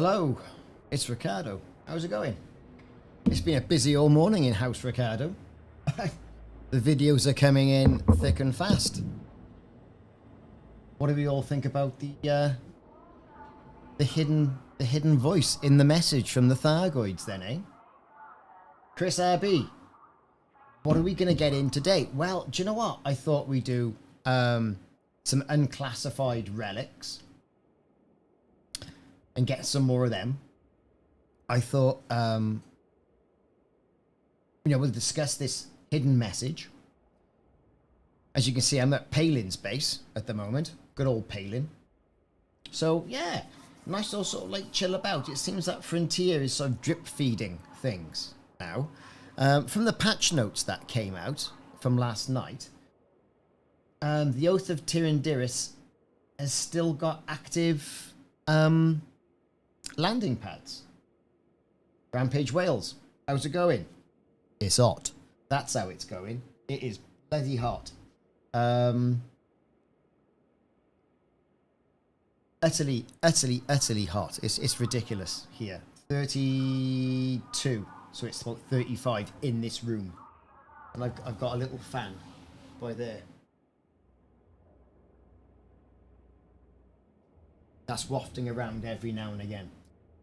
Hello, it's Ricardo. How's it going? It's been a busy old morning in House Ricardo. The videos are coming in thick and fast. What do we all think about the hidden voice in the message from the Thargoids then, eh? Chris RB, what are we going to get in today? Well, do you know what? I thought we'd do some unclassified relics and get some more of them. I thought, we'll discuss this hidden message. As you can see, I'm at Palin's base at the moment. Good old Palin. So, yeah, nice to sort of like chill about. It seems that Frontier is sort of drip feeding things now. From the patch notes that came out from last night, the Oath of Tyrandiris has still got active landing pads. Rampage Wales, how's it going? It's hot. That's how it's going. It is bloody hot. Utterly hot. It's ridiculous here. 32. So it's about 35 in this room. And I've got a little fan by there. That's wafting around every now and again.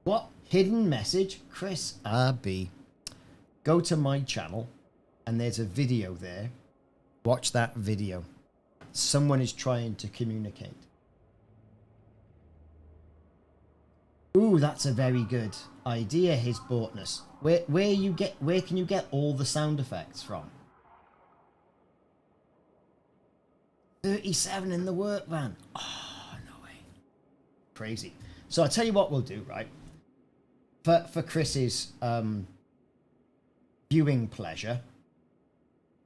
What? Hidden message? Chris RB. Go to my channel and there's a video there. Watch that video. Someone is trying to communicate. Ooh, that's a very good idea, his Bortness. Where can you get all the sound effects from? 37 in the work van. Oh, no way. Crazy. So I'll tell you what we'll do, right? For Chris's viewing pleasure,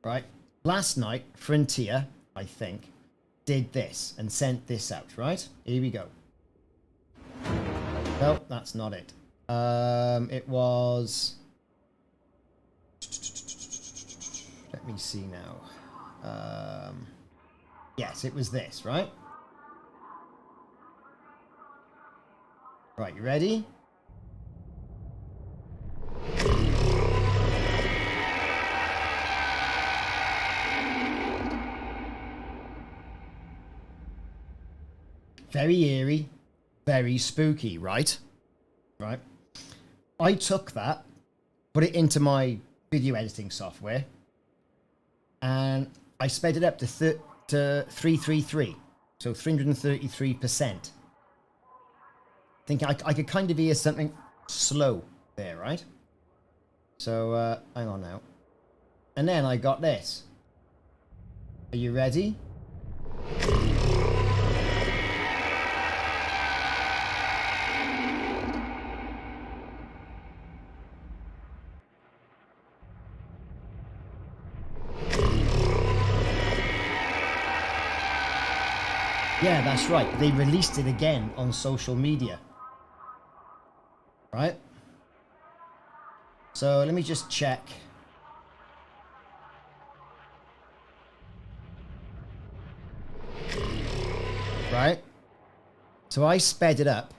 right? Last night, Frontier, I think, did this and sent this out, right? Here we go. No, that's not it. It was... Let me see now. Yes, it was this, right? Right, you ready? Very eerie, very spooky, right? Right. I took that, put it into my video editing software, and I sped it up to 333, so 333%. Thinking I could kind of hear something slow there, right? So, hang on now. And then I got this. Are you ready? Yeah, that's right. They released it again on social media. Right? So let me just check. Right? So I sped it up.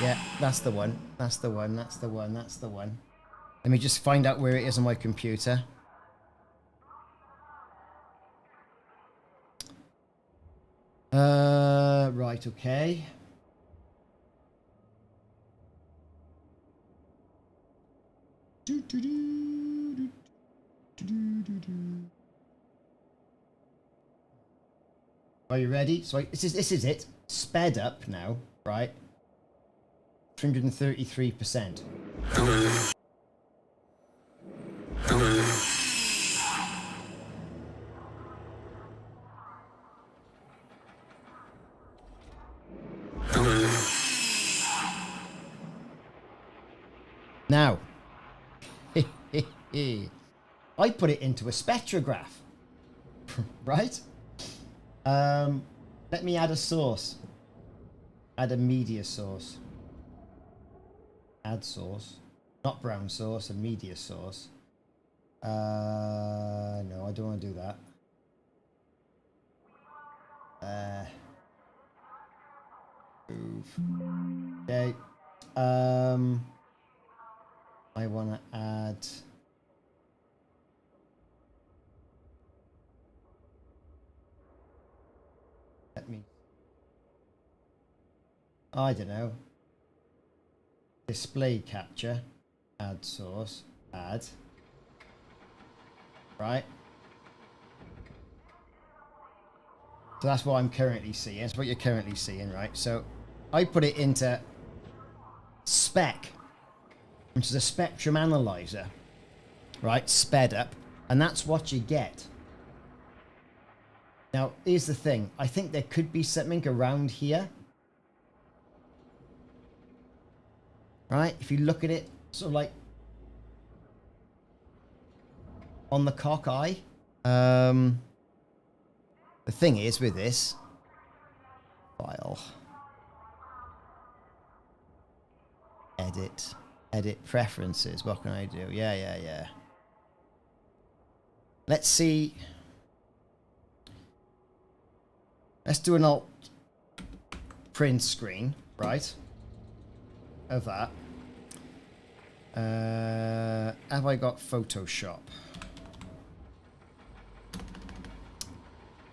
Yeah, that's the one. That's the one. That's the one. That's the one. Let me just find out where it is on my computer. Right, okay. Are you ready? So this is it. Sped up now, right? 333%. Now, I put it into a spectrograph, right? Let me add a source. Add a media source. Add source. Not brown source, a media source. No, I don't want to do that. Move. Okay. I want to add. Let me. I don't know. Display capture. Add source. Add. Right. So that's what I'm currently seeing. That's what you're currently seeing, right? So I put it into spec, which is a spectrum analyzer, right? Sped up. And that's what you get. Now, here's the thing. I think there could be something around here. Right? If you look at it, sort of like on the cock eye. The thing is with this file, edit preferences. What can I do? Yeah. Let's see. Let's do an alt print screen, right? Of that. Have I got Photoshop?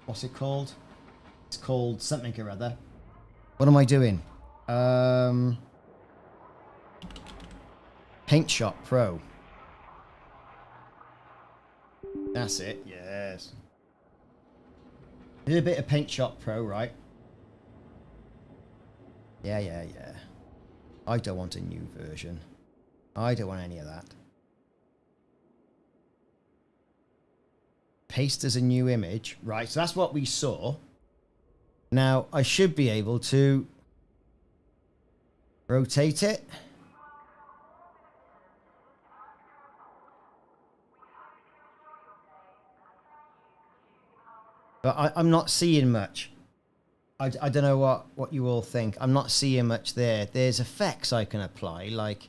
What's it called? It's called something or other. What am I doing? Paint Shop Pro. That's it, yes. Did a bit of Paint Shop Pro, right? Yeah. I don't want a new version. I don't want any of that. Paste as a new image. Right, so that's what we saw. Now, I should be able to rotate it. But I'm not seeing much. I don't know what you all think. I'm not seeing much there. There's effects I can apply, like...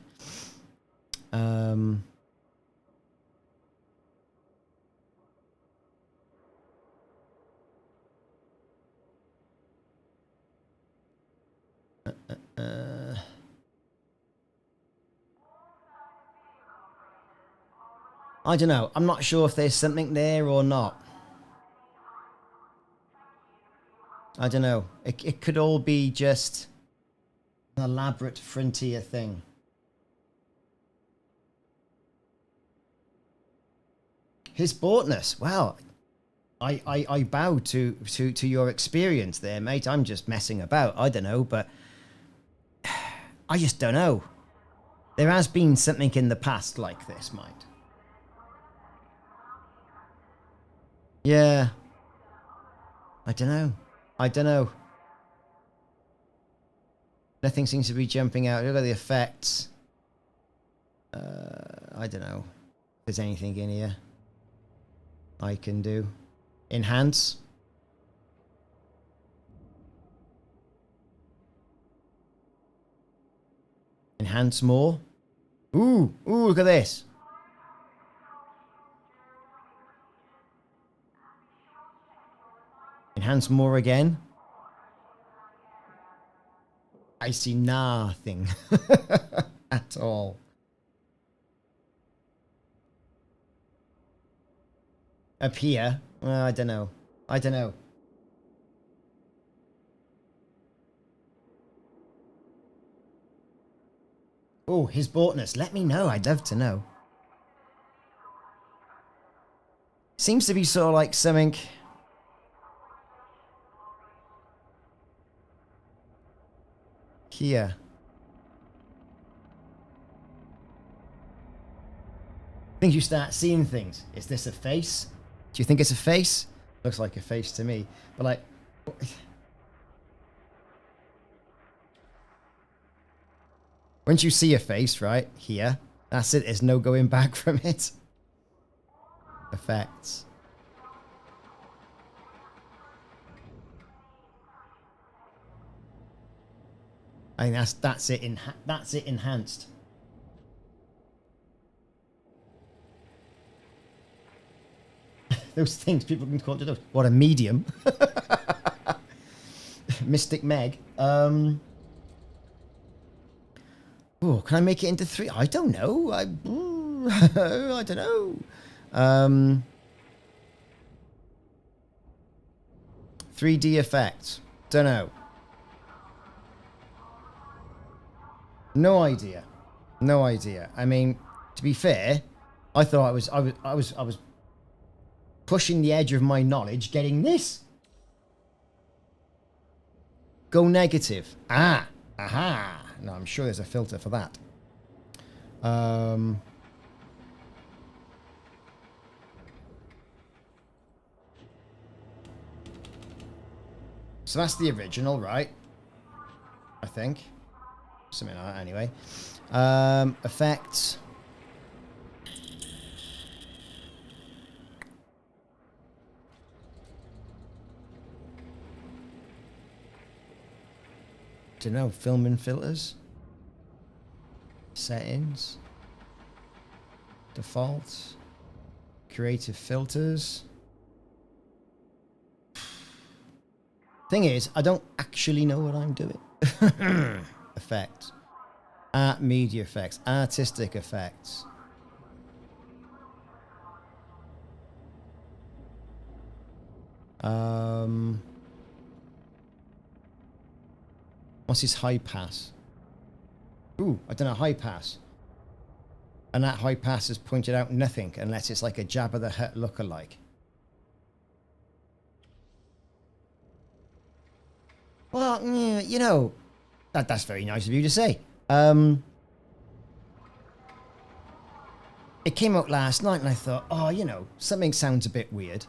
I don't know. I'm not sure if there's something there or not. I don't know. It could all be just an elaborate frontier thing. His boughtness. Wow. I bow to your experience there, mate. I'm just messing about. I don't know, but I just don't know. There has been something in the past like this, mate. Yeah. I don't know. Nothing seems to be jumping out. Look at the effects. I don't know if there's anything in here I can do. Enhance. Enhance more. Ooh, look at this. Enhance more again. I see nothing at all. Up here? Well, I don't know. Oh, his boughtness. Let me know. I'd love to know. Seems to be sort of like something... here. I think you start seeing things. Is this a face? Do you think it's a face? Looks like a face to me. But like... once you see a face, right? Here. That's it. There's no going back from it. Effects. I think that's it. That's it enhanced. those things people can call it. What, a medium? Mystic Meg. Oh, can I make it into 3? I don't know. I don't know. 3D effects. Don't know. No idea. No idea. I mean, to be fair, I thought I was pushing the edge of my knowledge, getting this. Go negative. Ah. Aha. No, I'm sure there's a filter for that. So that's the original, right? I think. Something like that, anyway. Effects. Don't know. Film and filters. Settings. Defaults. Creative filters. Thing is, I don't actually know what I'm doing. Effects. Art media effects. Artistic effects. What's his high pass? Ooh, I don't know, high pass. And that high pass has pointed out nothing unless it's like a Jabba the Hutt lookalike. Well, you know, that's very nice of you to say. It came out last night and I thought, oh, you know, something sounds a bit weird.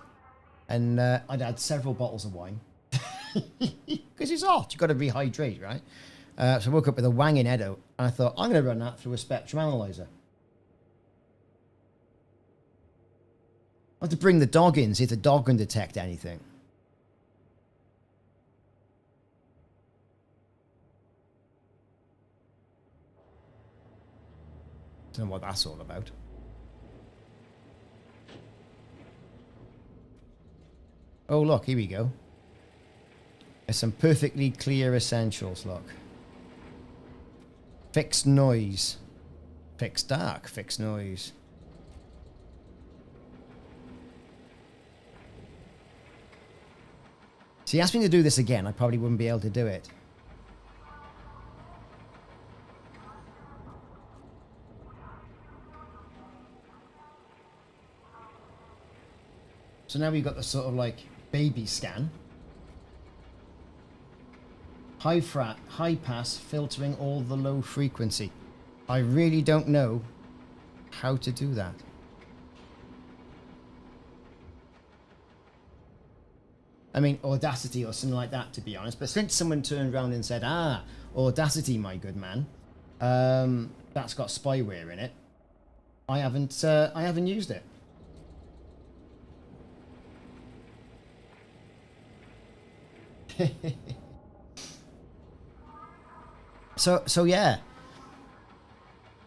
And I'd had several bottles of wine. Because it's hot, you've got to rehydrate, right? So I woke up with a wanging head out and I thought, I'm going to run that through a spectrum analyzer. I have to bring the dog in, see if the dog can detect anything. Don't know what that's all about. Oh, look, here we go. There's some perfectly clear essentials, look. Fixed noise. Fixed dark, fixed noise. See, asked me to do this again, I probably wouldn't be able to do it. So now we've got the sort of like baby scan. High pass, filtering all the low frequency. I really don't know how to do that. I mean, Audacity or something like that, to be honest. But since someone turned around and said, ah, Audacity, my good man, that's got spyware in it, I haven't used it. So yeah.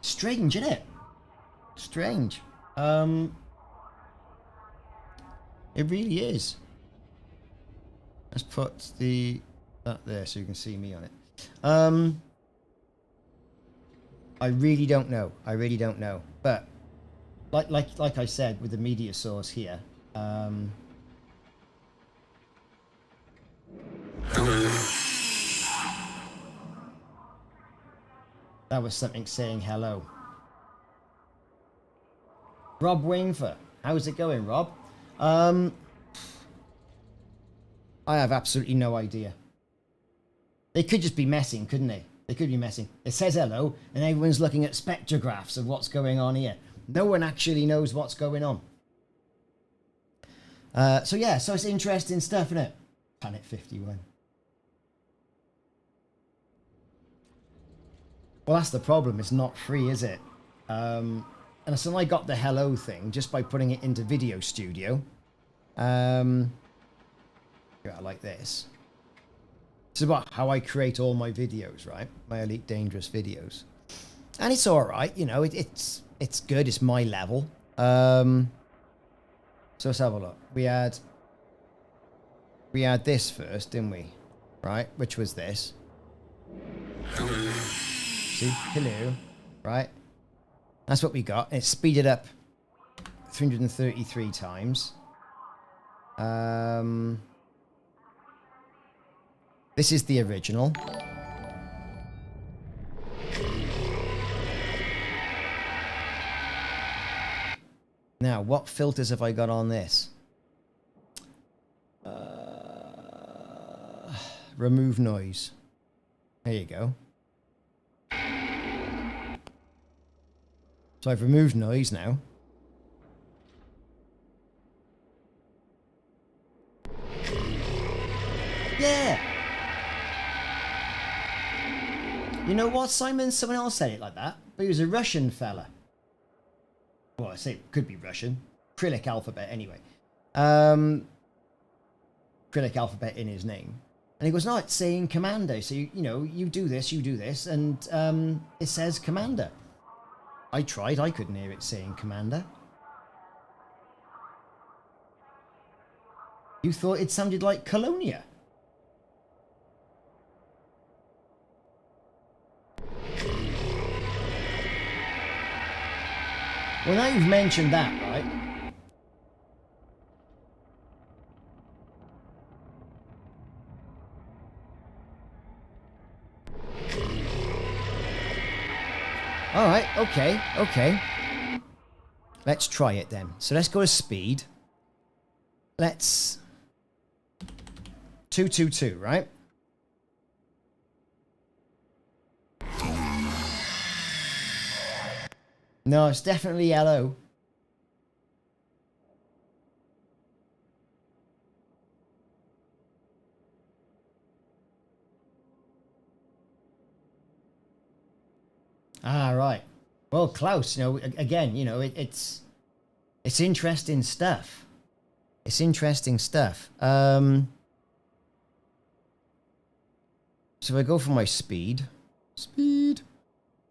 Strange, isn't it? Strange. It really is. Let's put that there so you can see me on it. I really don't know. I really don't know. But like I said with the media source here, that was something saying hello. Rob Wainfer. How's it going, Rob? I have absolutely no idea. They could just be messing, couldn't they? They could be messing. It says hello, and everyone's looking at spectrographs of what's going on here. No one actually knows what's going on. So yeah, so it's interesting stuff, isn't it? Planet 51. Well, that's the problem. It's not free, is it? And so I got the hello thing just by putting it into Video Studio. Yeah, like this. It's about how I create all my videos, right? My Elite Dangerous videos. And it's all right, you know, it's good. It's my level. So let's have a look. We had this first, didn't we? Right, which was this. See, hello, right? That's what we got. It's speeded up 333 times. This is the original. Now, what filters have I got on this? Remove noise. There you go. So I've removed noise now. Yeah! You know what, Simon? Someone else said it like that, but he was a Russian fella. Well, I say it could be Russian. Cyrillic alphabet, anyway. Cyrillic alphabet in his name. And he goes, no, it's saying commander. So, you know, you do this, and it says commander. I tried, I couldn't hear it saying commander. You thought it sounded like Colonia. Well, now you've mentioned that, right? All right, okay. Let's try it then. So let's go to speed. Let's 222, right? No, it's definitely yellow. Ah, right. Well, Klaus, you know, again, you know, it's interesting stuff. It's interesting stuff. So if I go for my speed. Speed.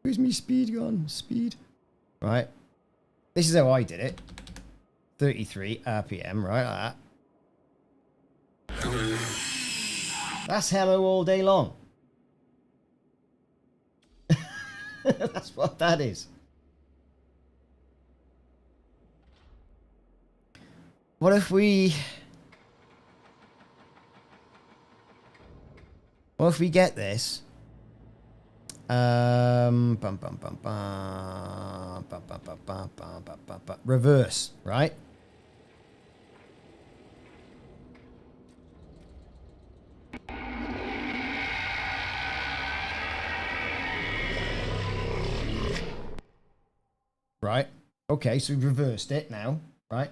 Where's my speed gone? Speed. Right. This is how I did it. 33 RPM, right, like that. That's hello all day long. That's what that is. What if we get this? Reverse, right? Right. Okay, so we've reversed it now, right?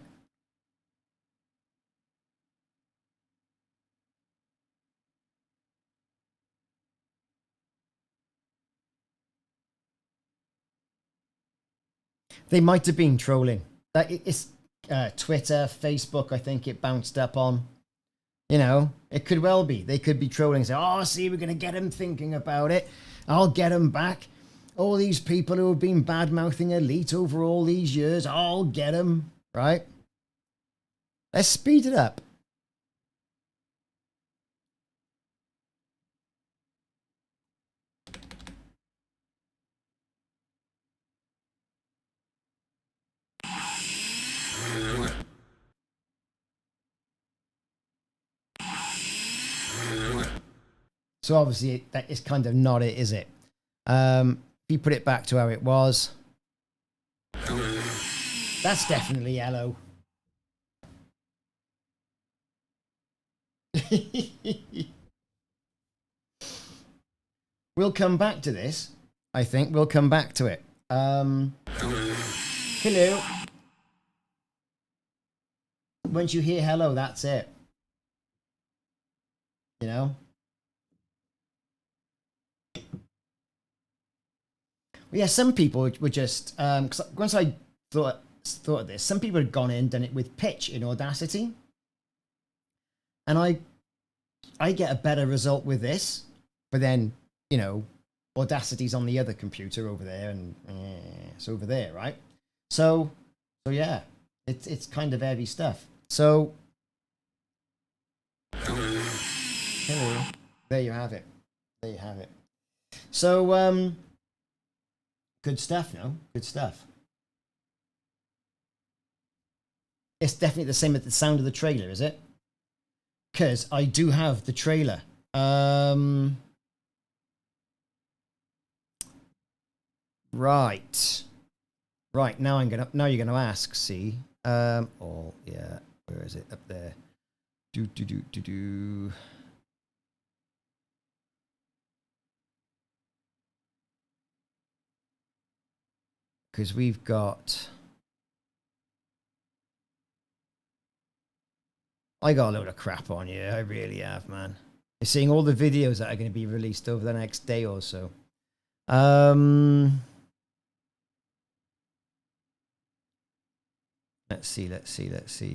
They might have been trolling. It's Twitter, Facebook, I think it bounced up on. You know, it could well be. They could be trolling. Say, oh, see, we're going to get him thinking about it. I'll get him back. All these people who have been bad-mouthing Elite over all these years, I'll get them, right? Let's speed it up. So obviously that is kind of not it, is it? If you put it back to how it was, that's definitely yellow. We'll come back to this. I think we'll come back to it. Hello. Once you hear hello, that's it. You know? Well, yeah, some people were just... cause once I thought of this, some people had gone in and done it with pitch in Audacity. And I get a better result with this. But then, you know, Audacity's on the other computer over there. And it's over there, right? So yeah. It's kind of heavy stuff. So, hello. There you have it. There you have it. So, good stuff, no? Good stuff. It's definitely the same as the sound of the trailer, is it? Because I do have the trailer. Right. Right, now you're gonna ask, see? Oh yeah, where is it? Up there. Do. Because we've got... I got a load of crap on you, I really have, man. You're seeing all the videos that are going to be released over the next day or so. Let's see.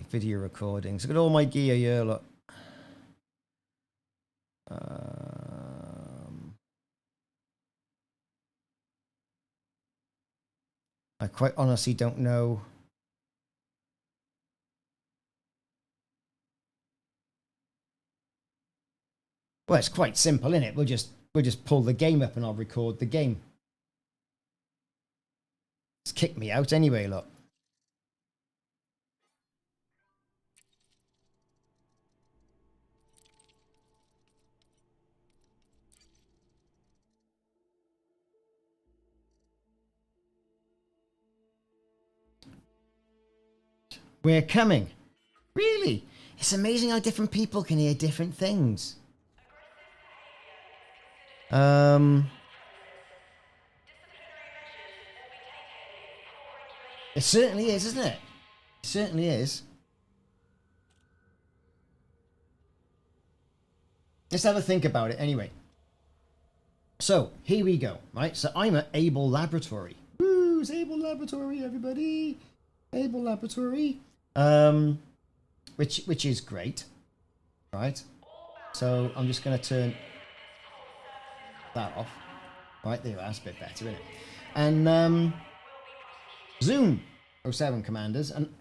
Video recordings. Look at all my gear here, look. I quite honestly don't know. Well, it's quite simple, isn't it? We'll just pull the game up and I'll record the game. It's kicked me out anyway, look. We're coming. Really? It's amazing how different people can hear different things. It certainly is, isn't it? It certainly is. Let's have a think about it anyway. So, here we go, right? So, I'm at Able Laboratory. Woo, it's Able Laboratory, everybody. Able Laboratory. Which is great, right? So, I'm just going to turn that off. Right, there, that's a bit better, isn't it? And, Zoom, 07 commanders, and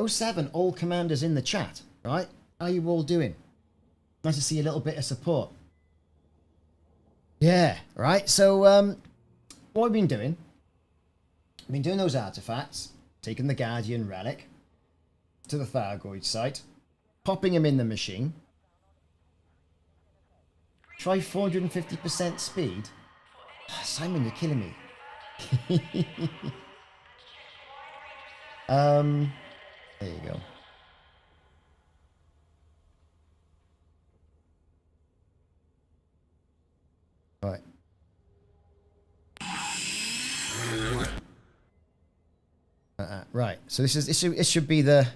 07 all commanders in the chat, right? How are you all doing? Nice to see a little bit of support. Yeah, right. So, what have we been doing? We've been doing those artifacts, taking the Guardian relic to the Thargoid site, popping him in the machine. Try 450% speed. Simon, you're killing me. There you go. Right. Right. So it should be the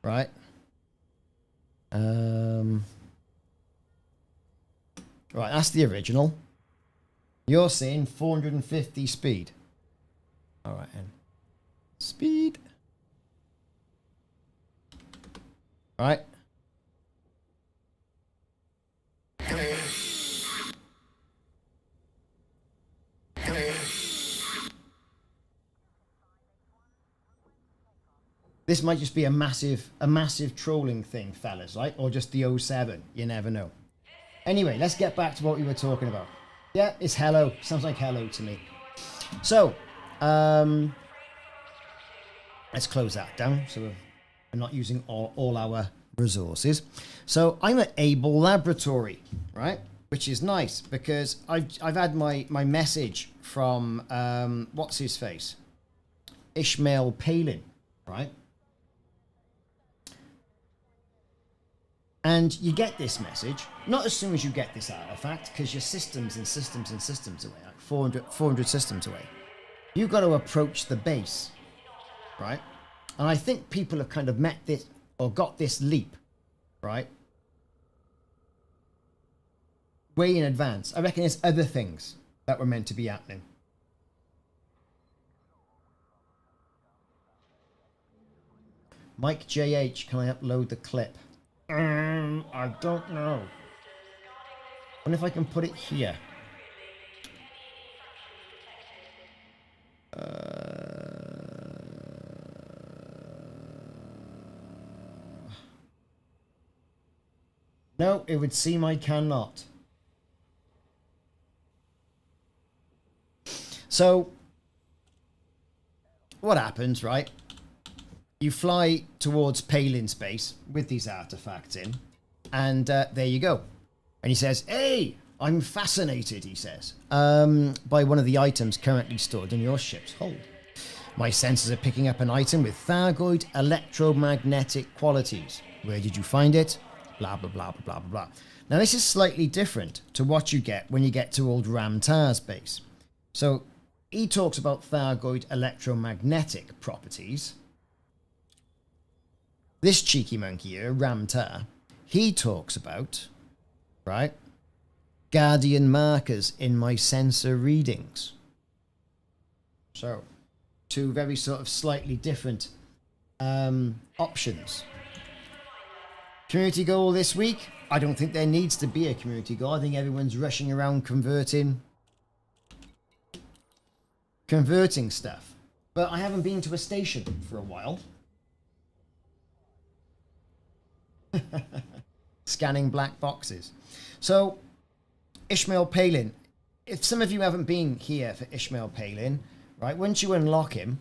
right. Right. That's the original. You're saying 450 speed. All right, then. Speed. Right. This might just be a massive trolling thing, fellas, right? Or just the 07. You never know. Anyway, let's get back to what we were talking about. Yeah, it's hello. Sounds like hello to me. So, let's close that down so we're not using all our resources. So I'm at Able Laboratory, right? Which is nice because I've had my message from what's his face? Ishmael Palin, right? And you get this message, not as soon as you get this artifact, because you're systems and systems and systems away, like 400 systems away. You've got to approach the base, right? And I think people have kind of met this, or got this leap, right? Way in advance. I reckon there's other things that were meant to be happening. Mike JH, can I upload the clip? I don't know. I wonder if I can put it here. No, it would seem I cannot. So, what happens, right? You fly towards Palin space with these artifacts in, and there you go. And he says, hey, I'm fascinated, he says, by one of the items currently stored in your ship's hold. My sensors are picking up an item with Thargoid electromagnetic qualities. Where did you find it? Blah, blah, blah, blah, blah, blah, blah. Now, this is slightly different to what you get when you get to old Ramtar's base. So, he talks about Thargoid electromagnetic properties. This cheeky monkey here, Ramtar, he talks about, right, guardian markers in my sensor readings. So, two very sort of slightly different options. Community goal this week? I don't think there needs to be a community goal. I think everyone's rushing around converting stuff. But I haven't been to a station for a while. Scanning black boxes. So, Ishmael Palin. If some of you haven't been here for Ishmael Palin, right, once you unlock him,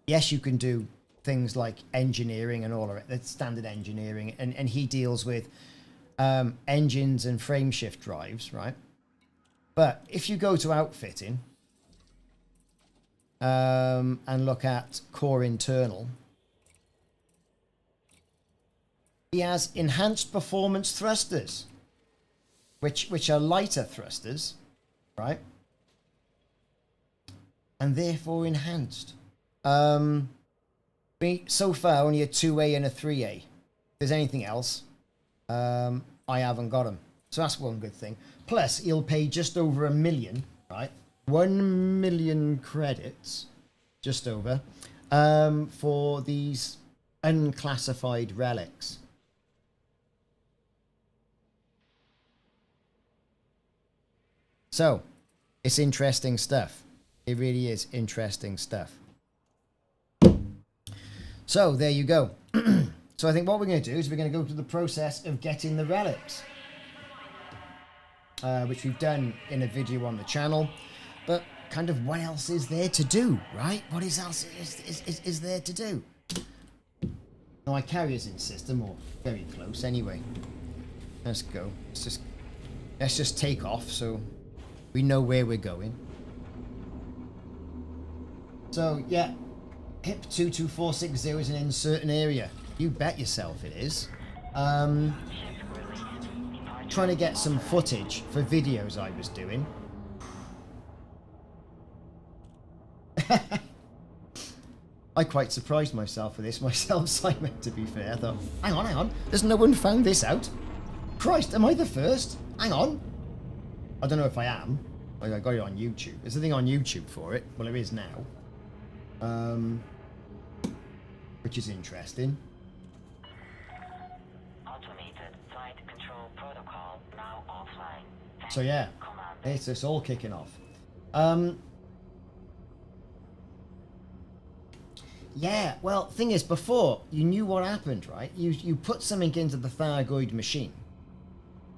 yes, you can do things like engineering and all of it. That's standard engineering. And he deals with engines and frameshift drives, right? But if you go to outfitting and look at core internal, he has enhanced performance thrusters, which are lighter thrusters, right? And therefore enhanced. So far, only a 2A and a 3A. If there's anything else, I haven't got them. So that's one good thing. Plus, he'll pay just over 1 million, right? 1 million credits, just over, for these unclassified relics. So, it's interesting stuff. It really is interesting stuff. So, there you go. So, I think what we're going to do is we're going to go through the process of getting the relics. Which we've done in a video on the channel. But kind of what else is there to do, right? What else is there to do? No, my carrier's in system, or very close anyway. Let's go. Let's just take off so we know where we're going. So, yeah. HIP 22460 is an uncertain area. You bet yourself it is. Trying to get some footage for videos I was doing. I quite surprised myself with this myself, Simon, to be fair. I thought, hang on. There's no one found this out. Christ, am I the first? Hang on. I don't know if I am. Like, I got it on YouTube. There's a thing on YouTube for it. Well, there is now. Which is interesting. Automated flight control protocol now offline. So yeah, it's all kicking off. Yeah, well, thing is, before you knew what happened, right? You put something into the Thargoid machine,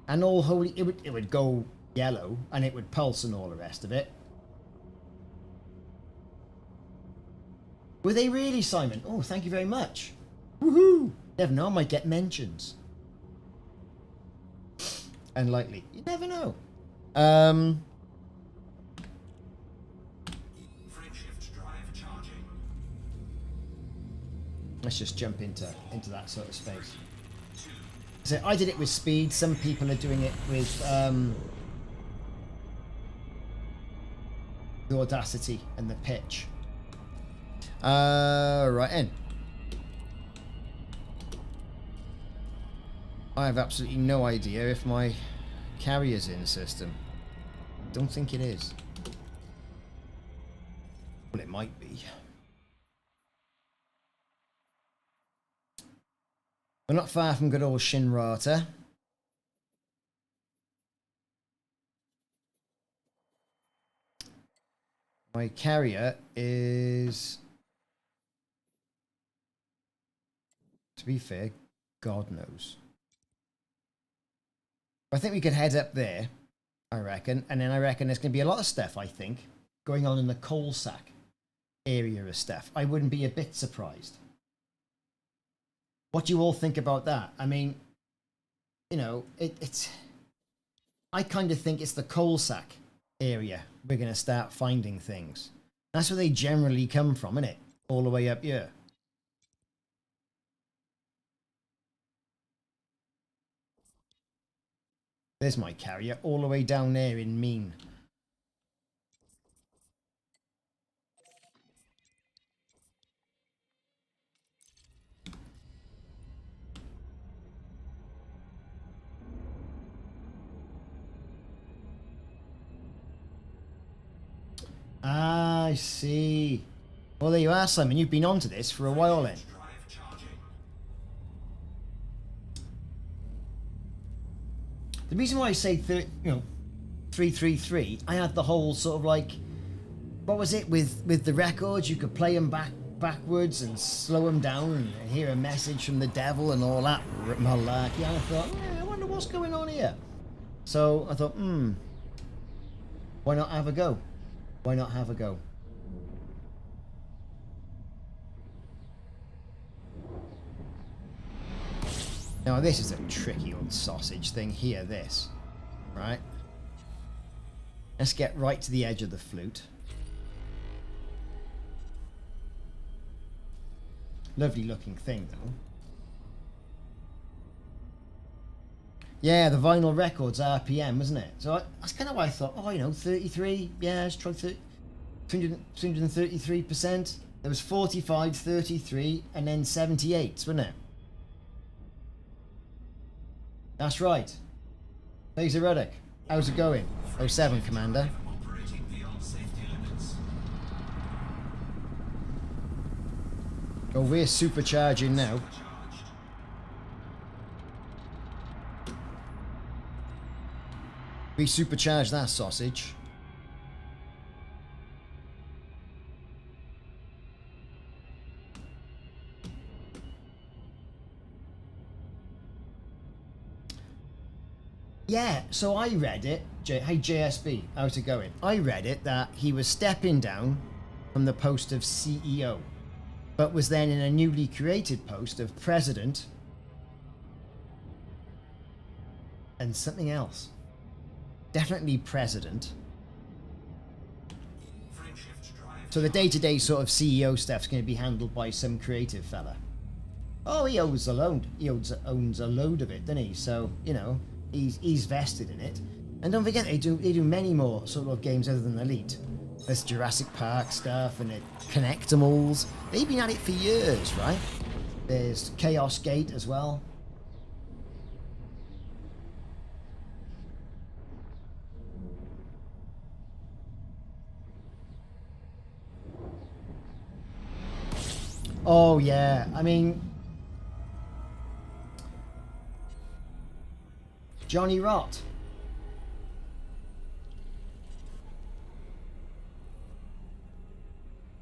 and all holy, it would go yellow, and it would pulse and all the rest of it. Were they really, Simon? Oh, thank you very much. Woohoo! Never know, I might get mentions. Unlikely. You never know. Let's just jump into that sort of space. So I did it with speed. Some people are doing it with the audacity and the pitch. Right in. I have absolutely no idea if my carrier's in system. Don't think it is. Well, it might be. We're not far from good old Shinrata. My carrier is, to be fair, God knows. I think we could head up there, I reckon. And then I reckon there's going to be a lot of stuff, I think, going on in the coal sack area of stuff. I wouldn't be a bit surprised. What do you all think about that? I mean, you know, it's... I kind of think it's the coal sack area we're going to start finding things. That's where they generally come from, isn't it? All the way up here. There's my carrier, all the way down there in Mean. Ah, I see. Well, there you are, Simon. You've been onto this for a while then. The reason why I say 333, I had the whole sort of like, what was it with the records? You could play them backwards and slow them down and hear a message from the devil and all that malarkey. And I thought, I wonder what's going on here. So I thought, why not have a go? Why not have a go? Now this is a tricky old sausage thing here, this. Right? Let's get right to the edge of the flute. Lovely looking thing though. Yeah, the vinyl records RPM, wasn't it? So that's kind of why I thought, 33, yeah, let's try 333%. There was 45, 33, and then 78, wasn't it? That's right. Laser Ruddock, how's it going? 07, Commander. Oh, we're supercharging now. We supercharge that sausage. Yeah, so I read it. Hey JSB, how's it going? I read it that he was stepping down from the post of CEO, but was then in a newly created post of president and something else. Definitely president. So the day-to-day sort of CEO stuff's going to be handled by some creative fella. Oh, he owns a load. He owns a load of it, doesn't he? So, you know, he's vested in it. And don't forget, they do many more sort of games other than Elite. There's Jurassic Park stuff and Connectimals. They've been at it for years, right? There's Chaos Gate as well. Oh yeah, I mean, Johnny Rot.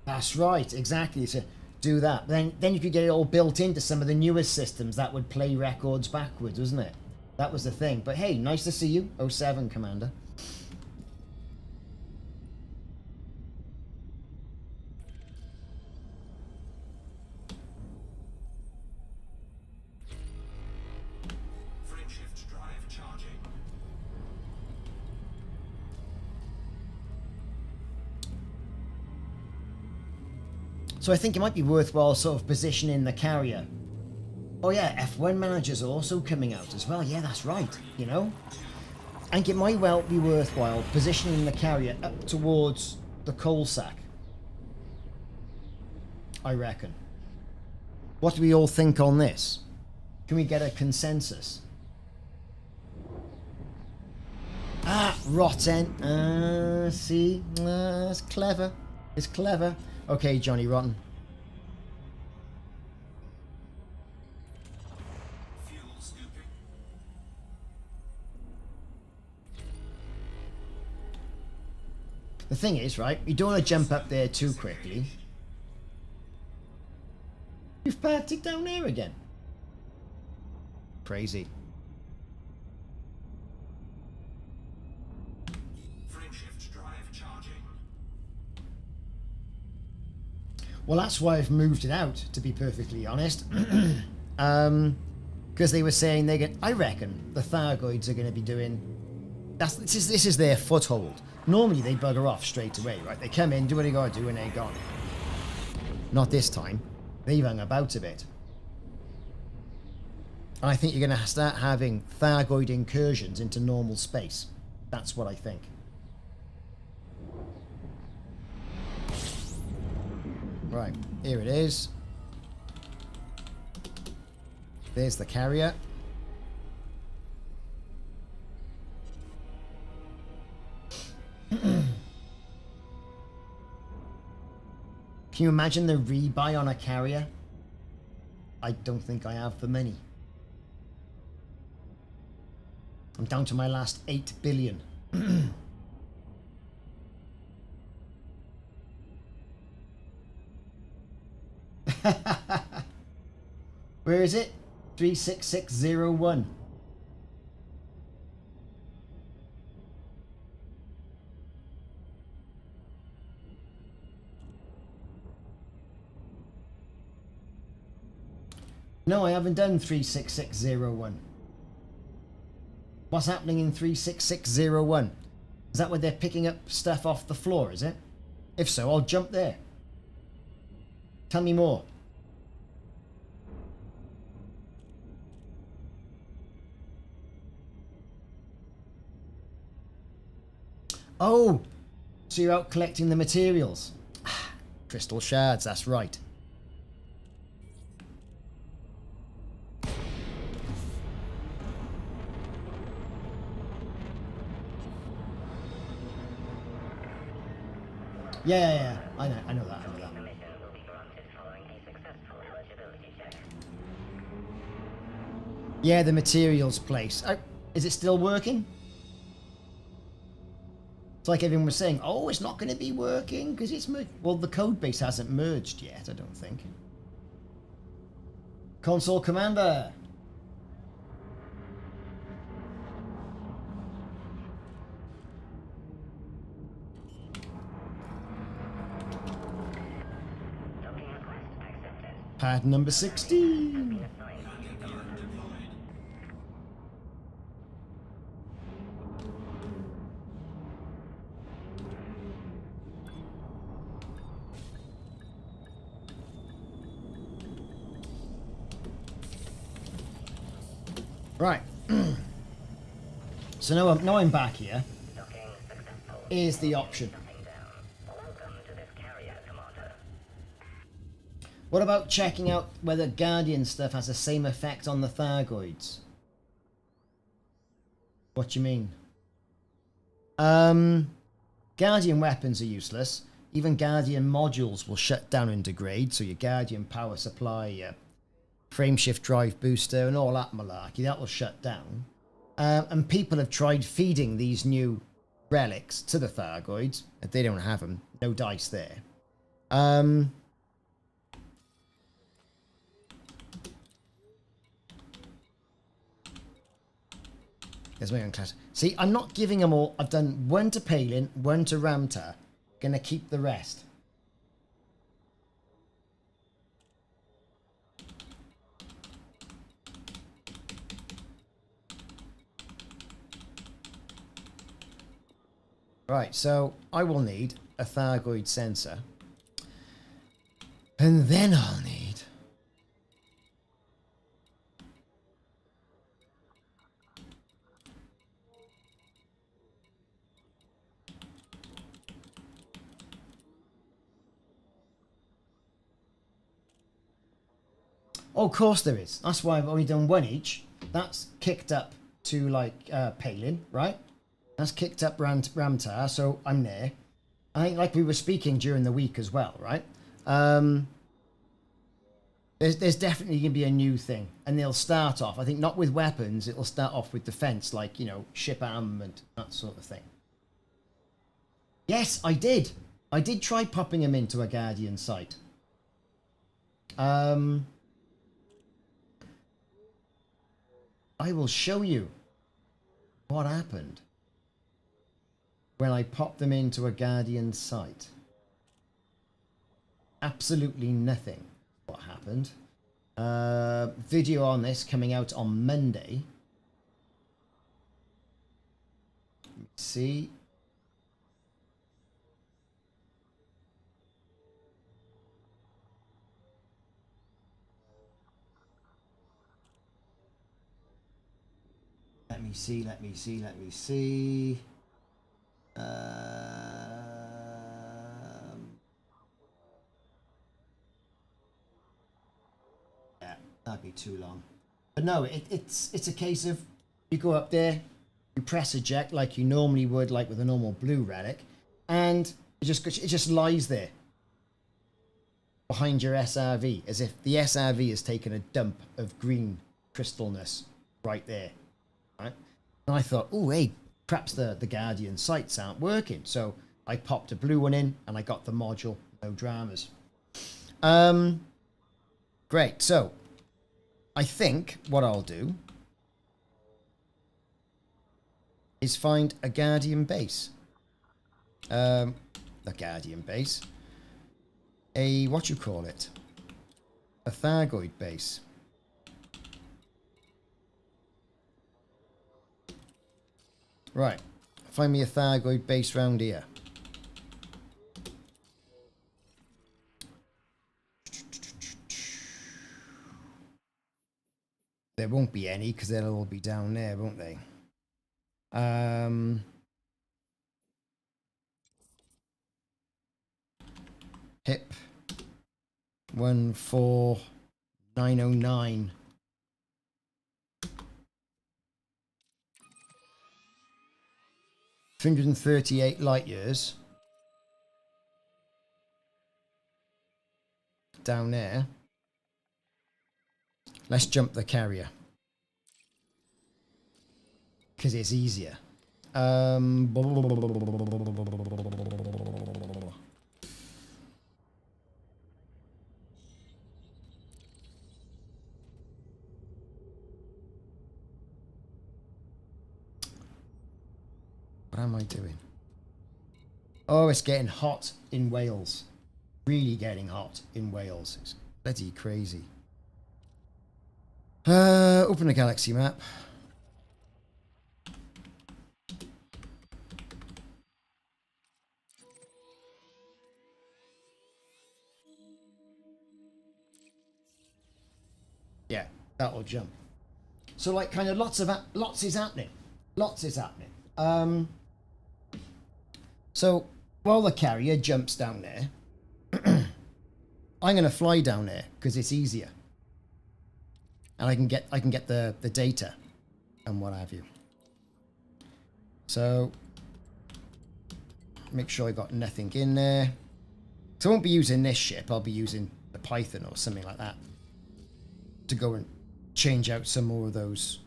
That's right, exactly. So do that. Then you could get it all built into some of the newest systems that would play records backwards, wasn't it? That was the thing. But hey, nice to see you, 07 Commander. So I think it might be worthwhile sort of positioning the carrier. Oh yeah, F1 managers are also coming out as well. Yeah, that's right, you know. I think it might well be worthwhile positioning the carrier up towards the coal sack. I reckon. What do we all think on this? Can we get a consensus? Ah, rotten. See? It's clever. It's clever. Okay, Johnny Rotten. The thing is, right, you don't want to jump up there too quickly. You've parked it down there again. Crazy. Well, that's why I've moved it out, to be perfectly honest. Because they were saying I reckon the Thargoids are going to be doing... This is their foothold. Normally they bugger off straight away, right? They come in, do what they got to do, and they're gone. Not this time. They've hung about a bit. And I think you're going to start having Thargoid incursions into normal space. That's what I think. Right, here it is. There's the carrier. Can you imagine the rebuy on a carrier? I don't think I have the money. I'm down to my last 8 billion. Where is it? 36601. No, I haven't done 36601. What's happening in 36601? Is that where they're picking up stuff off the floor, is it? If so, I'll jump there. Tell me more. Oh, so you're out collecting the materials. Crystal shards, that's right. Yeah. I know that. Yeah, the materials place. Is it still working? It's like everyone was saying, oh, it's not going to be working because it's merged. Well, the code base hasn't merged yet, I don't think. Console Commander. Pad number 16. Right. So now I'm back here. Here's the option. What about checking out whether Guardian stuff has the same effect on the Thargoids? What do you mean? Guardian weapons are useless. Even Guardian modules will shut down and degrade, so your Guardian power supply, your frameshift drive booster and all that malarkey, that will shut down. And people have tried feeding these new relics to the Thargoids. If they don't have them, no dice there. There's my own class. See, I'm not giving them all. I've done one to Palin, one to Ramta. Gonna keep the rest. Right, so I will need a Thargoid sensor. And then I'll need... Oh, of course there is. That's why I've only done one each. That's kicked up to, like, Palin, right? That's kicked up Ramtar, so I'm there. I think, like we were speaking during the week as well, right? There's definitely going to be a new thing. And they'll start off, I think, not with weapons. It'll start off with defense, like, you know, ship armament, that sort of thing. Yes, I did. I did try popping them into a Guardian site. I will show you what happened when I popped them into a Guardian site. absolutely nothing what happened. Video on this coming out on Monday. Let's see. Let me see. Yeah, that'd be too long. But no, it's a case of you go up there, you press eject like you normally would, like with a normal blue relic, and it just lies there behind your SRV, as if the SRV has taken a dump of green crystalness right there. Right? And I thought, oh, hey, perhaps the Guardian sights aren't working. So I popped a blue one in and I got the module. No dramas. Great. So I think what I'll do is find a Guardian base. A Guardian base. A, what you call it? A Thargoid base. Right, find me a Thargoid base round here. There won't be any because they'll all be down there, won't they? HIP 14909. $338 light years down there. Let's jump the carrier because it's easier. What am I doing? Oh, it's getting hot in Wales. Really getting hot in Wales. It's bloody crazy. Open a galaxy map. Yeah, that'll jump. So like kind of lots is happening. Lots is happening. So while the carrier jumps down there, I'm going to fly down there because it's easier, and I can get the data and what have you. So make sure I got nothing in there. So I won't be using this ship. I'll be using the Python or something like that to go and change out some more of those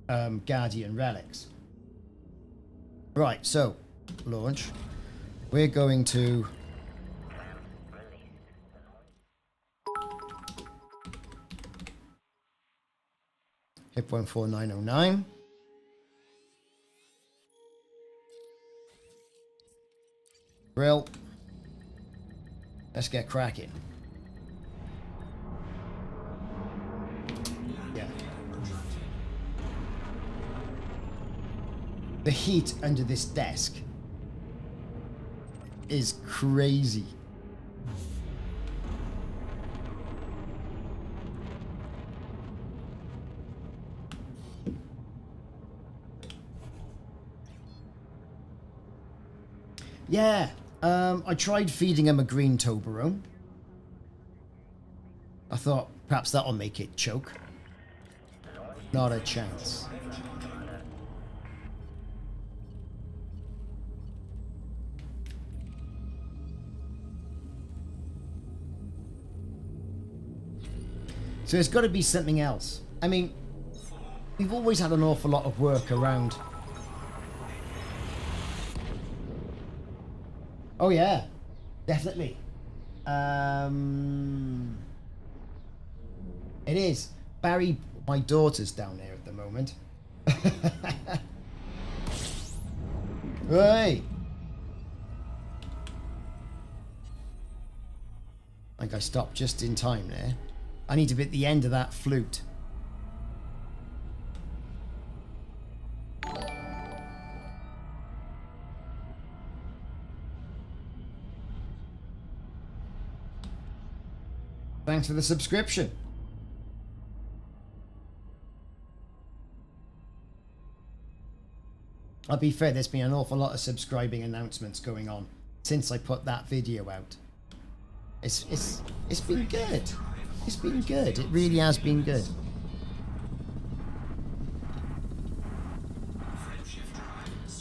Guardian relics. Right, so launch. We're going to HIP 14909. Grill. Let's get cracking. Yeah. The heat under this desk is crazy. Yeah, I tried feeding him a green Toblerone. I thought perhaps that'll make it choke. Not a chance. So there's got to be something else. I mean, we've always had an awful lot of work around. Oh yeah, definitely. It is. Barry, my daughter's down there at the moment. Right. I Like I stopped just in time there. I need to be at the end of that flute. Thanks for the subscription. I'll be fair, there's been an awful lot of subscribing announcements going on since I put that video out. It's been good. It's been good. It really has been good.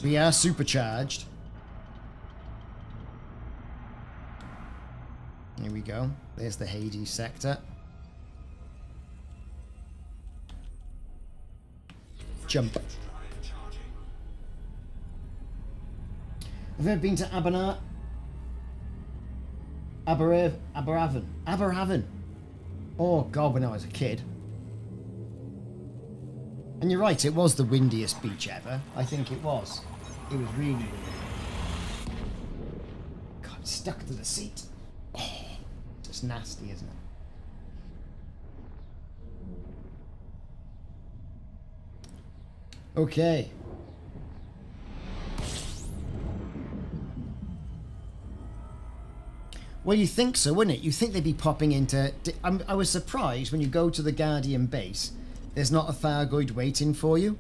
We are supercharged. Here we go. There's the Hades sector. Jump. Have you ever been to Aberhaven? Oh God, when I was a kid. And you're right, it was the windiest beach ever. I think it was. It was really windy. God, it's stuck to the seat. Oh, it's nasty, isn't it? Okay. Well, you think so, wouldn't it? You think they'd be popping into... I was surprised when you go to the Guardian base, there's not a Thargoid waiting for you.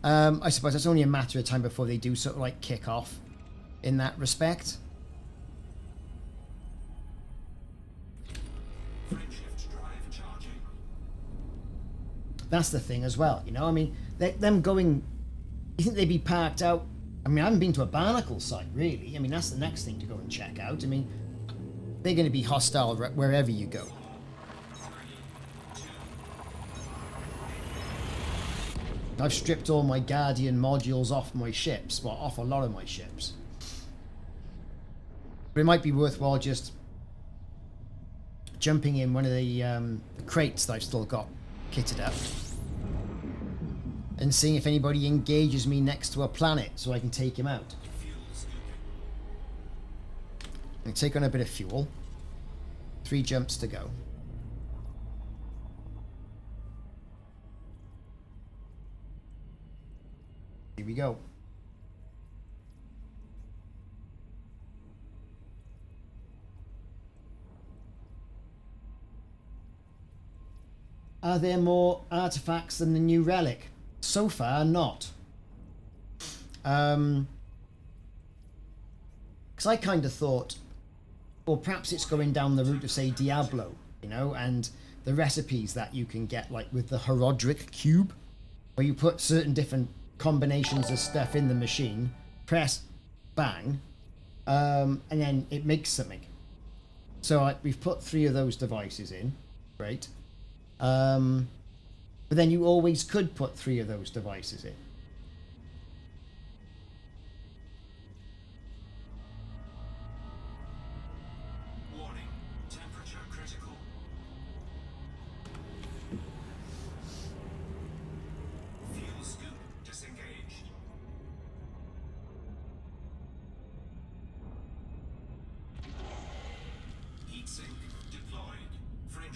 I suppose it's only a matter of time before they do sort of like kick off in that respect. That's the thing as well, you know? I mean, them going... You think they'd be parked out... I mean, I haven't been to a barnacle site, really. I mean, that's the next thing to go and check out. I mean... They're going to be hostile wherever you go. I've stripped all my Guardian modules off my ships. Well, off a lot of my ships. But it might be worthwhile just jumping in one of the crates that I've still got kitted up. And seeing if anybody engages me next to a planet so I can take him out. And take on a bit of fuel. 3 jumps to go. Here we go. Are there more artifacts than the new relic? So far, not. Because I kind of thought, or perhaps it's going down the route of, say, Diablo, you know, and the recipes that you can get, like with the Horodric cube, where you put certain different combinations of stuff in the machine, press, bang, and then it makes something. So we've put 3 of those devices in, great. But then you always could put 3 of those devices in.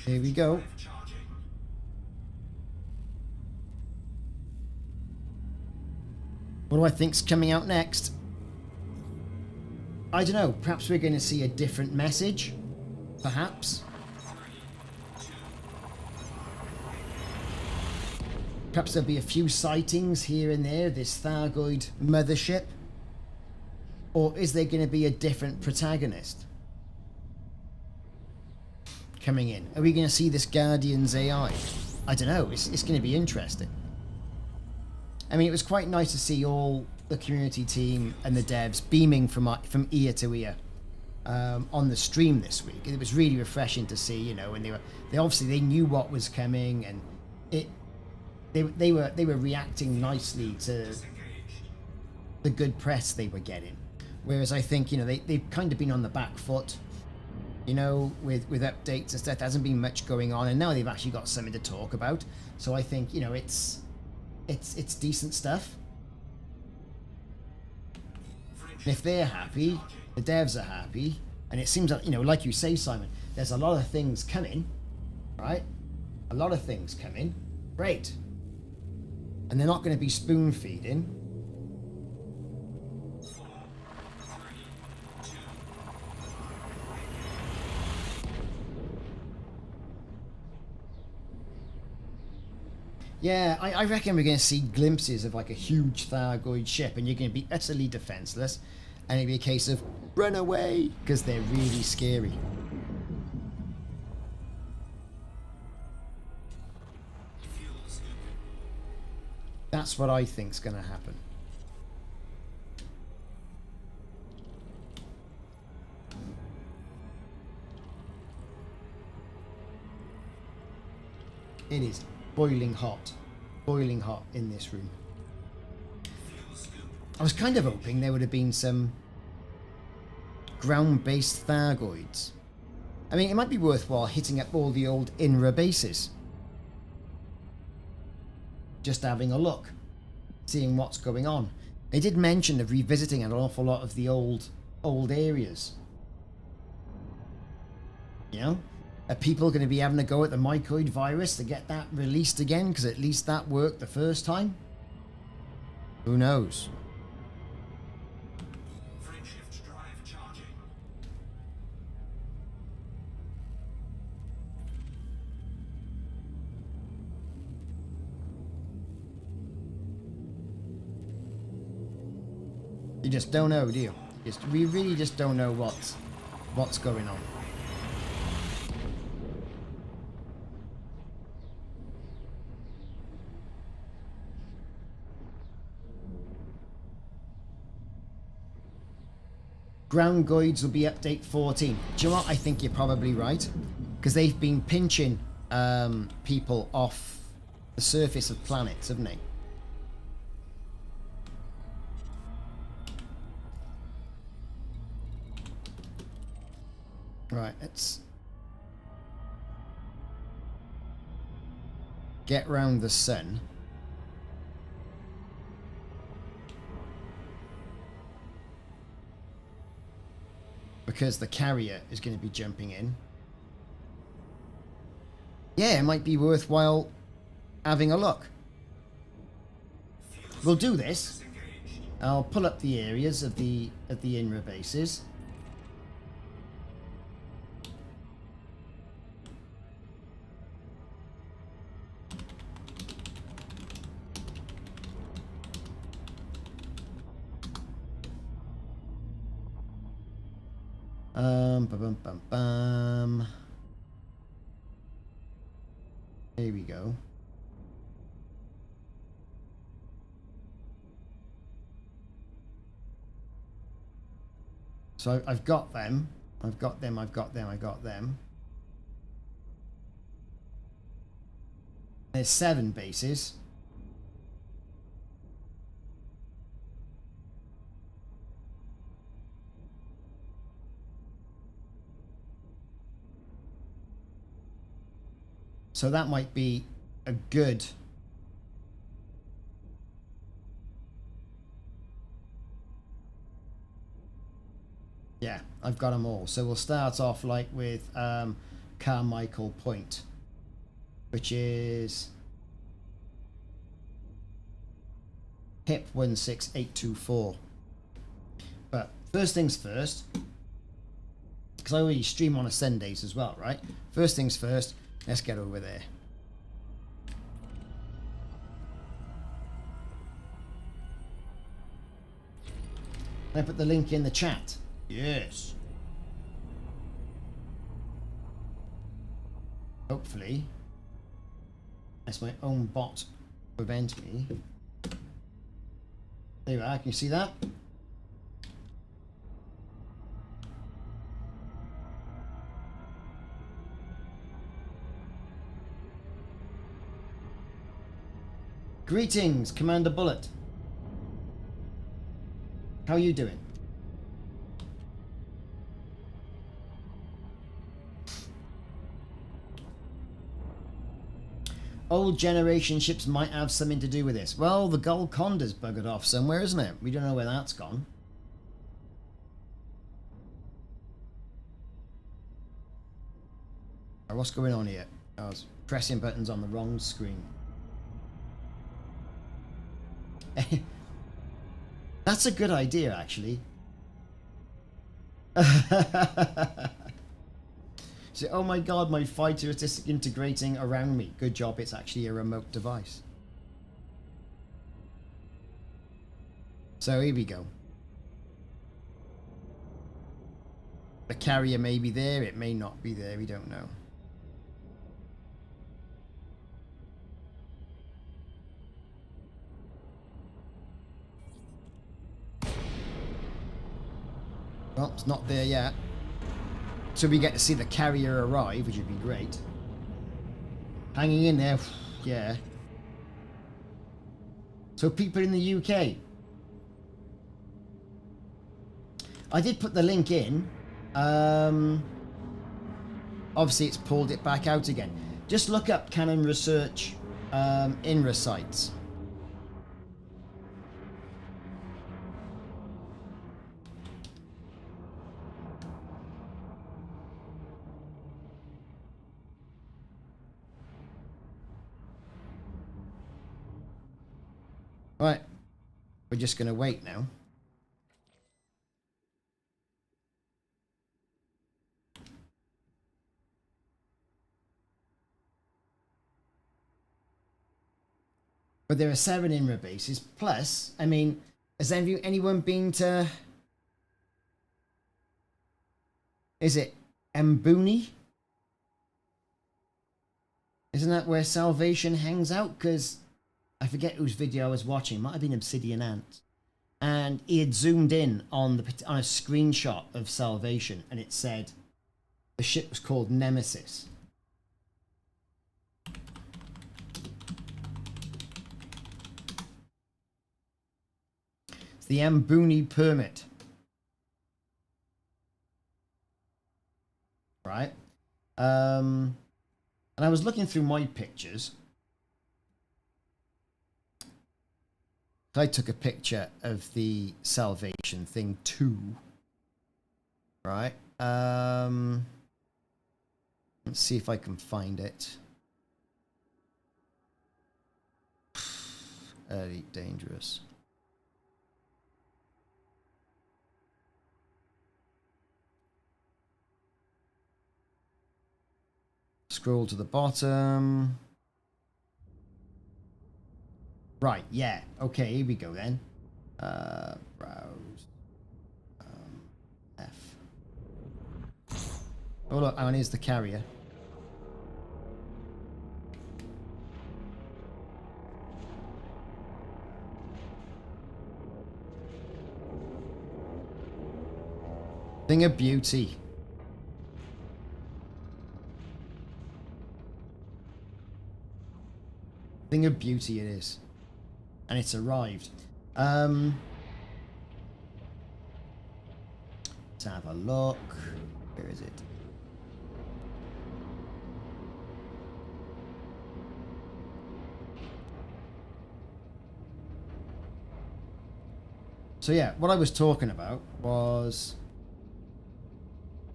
Here we go. What do I think's coming out next? I don't know. Perhaps we're going to see a different message. Perhaps. Perhaps there'll be a few sightings here and there, this Thargoid mothership. Or is there going to be a different protagonist coming in? Are we going to see this Guardian's AI? I don't know. It's going to be interesting. I mean, it was quite nice to see all the community team and the devs beaming from ear to ear on the stream this week. It was really refreshing to see, you know, and they obviously knew what was coming, and they were reacting nicely to the good press they were getting. Whereas I think, you know, they've kind of been on the back foot, you know, with updates and stuff. There hasn't been much going on, and now they've actually got something to talk about. So I think, you know, it's decent stuff. And if they're happy, the devs are happy, And it seems that, you know, like you say, Simon, there's a lot of things coming, right? A lot of things coming. Great. And they're not going to be spoon feeding. Yeah, I reckon we're going to see glimpses of like a huge Thargoid ship, and you're going to be utterly defenseless, and it'll be a case of run away because they're really scary. That's what I think's going to happen. It is boiling hot in this room. I was kind of hoping there would have been some ground-based Thargoids. I mean, it might be worthwhile hitting up all the old INRA bases. Just having a look, seeing what's going on. They did mention of revisiting an awful lot of the old areas. You know? Are people going to be having a go at the mycoid virus to get that released again? Because at least that worked the first time? Who knows? Frameshift drive charging. You just don't know, do you? We really just don't know what's going on. Ground Goids will be update 14. Do you know what? I think you're probably right. Because they've been pinching people off the surface of planets, haven't they? Right, let's get round the sun. Because the carrier is going to be jumping in. Yeah, it might be worthwhile having a look. We'll do this. I'll pull up the areas of the INRA bases. Bum, bum, bum. Here we go. So I've got them. I've got them. I've got them. I got them. There's 7 bases. So that might be a good... Yeah, I've got them all. So we'll start off like with Carmichael Point, which is HIP 16824. But first things first, because I already stream on a Sundays as well, right? First things first, let's get over there. Can I put the link in the chat? Yes. Hopefully, unless my own bot prevent me. There you are, can you see that? Greetings, Commander Bullet. How are you doing? Old generation ships might have something to do with this. Well, the Golconda's buggered off somewhere, isn't it? We don't know where that's gone. What's going on here? I was pressing buttons on the wrong screen. That's a good idea, actually. So, oh my god, my fighter is disintegrating around me. Good job, it's actually a remote device. So here we go. The carrier may be there, it may not be there, we don't know. Well, it's not there yet. So we get to see the carrier arrive, which would be great. Hanging in there, yeah. So people in the UK. I did put the link in. Obviously it's pulled it back out again. Just look up Canon Research INRA sites. Right, we're just going to wait now. But there are 7 INRA bases, plus, I mean, has anyone been to... Is it Mbuni? Isn't that where Salvation hangs out? Because I forget whose video I was watching. It might have been Obsidian Ant. And he had zoomed in on a screenshot of Salvation, and it said the ship was called Nemesis. It's the Mbuni permit. Right? And I was looking through my pictures. I took a picture of the Salvation thing too. Right? Let's see if I can find it. Early dangerous. Scroll to the bottom. Right, yeah. Okay, here we go then. Browse. F. Oh look, and here's the carrier. Thing of beauty. Thing of beauty it is. And it's arrived. Let's have a look. Where is it? So yeah, what I was talking about was...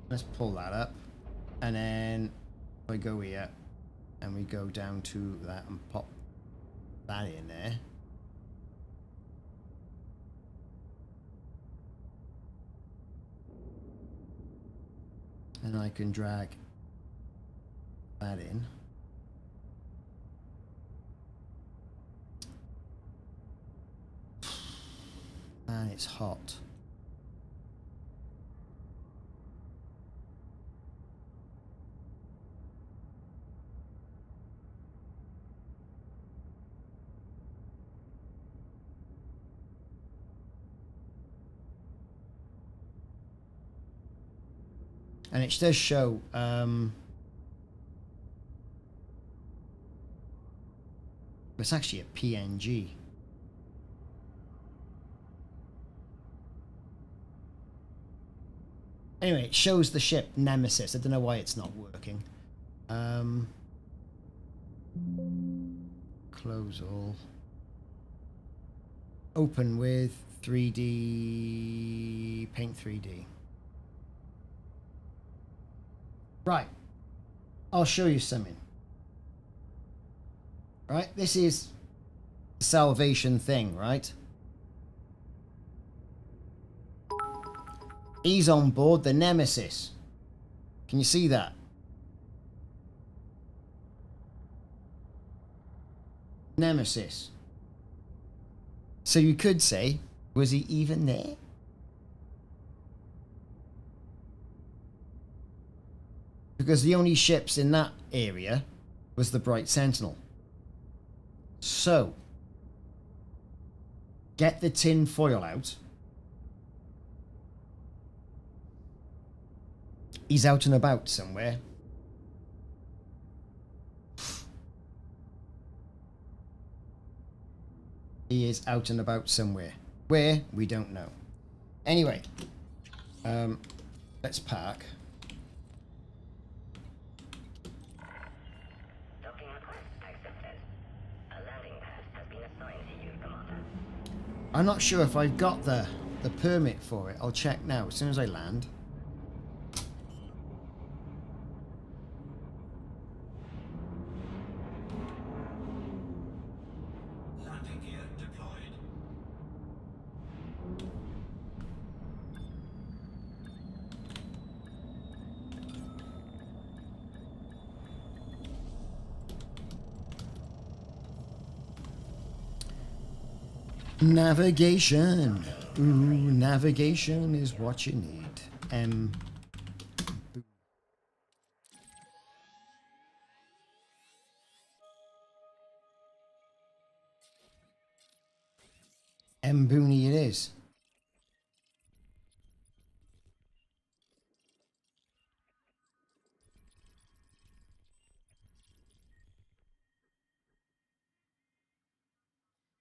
Let's pull that up. And then I go here. And we go down to that and pop that in there. And I can drag that in. And it's hot. And it does show it's actually a PNG. Anyway, it shows the ship Nemesis. I don't know why it's not working. Close all. Open with 3D, paint 3D. Right. I'll show you something. Right, this is the salvation thing, right? He's on board the Nemesis. Can you see that? Nemesis. So you could say, was he even there? Because the only ships in that area was the Bright Sentinel. So, get the tin foil out. He's out and about somewhere. He is out and about somewhere. Where? We don't know. Anyway, let's park. Docking request accepted. A landing pad has been assigned to you, Commander. I'm not sure if I've got the permit for it. I'll check now as soon as I land. Landing gear deployed. Navigation. Ooh, navigation is what you need. Booney it is.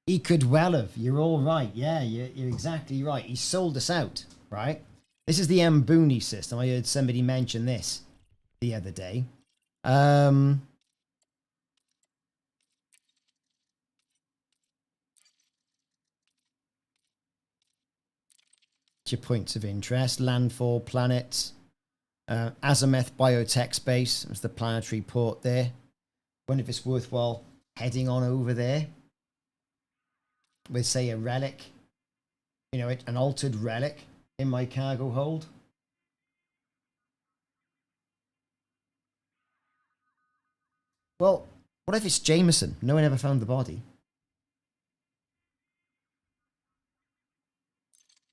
He could well have. You're all right. Yeah, you're exactly right. He sold us out, right? This is the Booney system. I heard somebody mention this the other day. Your points of interest: landfall, planets, Azimuth biotech space. There's the planetary port there. Wonder if it's worthwhile heading on over there with, say, a relic, you know, an altered relic in my cargo hold. Well, what if it's Jameson? No one ever found the body.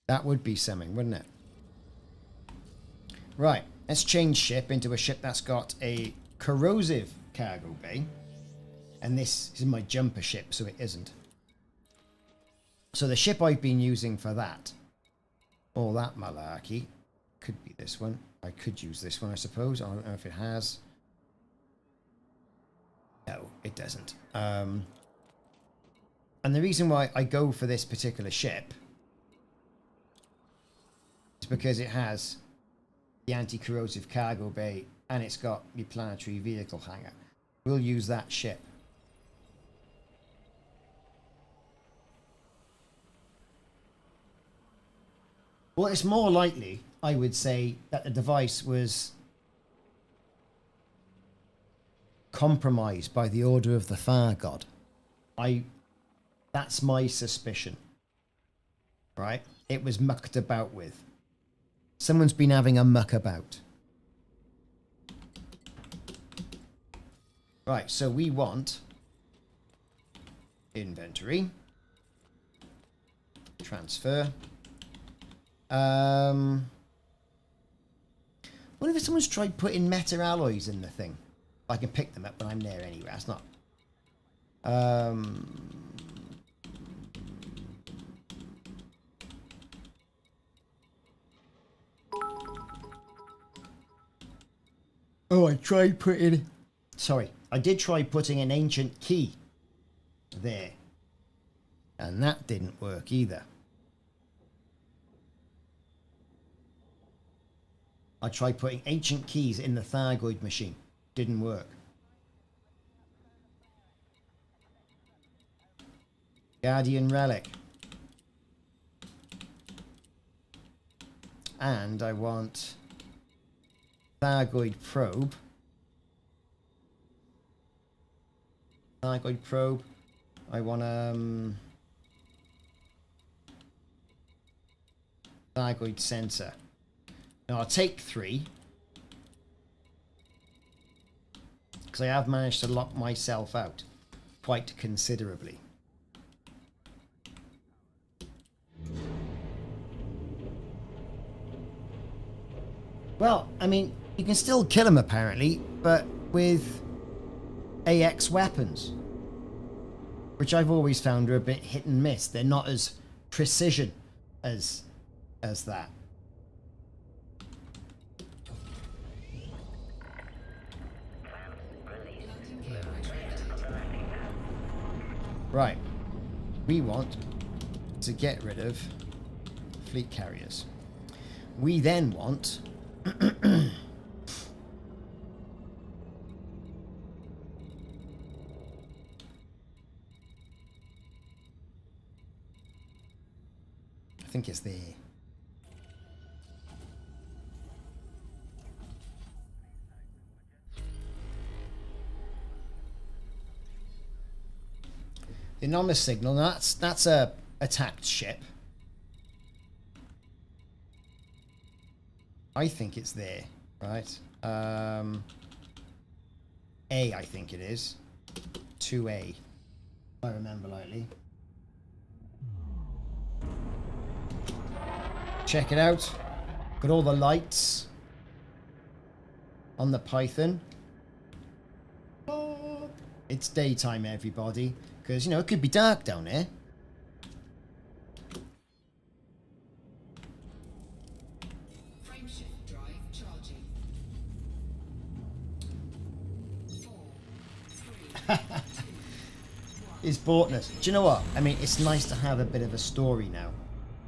That would be something, wouldn't it? Right, let's change ship into a ship that's got a corrosive cargo bay. And this is my jumper ship, so it isn't. So the ship I've been using for that, all that malarkey, could be this one. I could use this one, I suppose. I don't know if it has. No, it doesn't. And the reason why I go for this particular ship is because it has the anti-corrosive cargo bay and it's got the planetary vehicle hangar. We'll use that ship. Well, it's more likely, I would say, that the device was compromised by the order of the Thargod. That's my suspicion. Right? It was mucked about with. Someone's been having a muck about. Right, so we want inventory. Transfer. Wonder if someone's tried putting meta alloys in the thing. I can pick them up when I'm there anyway. That's not. Oh, I tried putting. Sorry, I did try putting an ancient key there, and that didn't work either. I tried putting ancient keys in the Thargoid machine. Didn't work. Guardian relic. And I want Thargoid probe. Thargoid probe. I want Thargoid sensor. Now I'll take 3. Because I have managed to lock myself out quite considerably. Well, I mean, you can still kill him apparently, but with AX weapons, which I've always found are a bit hit and miss. They're not as precision as that. Right. We want to get rid of fleet carriers. We then want I think it's there. The anonymous signal, that's a attacked ship. I think it's there, right? A, I think it is. 2A, if I remember rightly. Check it out. Got all the lights on the Python. It's daytime, everybody. Because, you know, it could be dark down there. Frameshift drive charging. 4, 3, 2, 1. It's Bortness. Do you know what? I mean, it's nice to have a bit of a story now.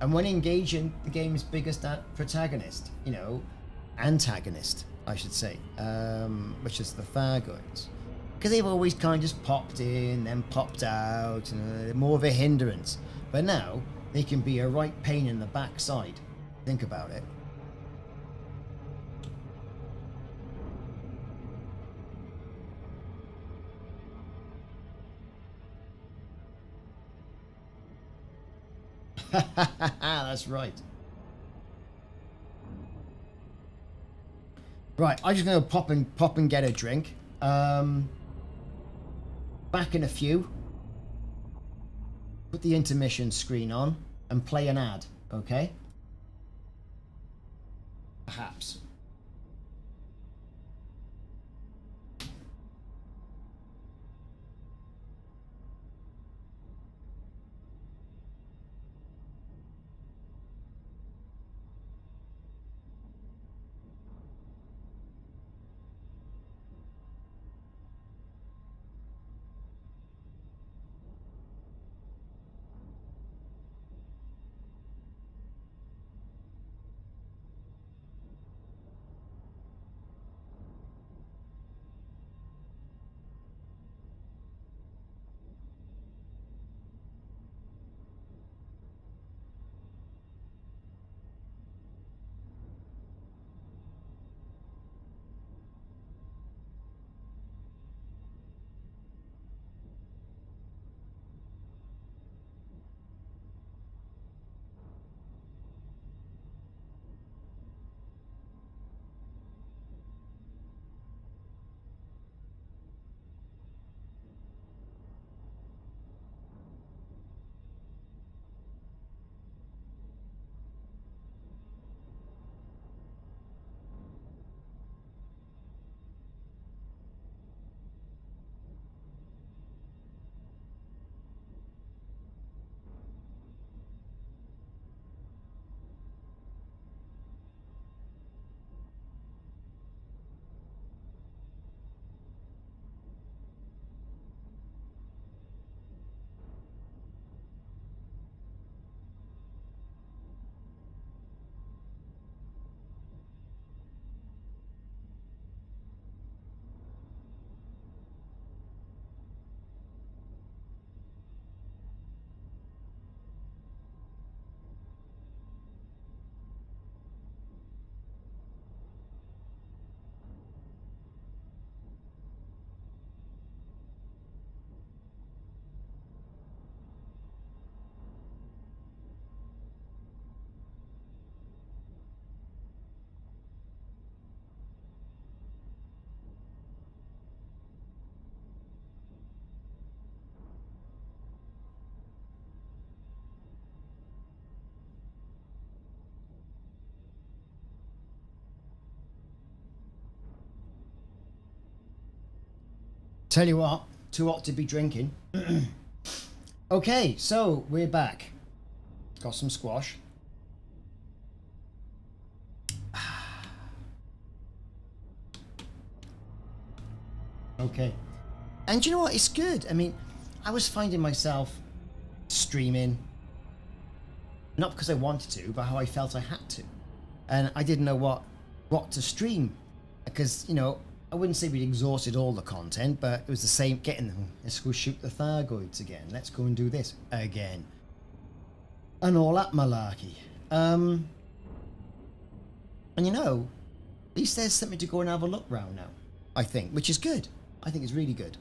And when engaging the game's biggest protagonist, you know, antagonist, I should say, which is the Thargoids. Because they've always kind of just popped in, then popped out, and they're more of a hindrance. But now, they can be a right pain in the backside. Think about it. That's right. Right, I'm just going to pop and get a drink. Back in a few. Put the intermission screen on and play an ad, okay? Perhaps. Tell you what, too hot to be drinking. Okay, so we're back. Got some squash. Okay. And you know what? It's good. I mean, I was finding myself streaming, not because I wanted to, but how I felt I had to. And I didn't know what to stream. Because, you know, I wouldn't say we'd exhausted all the content, but it was the same, let's go shoot the Thargoids again. Let's go and do this again. And all that malarkey. And you know, at least there's something to go and have a look round now, I think, which is good. I think it's really good.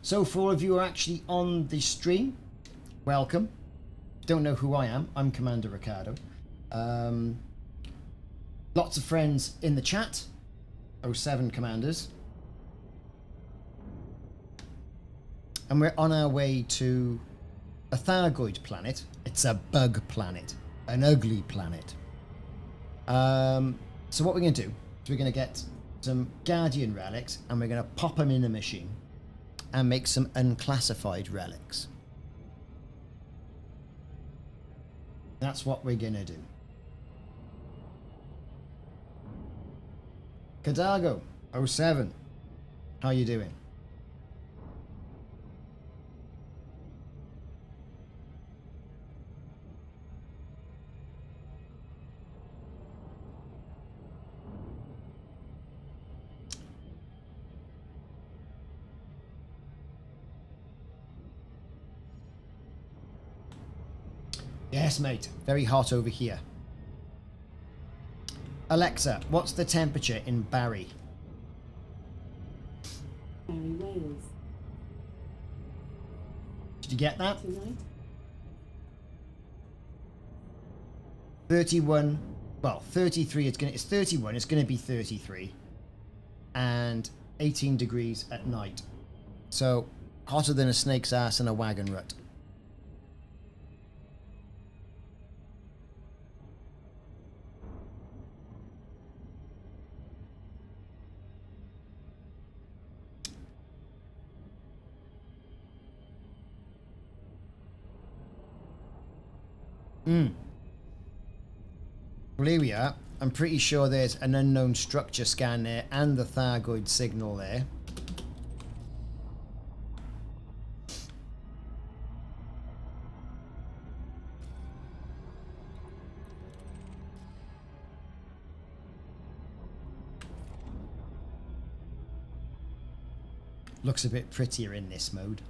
So for all of you who are actually on the stream, welcome. Don't know who I am. I'm Commander Ricardo. Lots of friends in the chat. 07 commanders. And we're on our way to a Thargoid planet. It's a bug planet. An ugly planet. So what we're going to do is we're going to get some Guardian relics and we're going to pop them in a machine and make some unclassified relics. That's what we're going to do. Kadago 07, how you doing? Yes, mate. Very hot over here. Alexa, what's the temperature in Barry? Barry, Wales. Did you get that? Tonight? 31. Well, 33. It's 31. It's going to be 33, and 18 degrees at night. So hotter than a snake's ass in a wagon rut. Well, here we are. I'm pretty sure there's an unknown structure scan there and the Thargoid signal there. Looks a bit prettier in this mode.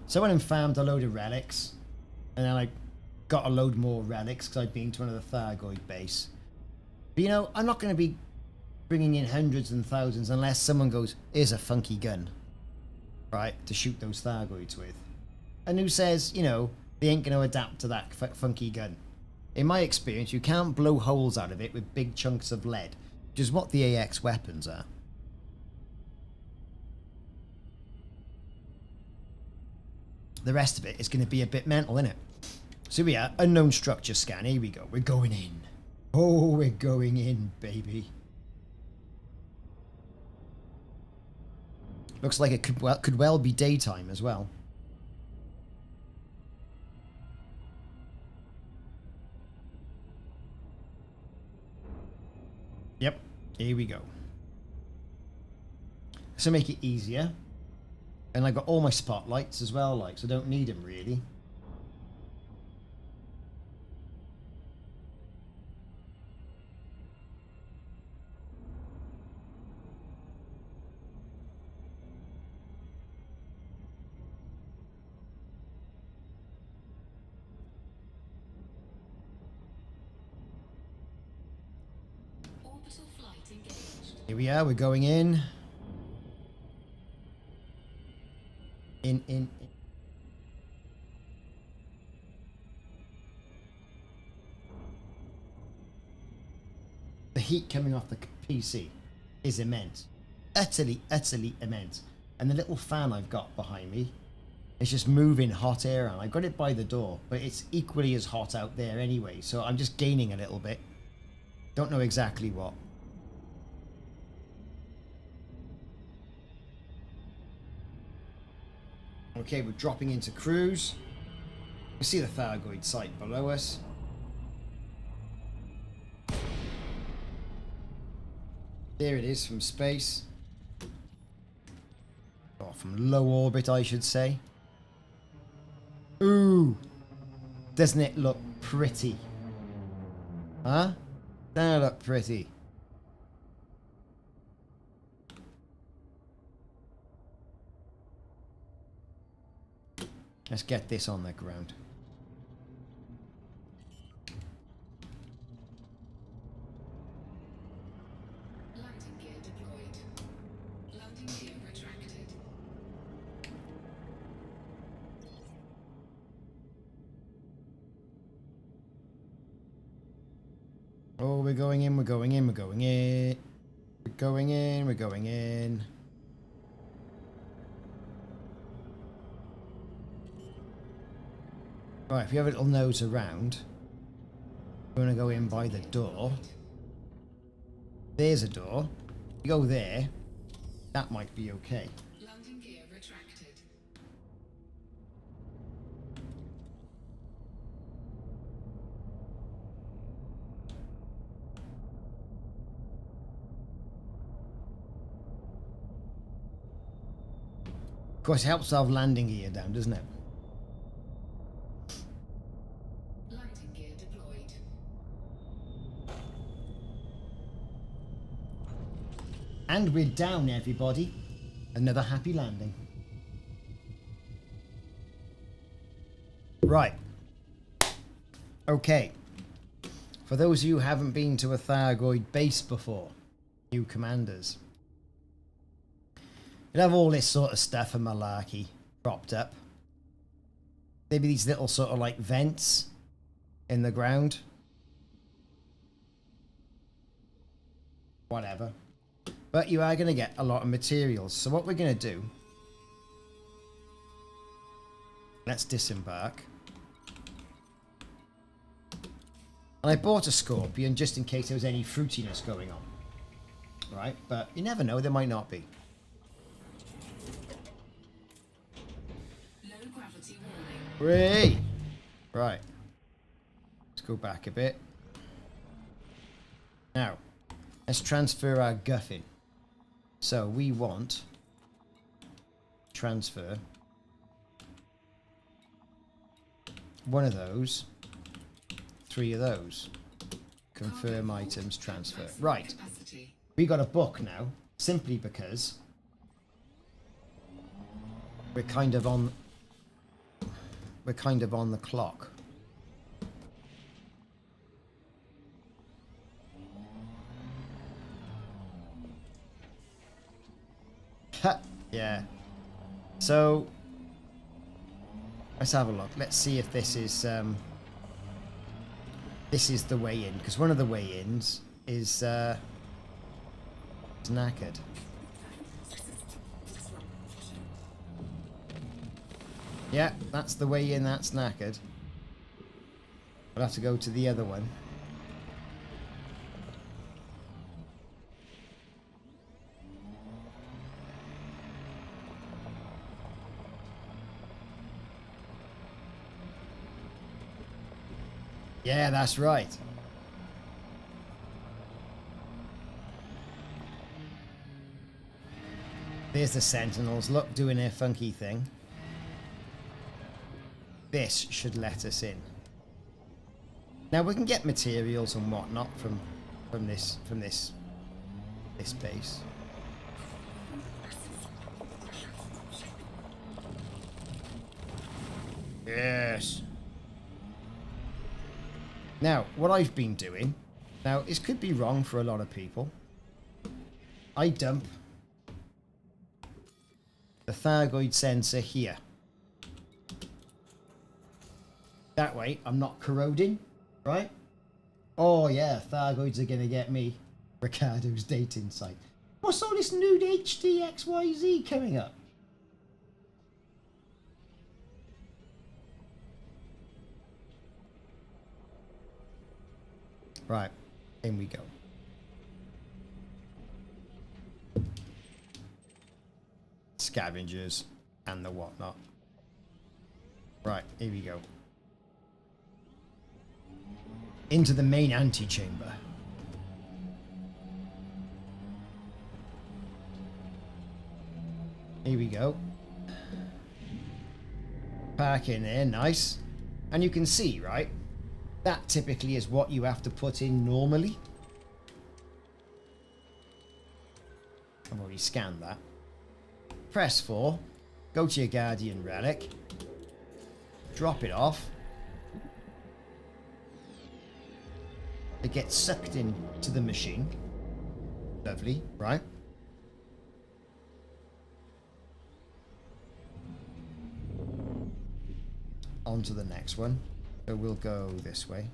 So I went and farmed a load of relics, and then I got a load more relics because I'd been to another Thargoid base. But you know, I'm not going to be bringing in hundreds and thousands unless someone goes, here's a funky gun, right, to shoot those Thargoids with. And who says, you know, they ain't going to adapt to that funky gun? In my experience, you can't blow holes out of it with big chunks of lead, which is what the AX weapons are. The rest of it is going to be a bit mental, isn't it? So we are unknown structure scan. Here we go. We're going in. Oh, we're going in, baby. Looks like it could well be daytime as well. Yep. Here we go. So make it easier. And I got all my spotlights as well, like, so I don't need them really. Orbital flight engaged. Here we are, we're going in. In. The heat coming off the PC is immense. Utterly immense. And the little fan I've got behind me It's just moving hot air around. I got it by the door, but it's equally as hot out there anyway, so I'm just gaining a little bit. Don't know exactly what. Okay, we're dropping into cruise. We see the Thargoid site below us. There it is from space. Or from low orbit, I should say. Ooh! Doesn't it look pretty? Huh? Doesn't it look pretty? Let's get this on the ground. Landing gear deployed. Landing gear retracted. Oh, we're going in, we're going in, we're going in. We're going in, we're going in. Right, if you have a little nose around, we're going to go in by the door. There's a door. You go there, that might be okay. Landing gear retracted. Of course, it helps to have landing gear down, doesn't it? Landing gear deployed. And we're down, everybody. Another happy landing. Right. Okay. For those of you who haven't been to a Thargoid base before, new commanders, you'd have all this sort of stuff and malarkey propped up. Maybe these little sort of like vents in the ground. Whatever. But you are going to get a lot of materials. So what we're going to do... Let's disembark. And I bought a Scorpion just in case there was any fruitiness going on. Right? But you never know, there might not be. Low gravity warning. Hooray! Right. Let's go back a bit. Now, let's transfer our guffin. So we want transfer one of those, 3 of those. Confirm items transfer. Right. Capacity. We got a book now, simply because we're kind of on the clock. Yeah. So let's have a look. Let's see if this is the way in, because one of the way ins is knackered. Yeah, that's the way in. That's knackered. I'll have to go to the other one. Yeah, that's right. There's the Sentinels. Look, doing their funky thing. This should let us in. Now we can get materials and whatnot from this base. Yes. Now, what I've been doing, now this could be wrong for a lot of people. I dump the Thargoid sensor here. That way, I'm not corroding, right? Oh yeah, Thargoids are gonna get me. Ricardos dating site. What's all this nude HDXYZ coming up? Right, in we go. Scavengers and the whatnot. Right, here we go. Into the main antechamber. Here we go. Park in there, nice. And you can see, right? That typically is what you have to put in normally. I've already scanned that. Press 4. Go to your Guardian Relic. Drop it off. It gets sucked into the machine. Lovely, right? On to the next one. So we'll go this way.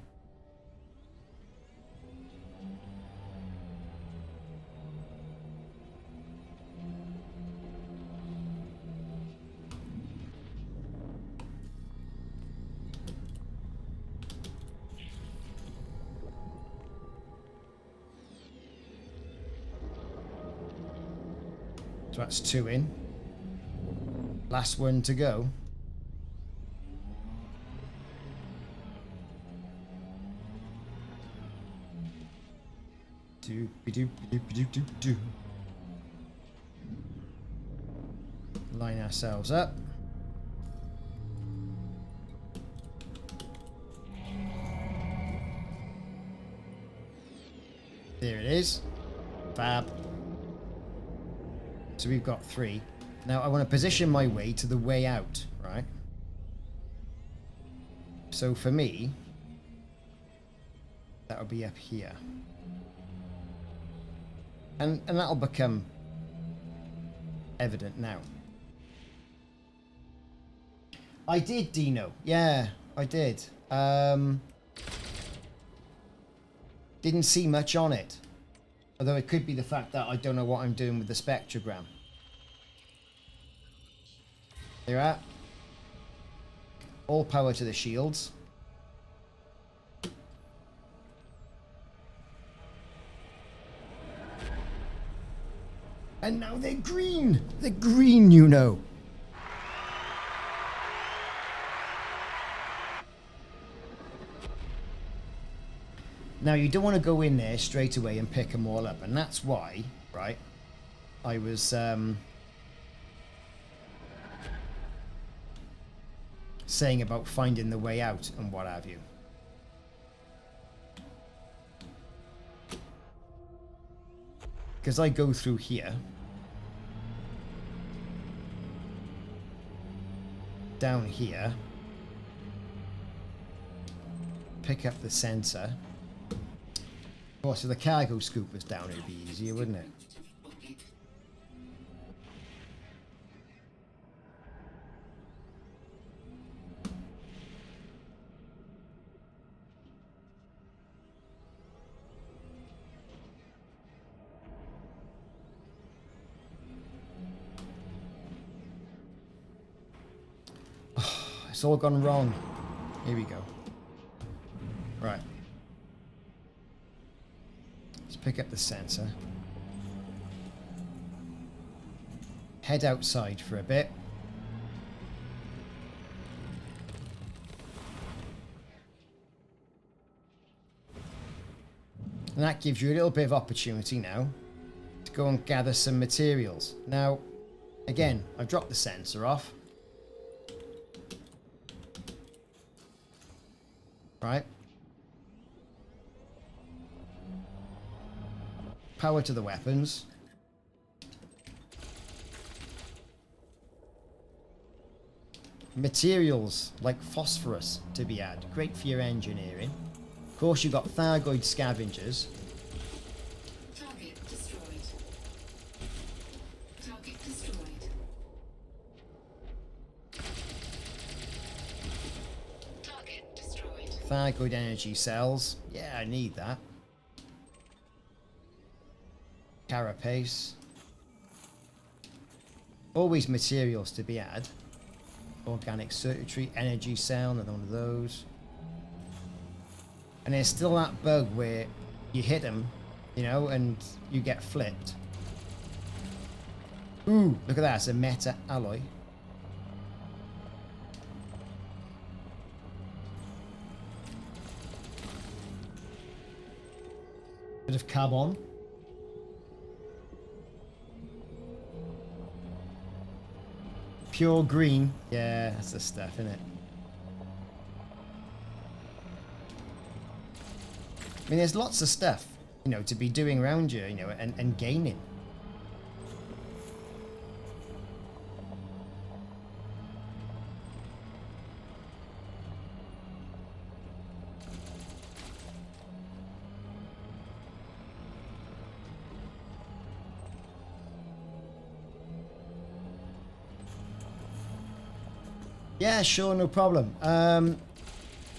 So that's 2 in. Last one to go. Do. Line ourselves up. There it is. Fab. So we've got 3. Now I want to position my way to the way out, right? So for me, that'll be up here. And that'll become evident now. I did, Dino. Yeah, I did. Didn't see much on it. Although it could be the fact that I don't know what I'm doing with the spectrogram. There you are. All power to the shields. And now they're green! They're green, you know. Now, you don't want to go in there straight away and pick them all up. And that's why, right, I was saying about finding the way out and what have you. Because I go through here. Down here. Pick up the sensor. Oh, so the cargo scoop was down, it'd be easier, wouldn't it? It's all gone wrong. Here we go. Right. Let's pick up the sensor. Head outside for a bit. And that gives you a little bit of opportunity now to go and gather some materials. Now, again, I've dropped the sensor off. Right. Power to the weapons. Materials like phosphorus to be added. Great for your engineering. Of course, you've got Thargoid scavengers. Target destroyed. Target destroyed. Target destroyed. Thargoid energy cells. Yeah, I need that. Carapace. Always materials to be added. Organic circuitry, energy cell, another one of those. And there's still that bug where you hit them, you know, and you get flipped. Ooh, look at that. It's a meta alloy. Bit of carbon. Pure green. Yeah, that's the stuff, isn't it? I mean, there's lots of stuff, you know, to be doing around you, you know, and gaining. Yeah, sure, no problem.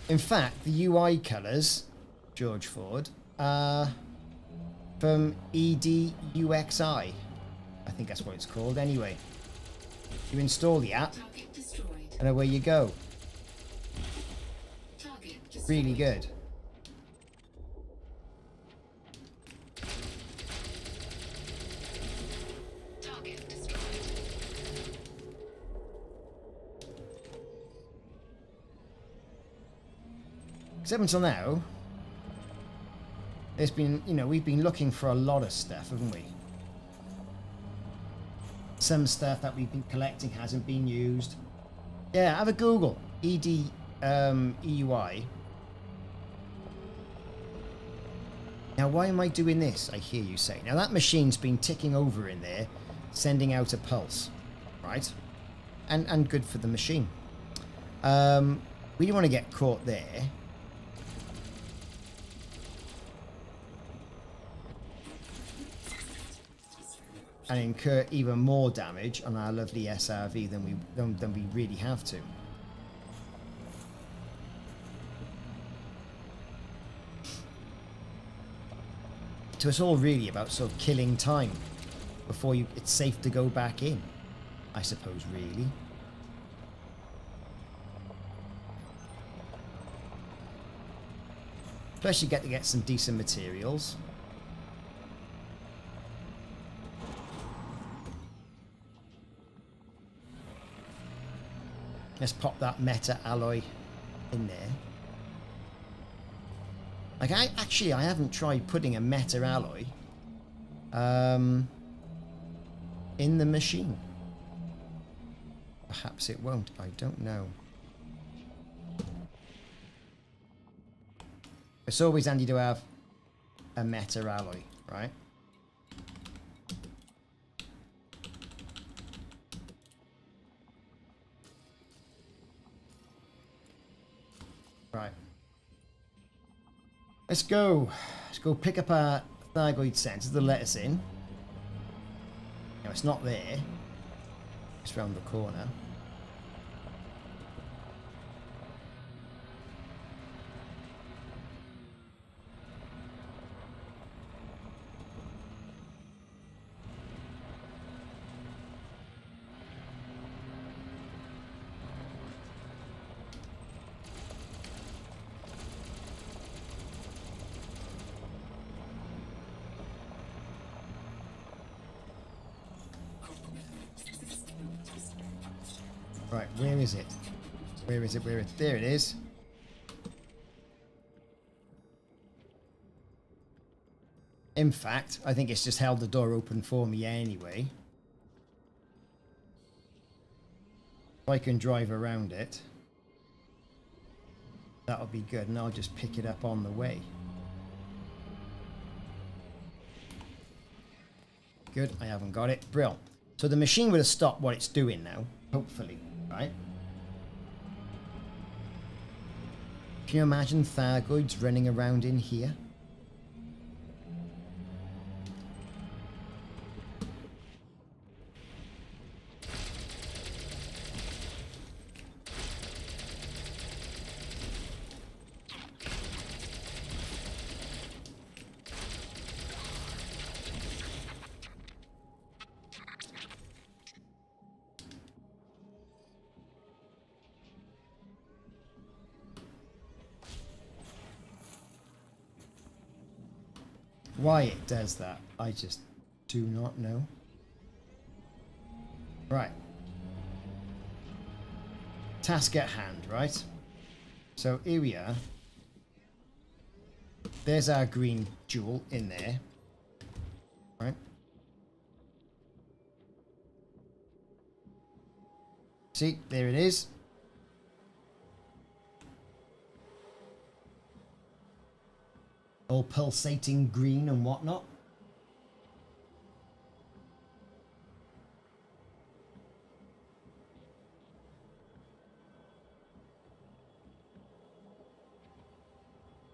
In fact, the UI colours, George Ford, are from EDUXI. I think that's what it's called anyway. You install the app, Target destroyed. and away you go. Target destroyed. Really good. Target destroyed. Because up until now, there's been, you know, we've been looking for a lot of stuff, haven't we? Some stuff that we've been collecting hasn't been used. Yeah, have a Google. EUI. Now, why am I doing this? I hear you say. Now, that machine's been ticking over in there, sending out a pulse, right? And good for the machine. We don't want to get caught there. And incur even more damage on our lovely SRV than we really have to. So it's all really about sort of killing time before it's safe to go back in, I suppose, really. Plus you get to get some decent materials. Let's pop that meta alloy in there. Like, I haven't tried putting a meta alloy in the machine. Perhaps it won't. I don't know. It's always handy to have a meta alloy, right? Right. Let's go. Let's go pick up our Thargoid sensors to let us in. No, it's not there. It's round the corner. Right, where is it? Where is it? Where is it? There it is. In fact, I think it's just held the door open for me anyway. If I can drive around it, that'll be good, and I'll just pick it up on the way. Good, I haven't got it. Brill. So the machine would have stopped what it's doing now, hopefully, right? Can you imagine Thargoids running around in here? Why it does that, I just do not know. Right. Task at hand, right? So here we are. There's our green jewel in there. Right? See, there it is. All pulsating green and whatnot.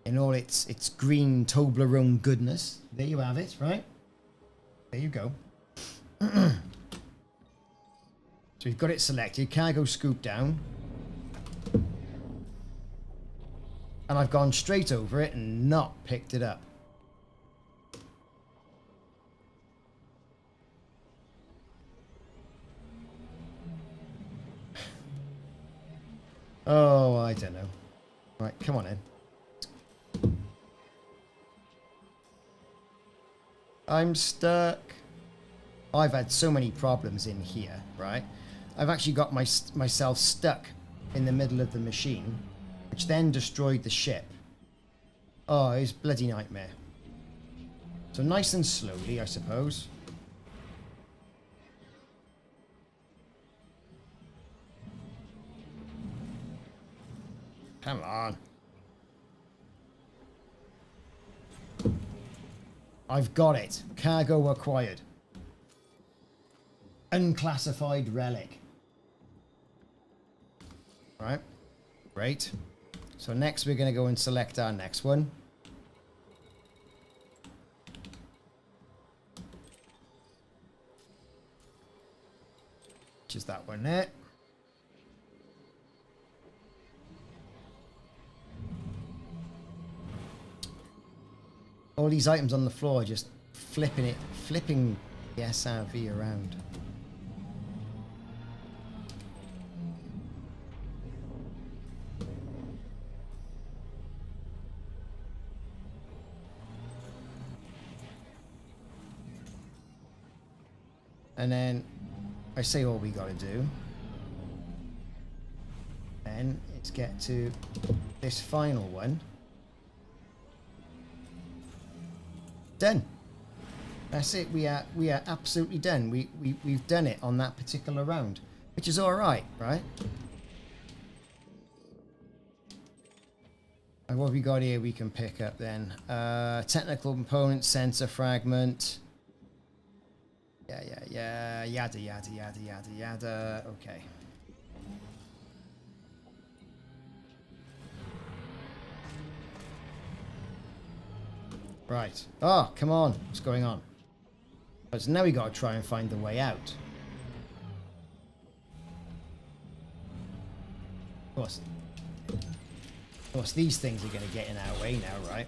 In all its green Toblerone goodness. There you have it, right? There you go. So we've got it selected. Cargo scoop down. And I've gone straight over it and not picked it up. Oh, I don't know. Right, come on in. I'm stuck. I've had so many problems in here, right? I've actually got myself stuck in the middle of the machine, which then destroyed the ship. Oh, it was a bloody nightmare. So nice and slowly, I suppose. Come on. I've got it. Cargo acquired. Unclassified relic. Right. Great. So next we're going to go and select our next one. Which is that one there. All these items on the floor are just flipping the SRV around. And then I say all we gotta do. Then it's get to this final one. Done. That's it. We are absolutely done. We've done it on that particular round, which is all right, right? And what have we got here? We can pick up then. Technical component, sensor fragment. Yeah. Yada. Okay. Right. Oh, come on. What's going on? So now we got to try and find the way out. Of course, these things are going to get in our way now, right?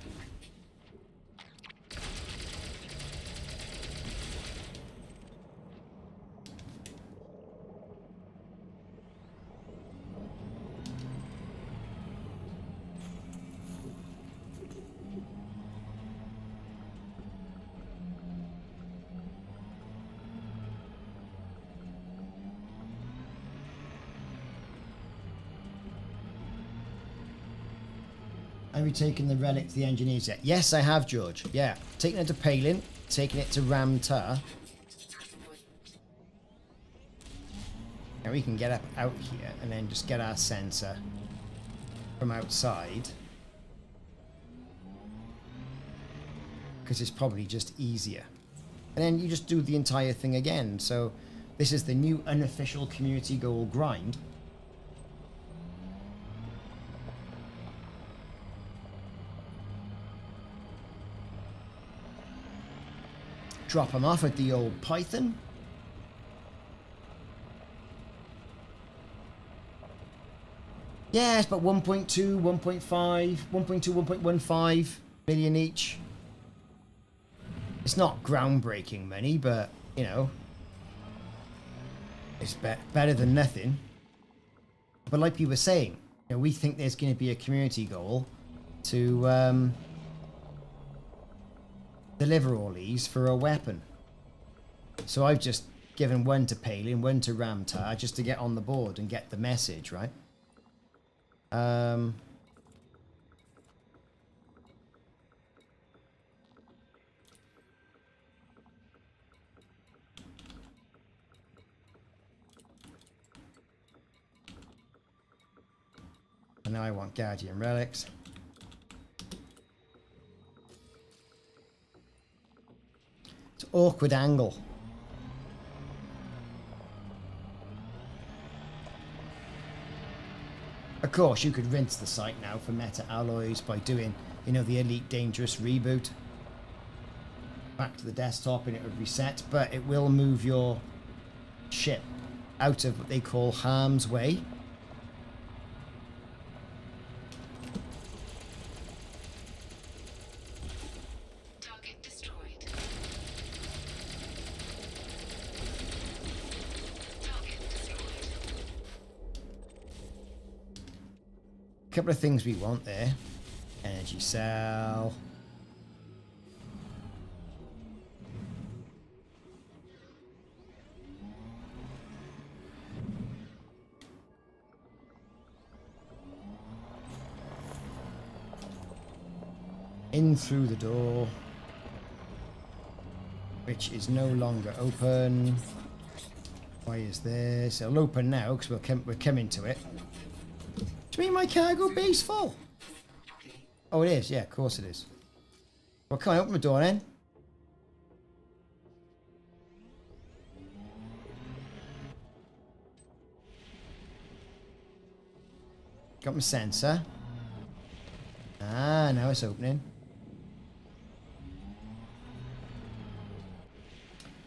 Have you taken the relic to the engineers yet? Yes, I have, George. Yeah. Taking it to Palin, taking it to Ramtar. Now we can get up out here and then just get our sensor from outside. Because it's probably just easier. And then you just do the entire thing again. So this is the new unofficial community goal grind. Drop them off at the old Python. Yeah, it's about 1.2, 1.5, 1.2, 1.15 million each. It's not groundbreaking money, but, you know, it's better than nothing. But like you were saying, you know, we think there's going to be a community goal to deliver all these for a weapon. So I've just given one to Palin, one to Ramtar, just to get on the board and get the message, right? And now I want Guardian Relics. It's an awkward angle. Of course, you could rinse the site now for meta alloys by doing, you know, the Elite Dangerous reboot. Back to the desktop and it would reset, but it will move your ship out of what they call harm's way. Target destroyed. Target destroyed. A couple of things we want there. Energy cell. In through the door, which is no longer open. Why is this? It'll open now because we're coming to it. Do you mean my cargo bay's full? Oh, it is. Yeah, of course it is. Well, can I open the door then? Got my sensor. Ah, now it's opening.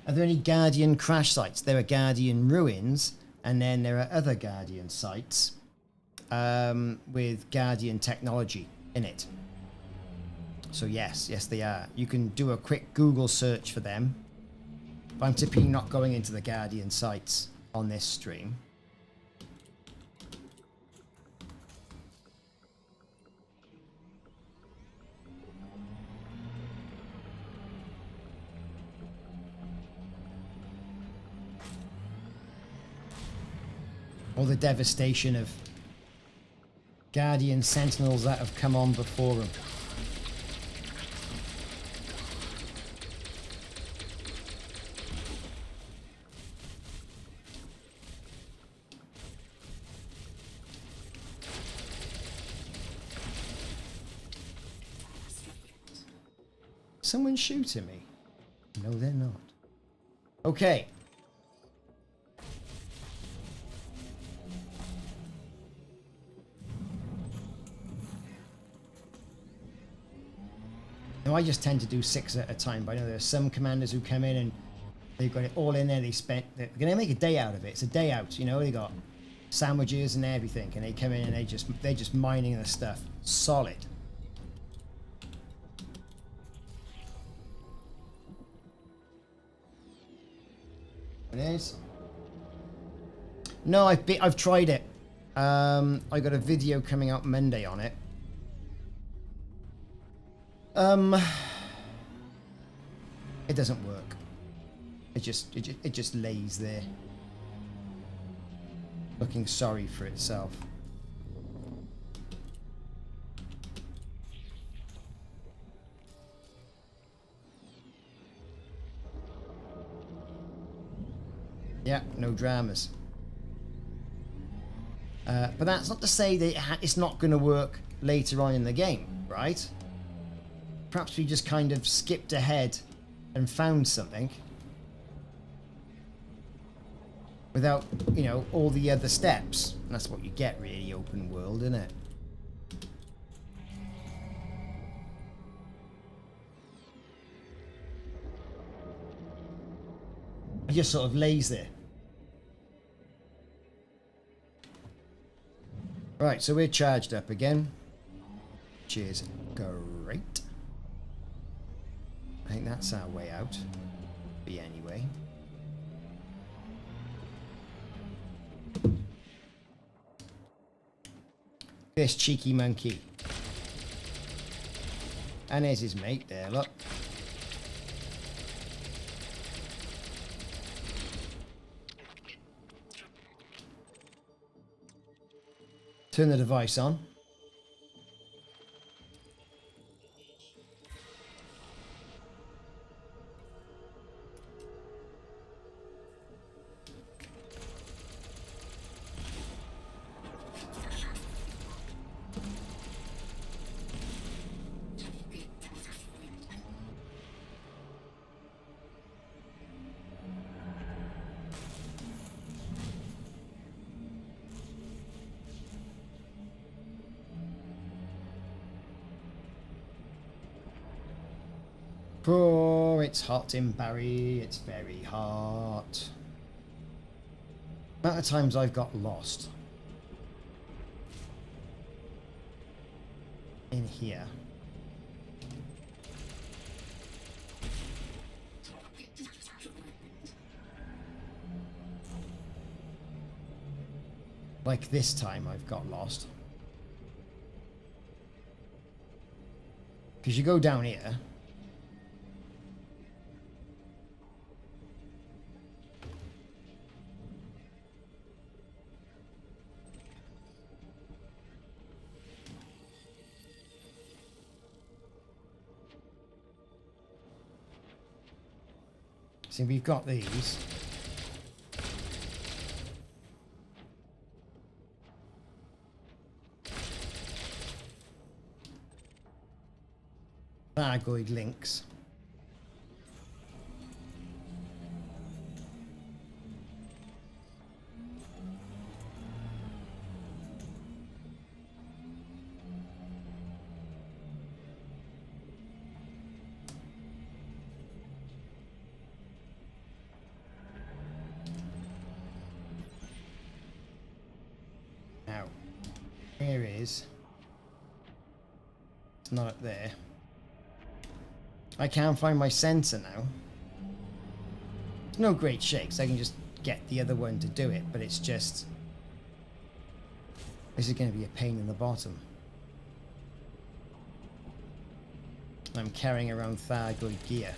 Are there any Guardian crash sites? There are Guardian ruins, and then there are other Guardian sites with Guardian technology in it. So yes, they are. You can do a quick Google search for them. But I'm typically not going into the Guardian sites on this stream. All the devastation of Guardian Sentinels that have come on before them. Someone's shooting me. No, they're not. Okay. Now, I just tend to do 6 at a time, but I know there are some commanders who come in and they've got it all in there. They're going to make a day out of it. It's a day out, you know. They got sandwiches and everything, and they come in and they're just mining the stuff solid. It is. No, I've tried it. I got a video coming out Monday on it. It doesn't work. It just lays there, looking sorry for itself. Yeah, no dramas. But that's not to say that it's not going to work later on in the game, right? Perhaps we just kind of skipped ahead and found something without, you know, all the other steps. And that's what you get, really, open world, isn't it? It just sort of lays there. Right, so we're charged up again, which is great. I think that's our way out. Be anyway. This cheeky monkey. And there's his mate there, look. Turn the device on. Oh, it's hot in Barry. It's very hot. Amount of times I've got lost in here. Like this time I've got lost. Because you go down here. See, we've got these. Thargoid links. Now, here is. It's not up there. I can't find my sensor now. It's no great shakes. I can just get the other one to do it, but it's just... This is going to be a pain in the bottom. I'm carrying around Thargoid gear.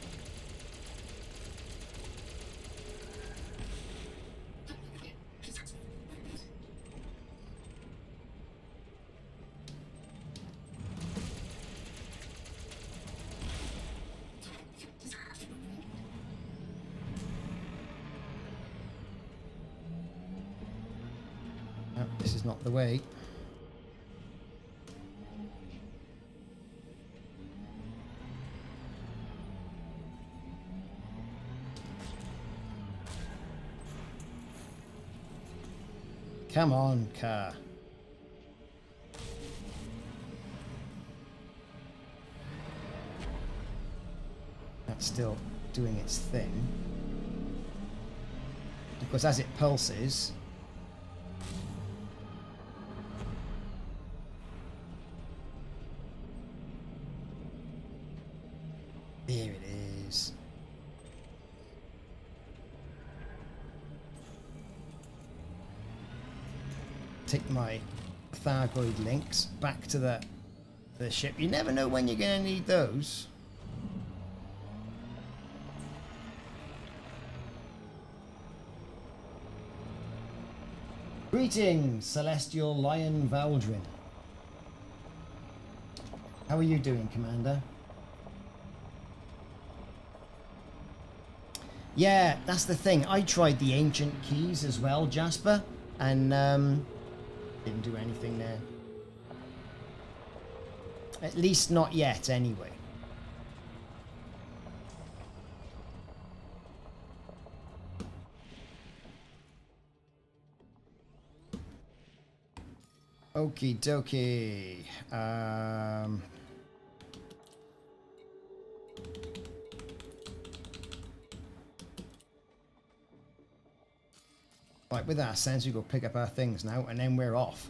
No, this is not the way. Come on, car. That's still doing its thing. Of course, as it pulses, there it is. Take my Thargoid links back to the ship. You never know when you're going to need those. Greetings, Celestial Lion Valdrin. How are you doing, Commander? Yeah, that's the thing. I tried the ancient keys as well, Jasper, and didn't do anything there. At least not yet, anyway. Okie dokie. Right, with our sense, we go pick up our things now, and then we're off.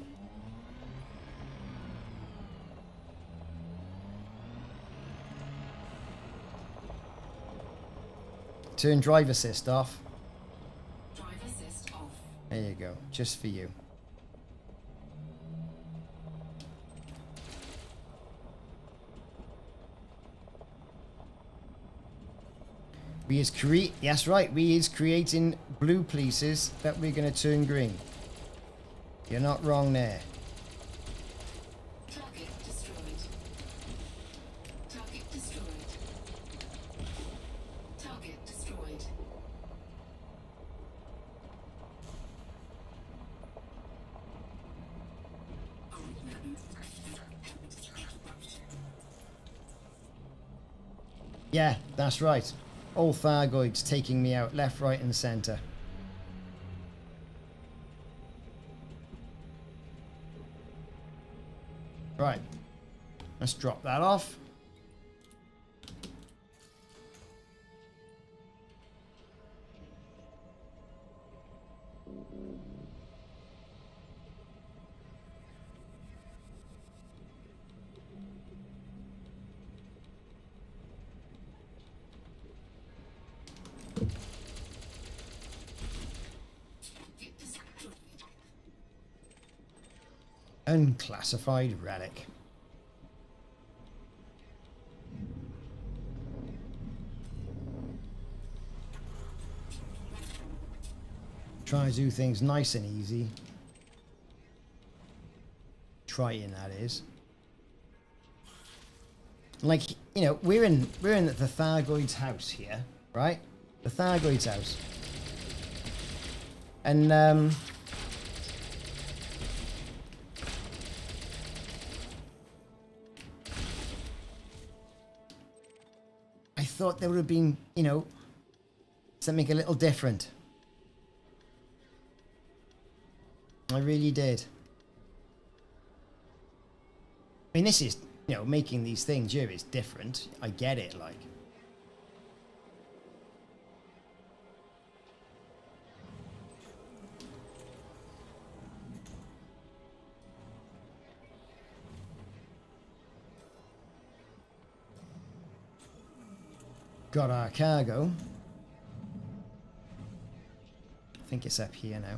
Turn drive assist off. Drive assist off. There you go, just for you. We is that's right, we is creating blue pieces that we're going to turn green. You're not wrong there. Yeah, that's right. All Thargoids taking me out left, right, and centre. Right. Let's drop that off. Unclassified relic. Try to do things nice and easy. Trying, that is. Like, you know, we're in the Thargoids house here, right? The Thargoids house. And I thought there would have been, you know, something a little different. I really did. I mean, this is, you know, making these things here is different. I get it, like. Got our cargo. I think it's up here now.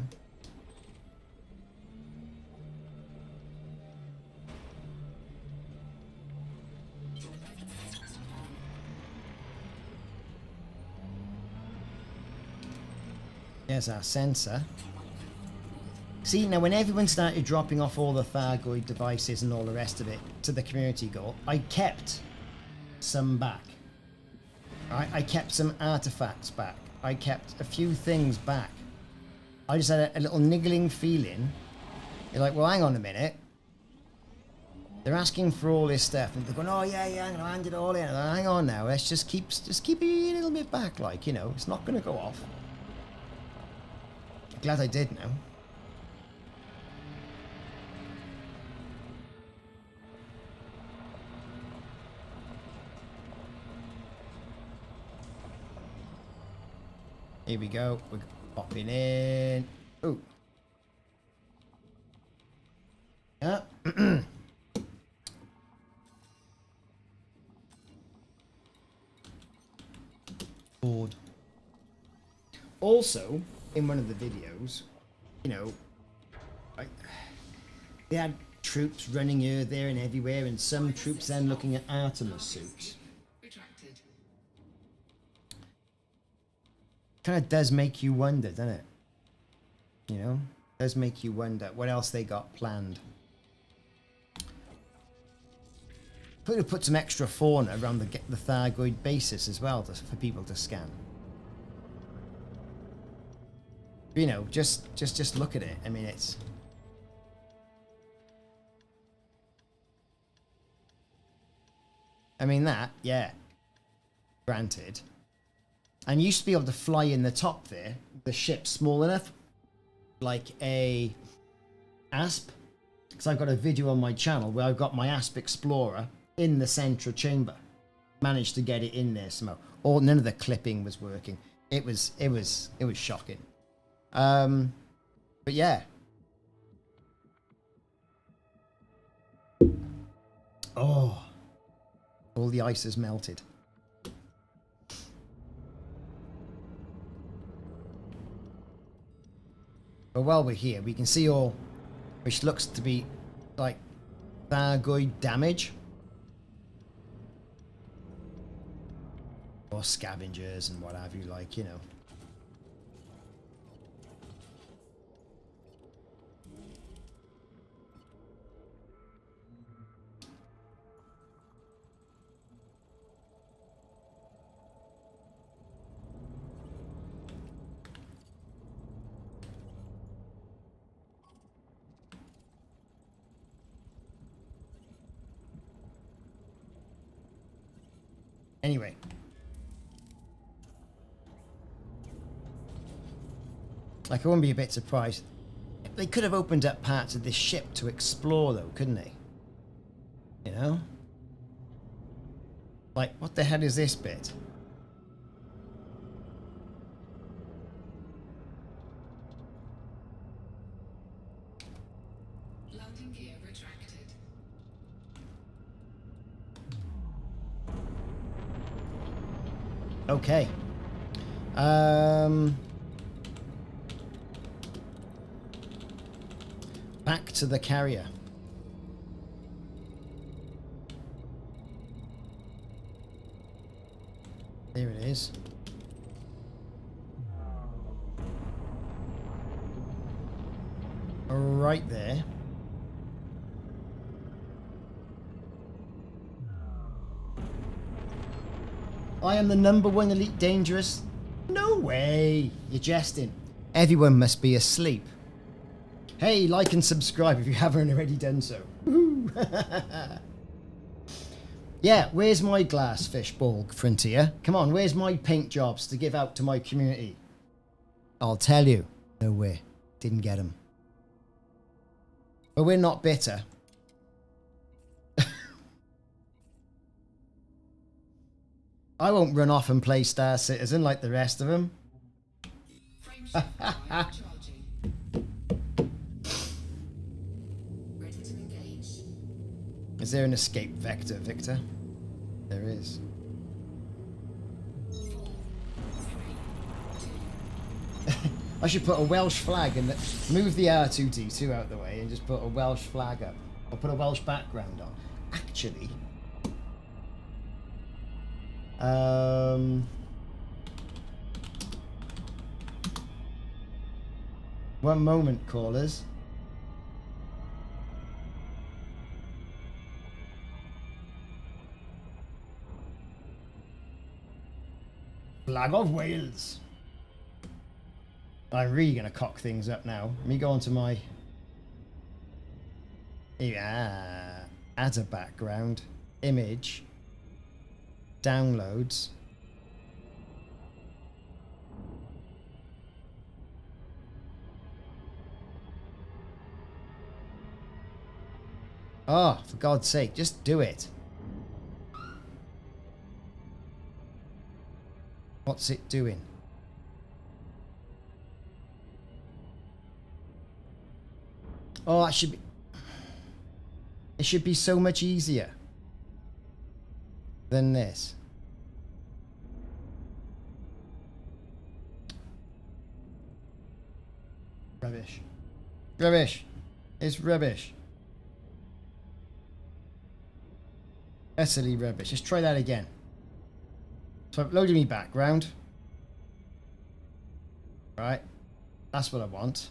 There's our sensor. See, now when everyone started dropping off all the Thargoid devices and all the rest of it to the community goal, I kept some back. I kept some artifacts back. I kept a few things back. I just had a little niggling feeling. You're like, well, hang on a minute. They're asking for all this stuff, and they're going, oh yeah, I'm gonna hand it all in. Hang on now, let's just keep it a little bit back, like, you know, it's not gonna go off. Glad I did now. Here we go. We're popping in. Ooh. Yeah. Board. Also, in one of the videos, you know, they had troops running here, there, and everywhere, and some troops then looking at Artemis suits. Retracted. Kind of does make you wonder, doesn't it? You know, does make you wonder what else they got planned. Could have put some extra fauna around the Thargoid bases as well for people to scan. You know, just look at it. I mean, it's. I mean that, yeah. Granted. And you used to be able to fly in the top there, the ship small enough, like a Asp. Because I've got a video on my channel where I've got my Asp Explorer in the central chamber. Managed to get it in there somehow. Or none of the clipping was working. It was shocking. But yeah. Oh. All the ice has melted. But while we're here, we can see all, which looks to be like Thargoid damage. Or scavengers and what have you, like, you know. Anyway, Like, I wouldn't be a bit surprised. They could have opened up parts of this ship to explore, though, couldn't they? You know? Like, what the hell is this bit? Landing gear retracted. Okay. Back to the carrier. There it is. Right there. I am the #1 elite dangerous? No way! You're jesting. Everyone must be asleep. Hey, like and subscribe if you haven't already done so. Yeah, where's my glass fishbowl frontier? Come on, where's my paint jobs to give out to my community? I'll tell you. Nowhere. Didn't get them. But we're not bitter. I won't run off and play Star Citizen like the rest of them. Frameshift charging. Ready to engage. Is there an escape vector, Victor? There is. 4, 3, 2. I should put a Welsh flag and move the R2D2 out the way and just put a Welsh flag up. Or put a Welsh background on. Actually... one moment, callers. Flag of Wales. I'm really gonna cock things up now. Let me go onto my... Yeah, add a background. Image. Downloads. Oh, for God's sake, just do it. What's it doing? Oh, that should be... It should be so much easier than this. Rubbish. Rubbish. It's rubbish. Utterly rubbish. Let's try that again. So I've loaded me background. Right. That's what I want.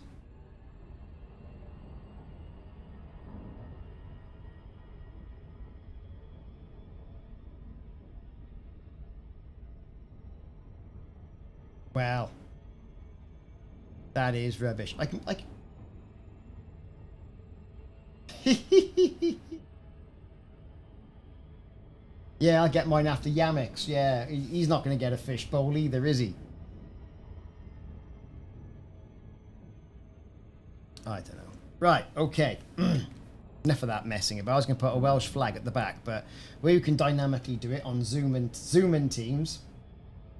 Well, that is rubbish. I can. Yeah, I'll get mine after Yamix. Yeah, he's not going to get a fishbowl either, is he? I don't know. Right, okay. Enough of that messing about. I was going to put a Welsh flag at the back, but we can dynamically do it on Zoom and Teams.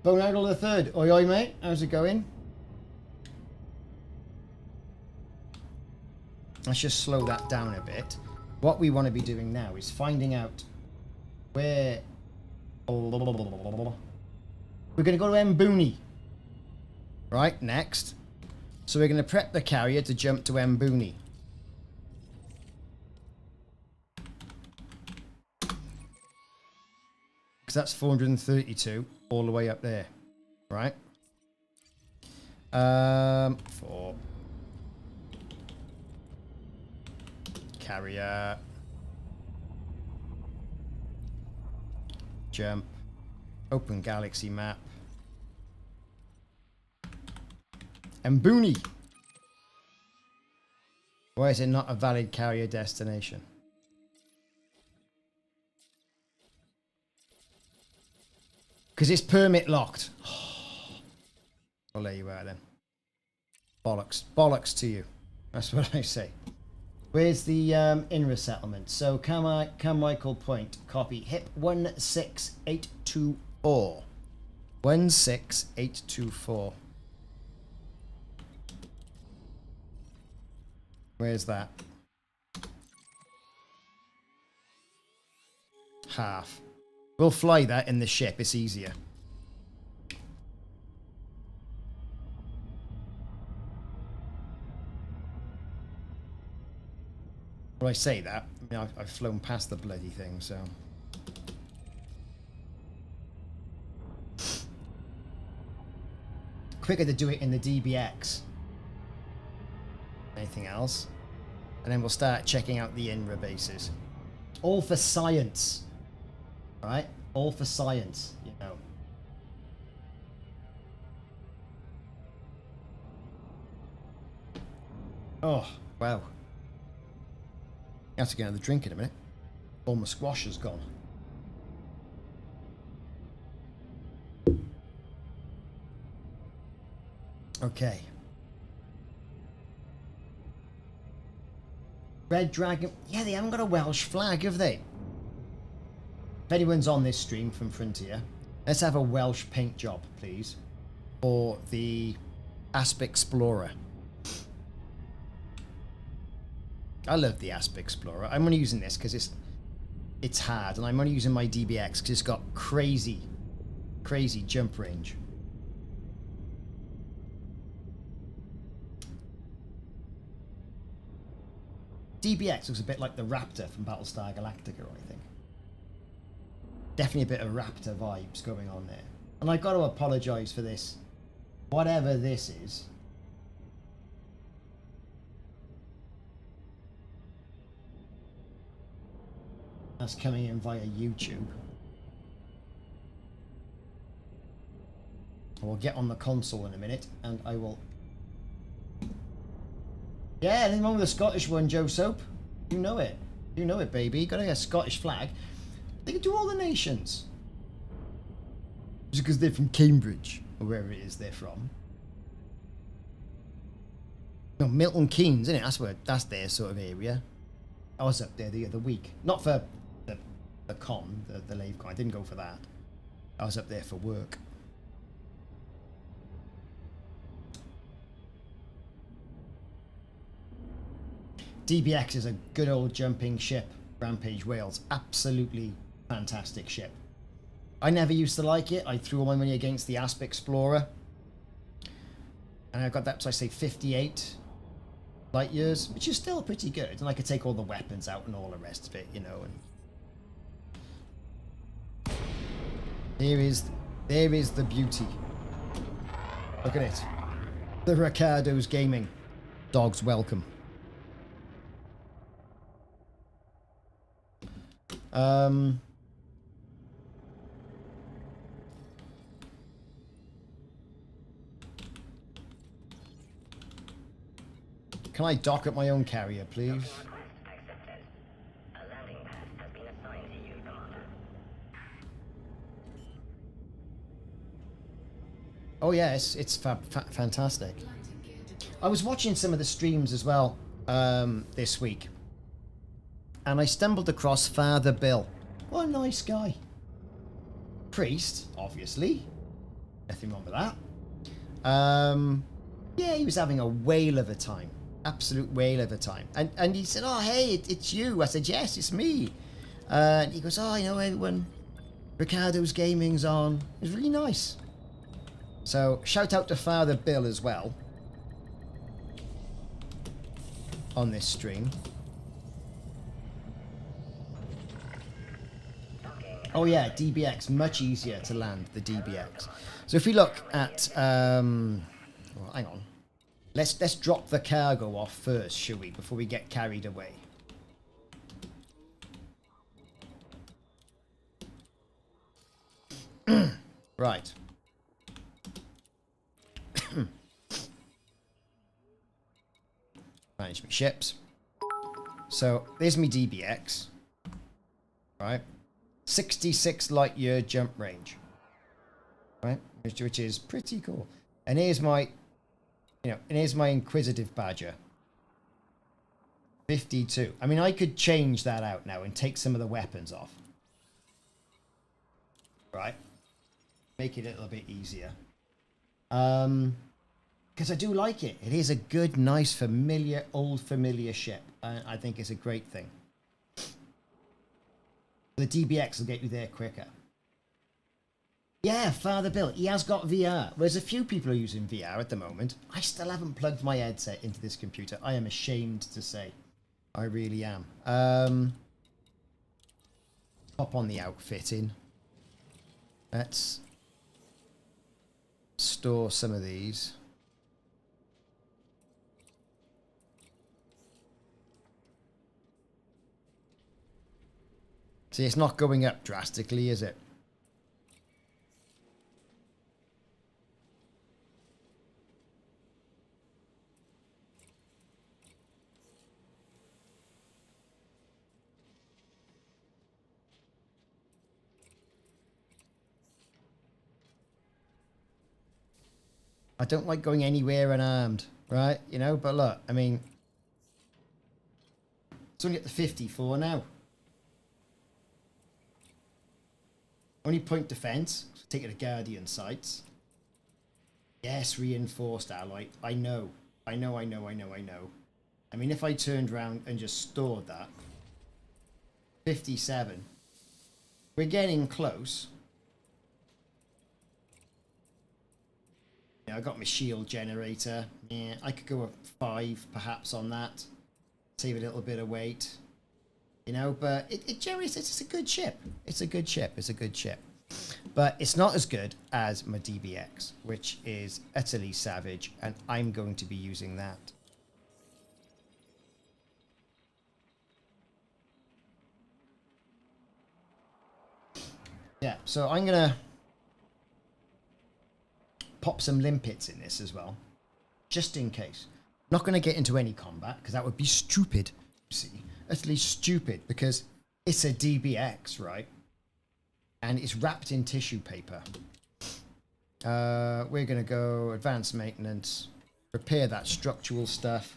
Bone Idol the Third. Oi, oi, mate. How's it going? Let's just slow that down a bit. What we want to be doing now is finding out where... We're going to go to Mbuni. Right, next. So we're going to prep the carrier to jump to Mbuni. Because that's 432 all the way up there. Right? 4. Carrier. Jump. Open galaxy map. Mbuni. Why is it not a valid carrier destination? Because it's permit locked. Well, there you are then. Bollocks. Bollocks to you. That's what I say. Where's the INRA settlement? So Carmichael Point. Copy. HIP 16824. 16824. Where's that? Half. We'll fly that in the ship. It's easier. Well, I say that. I mean, I've flown past the bloody thing, so... Quicker to do it in the DBX. Anything else? And then we'll start checking out the INRA bases. All for science. Right? All for science, you know. Oh, wow. I have to get another drink in a minute. All my squash is gone. Okay. Red Dragon. Yeah, they haven't got a Welsh flag, have they? If anyone's on this stream from Frontier, let's have a Welsh paint job, please. For the Asp Explorer. I love the Asp Explorer. I'm only using this because it's hard, and I'm only using my DBX because it's got crazy jump range. DBX looks a bit like the Raptor from Battlestar Galactica, I think. Definitely a bit of Raptor vibes going on there. And I've got to apologise for this. Whatever this is. That's coming in via YouTube. I will get on the console in a minute, and I will... Yeah, there's one with the Scottish one, Joe Soap. You know it. You know it, baby. Got a Scottish flag. They can do all the nations. Just because they're from Cambridge, or wherever it is they're from. No, Milton Keynes, isn't it? That's their sort of area. I was up there the other week. Not for the con, the Lave Con. I didn't go for that. I was up there for work. DBX is a good old jumping ship. Rampage Wales. Absolutely fantastic ship. I never used to like it. I threw all my money against the Asp Explorer. And I got that to, I say, 58 light years, which is still pretty good. And I could take all the weapons out and all the rest of it, you know. And there is the beauty. Look at it. The Ricardos Gaming. Dogs welcome. Can I dock at my own carrier, please? Accepted. A landing pad has been assigned to you, Commander. Oh yeah, it's fantastic. I was watching some of the streams as well this week, and I stumbled across Father Bill. What a nice guy. Priest, obviously. Nothing wrong with that. Yeah, he was having a whale of a time. Absolute whale of a time. And he said, oh, hey, it's you. I said, yes, it's me. And he goes, oh, you know, everyone, Ricardo's Gaming's on. It was really nice. So, shout out to Father Bill as well. On this stream. Oh yeah, DBX, much easier to land the DBX. So if we look at, well, hang on. Let's drop the cargo off first, shall we, before we get carried away. Right. Manage my ships. So there's my DBX. Right. 66 light year jump range. Right. Which is pretty cool. And here's my You know, and here's my inquisitive badger. 52. I mean, I could change that out now and take some of the weapons off. Right? Make it a little bit easier. Because I do like it. It is a good, nice, familiar, old familiar ship. I think it's a great thing. The DBX will get you there quicker. Yeah, Father Bill, he has got VR. There's a few people who are using VR at the moment. I still haven't plugged my headset into this computer. I am ashamed to say. I really am. Pop on the outfit in. Let's store some of these. See, it's not going up drastically, is it? I don't like going anywhere unarmed, right? You know, but look, I mean, it's only at the 54 now. Only point defense. So take it to Guardian sights. Yes, reinforced alloy. I know. I mean, if I turned around and just stored that. 57. We're getting close. Yeah, I got my shield generator. Yeah, I could go up 5 perhaps on that. Save a little bit of weight. You know, but it generates, it's a good ship. It's a good ship. But it's not as good as my DBX, which is utterly savage, and I'm going to be using that. Yeah, so I'm going to pop some limpets in this as well, just in case. I'm not going to get into any combat, because that would be stupid, you see. Utterly stupid, because it's a DBX, right? And it's wrapped in tissue paper. We're going to go advanced maintenance, repair that structural stuff.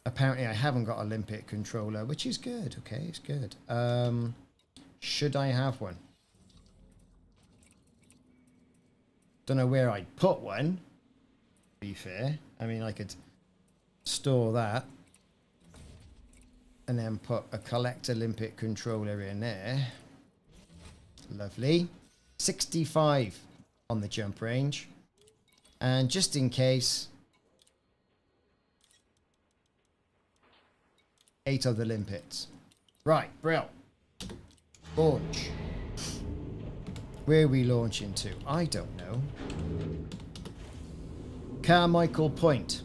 Apparently I haven't got a limpet controller, which is good. Okay, it's good. Should I have one? Don't know where I'd put one, to be fair. I mean, I could store that. And then put a collector limpet controller in there. Lovely. 65 on the jump range. And just in case, 8 of the limpets. Right, Brill. Launch. Where are we launching to? I don't know. Carmichael Point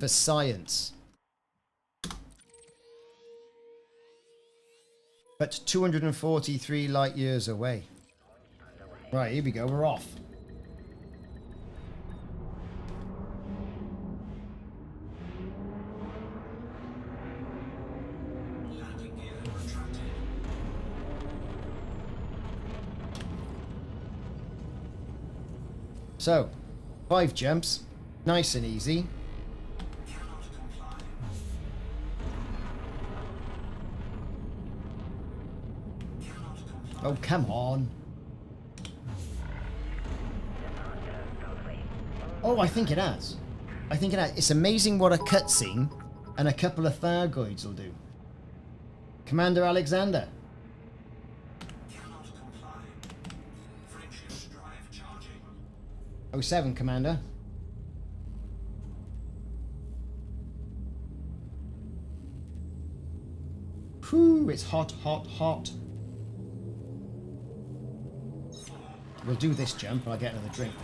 for science. But 243 light years away. Right, here we go. We're off. Landing gear retracted. So, 5 jumps. Nice and easy. Cannot comply. Cannot comply. Oh, come on. Oh, I think it has. It's amazing what a cutscene and a couple of Thargoids will do. Commander Alexander. Cannot comply. Friendship drive charging. 07, Commander. Whew, it's hot, hot, hot. We'll do this jump and I'll get another drink.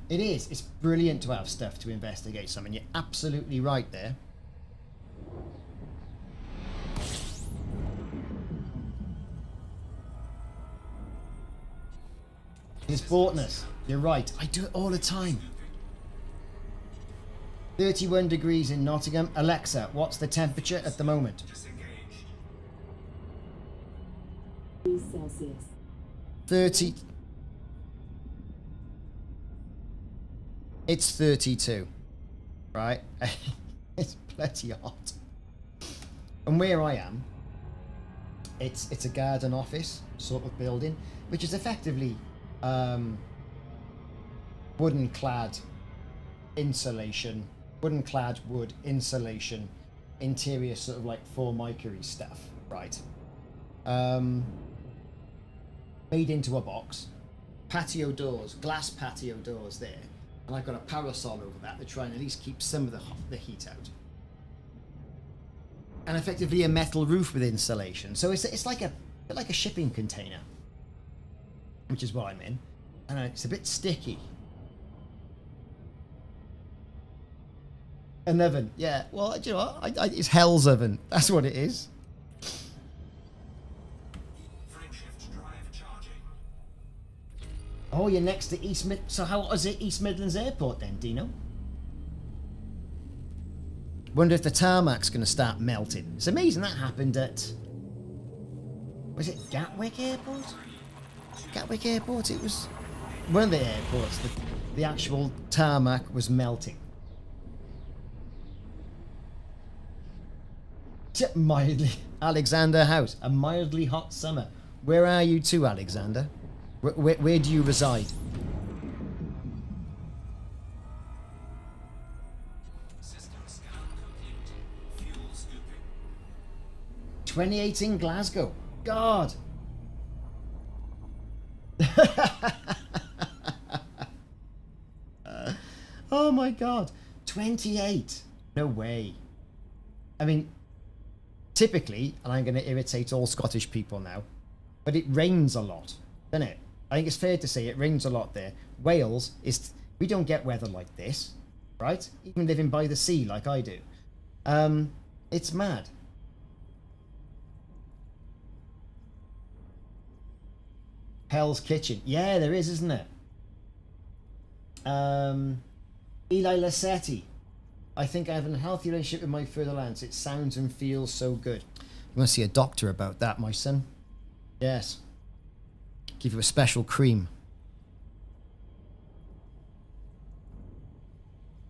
It is. It's brilliant to have stuff to investigate something. You're absolutely right there. It's Bortness. You're right. I do it all the time. 31 degrees in Nottingham. Alexa, what's the temperature at the moment? Disengaged. Celsius. 30. It's 32. Right? It's plenty hot. And where I am, it's a garden office sort of building, which is effectively wooden clad insulation, wooden clad wood insulation, interior sort of like Maikori stuff, right? Made into a box, patio doors, glass patio doors there, and I've got a parasol over that to try and at least keep some of the heat out. And effectively a metal roof with insulation, so it's like a bit like a shipping container, which is what I'm in, and it's a bit sticky. An oven, yeah. Well, do you know what? It's Hell's oven. That's what it is. Frameshift drive charging. Oh, you're next to East Mid. So how is it East Midlands Airport then, Dino? Wonder if the tarmac's going to start melting. It's amazing that happened at... Was it Gatwick Airport? Gatwick Airport? It was one of the airports. The actual tarmac was melting. Mildly... Alexander House. A mildly hot summer. Where are you to, Alexander? Where do you reside? System scan complete. Fuel scooping. 28 in Glasgow. God. Oh my God. 28. No way. I mean, typically, and I'm going to irritate all Scottish people now, but it rains a lot, doesn't it? I think it's fair to say it rains a lot there. Wales is... We don't get weather like this, right? Even living by the sea like I do. It's mad. Hell's Kitchen. Yeah, there is, isn't it? Eli Lassetti. I think I have a healthy relationship with my fatherland. It sounds and feels so good. I'm going to see a doctor about that, my son. Yes. Give you a special cream.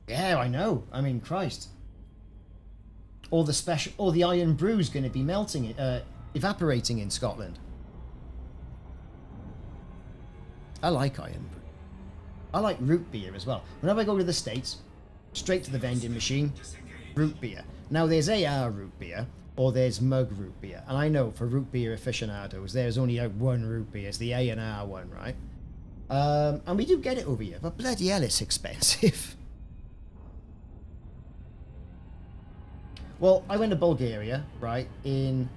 Yeah, I know. I mean, Christ. All the iron brew's going to be melting, evaporating in Scotland. I like iron brew. I like root beer as well. Whenever I go to the States, straight to the vending machine, root beer. Now there's AR root beer, or there's mug root beer. And I know for root beer aficionados, there's only like one root beer. It's the A&R one, right? And we do get it over here, but bloody hell, it's expensive. Well, I went to Bulgaria, right, in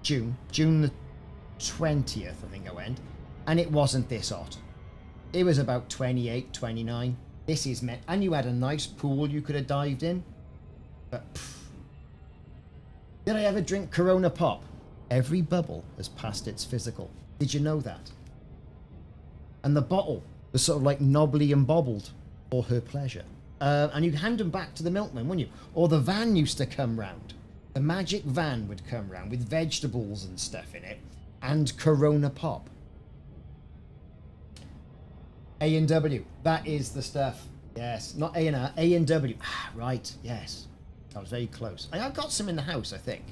June the 20th, I think I went, and it wasn't this hot. It was about 28, 29. This is meant, and you had a nice pool you could have dived in. But did I ever drink Corona Pop? Every bubble has passed its physical. Did you know that? And the bottle was sort of like knobbly and bobbled for her pleasure. And you'd hand them back to the milkman, wouldn't you? Or the van used to come round. The magic van would come round with vegetables and stuff in it, and Corona Pop. A&W, that is the stuff. Yes, not A&R, A&W. Ah, right, yes. I was very close. I've got some in the house, I think.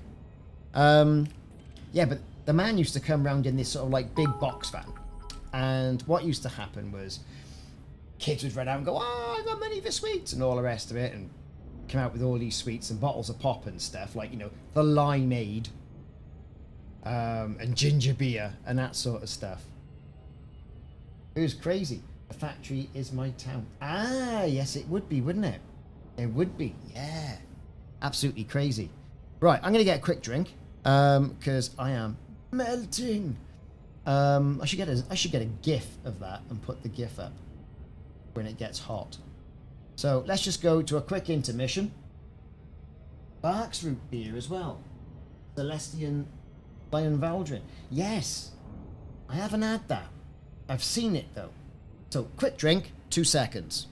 Yeah, but the man used to come round in this sort of like big box van. And what used to happen was kids would run out and go, oh, I got money for sweets and all the rest of it, and come out with all these sweets and bottles of pop and stuff, like, you know, the limeade, and ginger beer and that sort of stuff. It was crazy. The factory is my town. Ah, yes, it would be, wouldn't it? It would be, yeah. Absolutely crazy. Right, I'm going to get a quick drink, because I am melting. I should get a GIF of that and put the GIF up when it gets hot. So let's just go to a quick intermission. Barks root beer as well. Celestian Lion Valdrin. Yes, I haven't had that. I've seen it though. So quick drink, 2 seconds.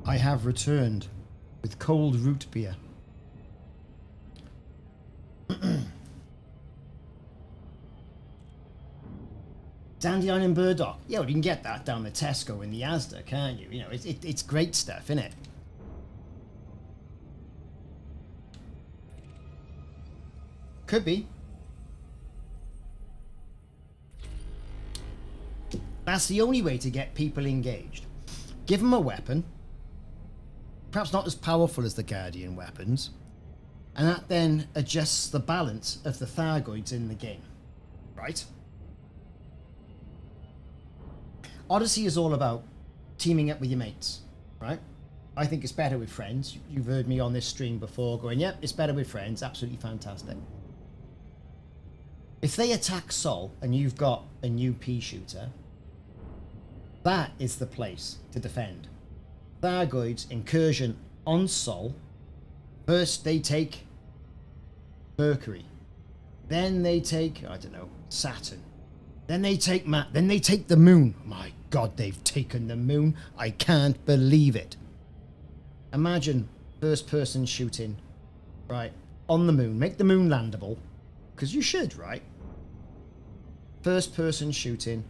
I have returned with cold root beer. Dandelion and burdock. Yeah, well, you can get that down the Tesco in the Asda, can't you? You know, it's great stuff, isn't it? Could be. That's the only way to get people engaged. Give them a weapon, perhaps not as powerful as the Guardian weapons, and that then adjusts the balance of the Thargoids in the game, right? Odyssey is all about teaming up with your mates, right? I think it's better with friends. You've heard me on this stream before going, yep, it's better with friends, absolutely fantastic. If they attack Sol and you've got a new pea shooter, that is the place to defend. Thargoids incursion on Sol. First they take Mercury, then they take, I don't know, Saturn, then they take the moon. My God, they've taken the moon. I can't believe it. Imagine first person shooting, right, on the moon. Make the moon landable, because you should, right? First person shooting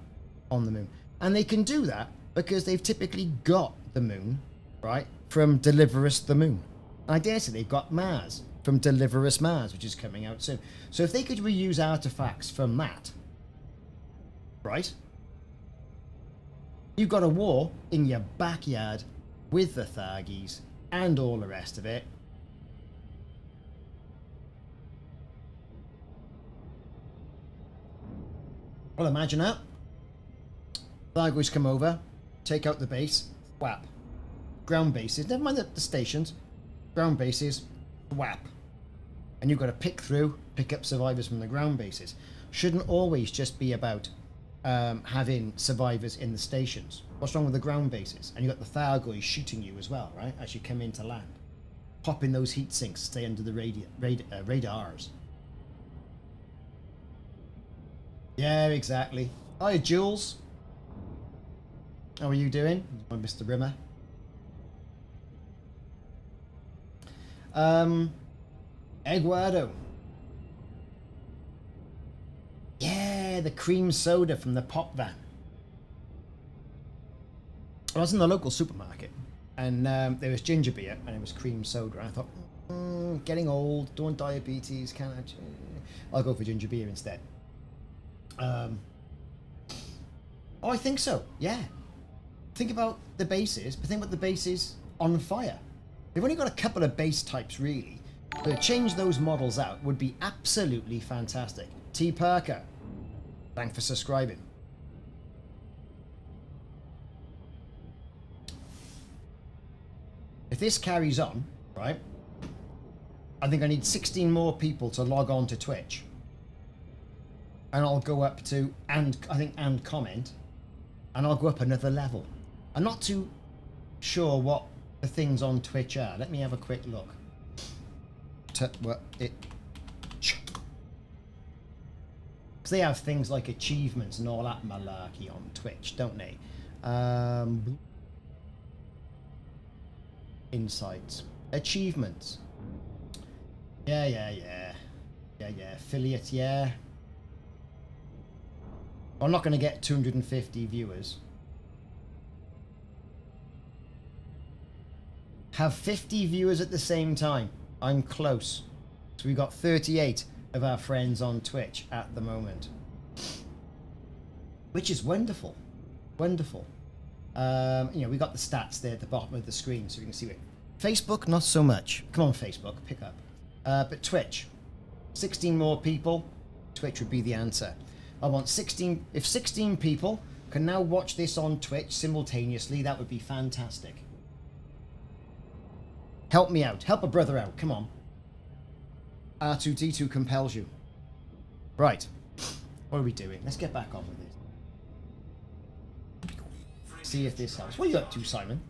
on the moon. And they can do that because they've typically got the moon, right, from Deliver Us the Moon. And I dare say they've got Mars from Deliver Us Mars, which is coming out soon. So if they could reuse artifacts from that, right, you've got a war in your backyard with the Thargies and all the rest of it. Well, imagine that. Thargoids come over, take out the base, whap. Ground bases, never mind the stations, ground bases, whap. And you've got to pick up survivors from the ground bases. Shouldn't always just be about having survivors in the stations. What's wrong with the ground bases? And you've got the Thargoids shooting you as well, right? As you come into land. Pop in those heat sinks, stay under the radars. Yeah, exactly. Hi, Jules. How are you doing? Oh, Mr. Rimmer. Eduardo. Yeah, the cream soda from the pop van. I was in the local supermarket and there was ginger beer and it was cream soda. And I thought, getting old, don't diabetes, can't I? I'll go for ginger beer instead. Oh, I think so, yeah. Think about the bases, but think about the bases on fire. They've only got a couple of base types, really. But to change those models out would be absolutely fantastic. T. Parker, thanks for subscribing. If this carries on, right, I think I need 16 more people to log on to Twitch. And I'll go up to, and comment, and I'll go up another level. I'm not too sure what the things on Twitch are. Let me have a quick look. Because they have things like achievements and all that malarkey on Twitch, don't they? Insights. Achievements. Yeah. Affiliate, yeah. I'm not going to get 250 viewers. Have 50 viewers at the same time. I'm close. So we've got 38 of our friends on Twitch at the moment. Which is wonderful. Wonderful. We got the stats there at the bottom of the screen so we can see it. Facebook, not so much. Come on, Facebook, pick up. But Twitch, 16 more people. Twitch would be the answer. I want 16. If 16 people can now watch this on Twitch simultaneously, that would be fantastic. Help me out. Help a brother out. Come on. R2D2 compels you. Right. What are we doing? Let's get back on with this. See if this helps. What are you up to, Simon?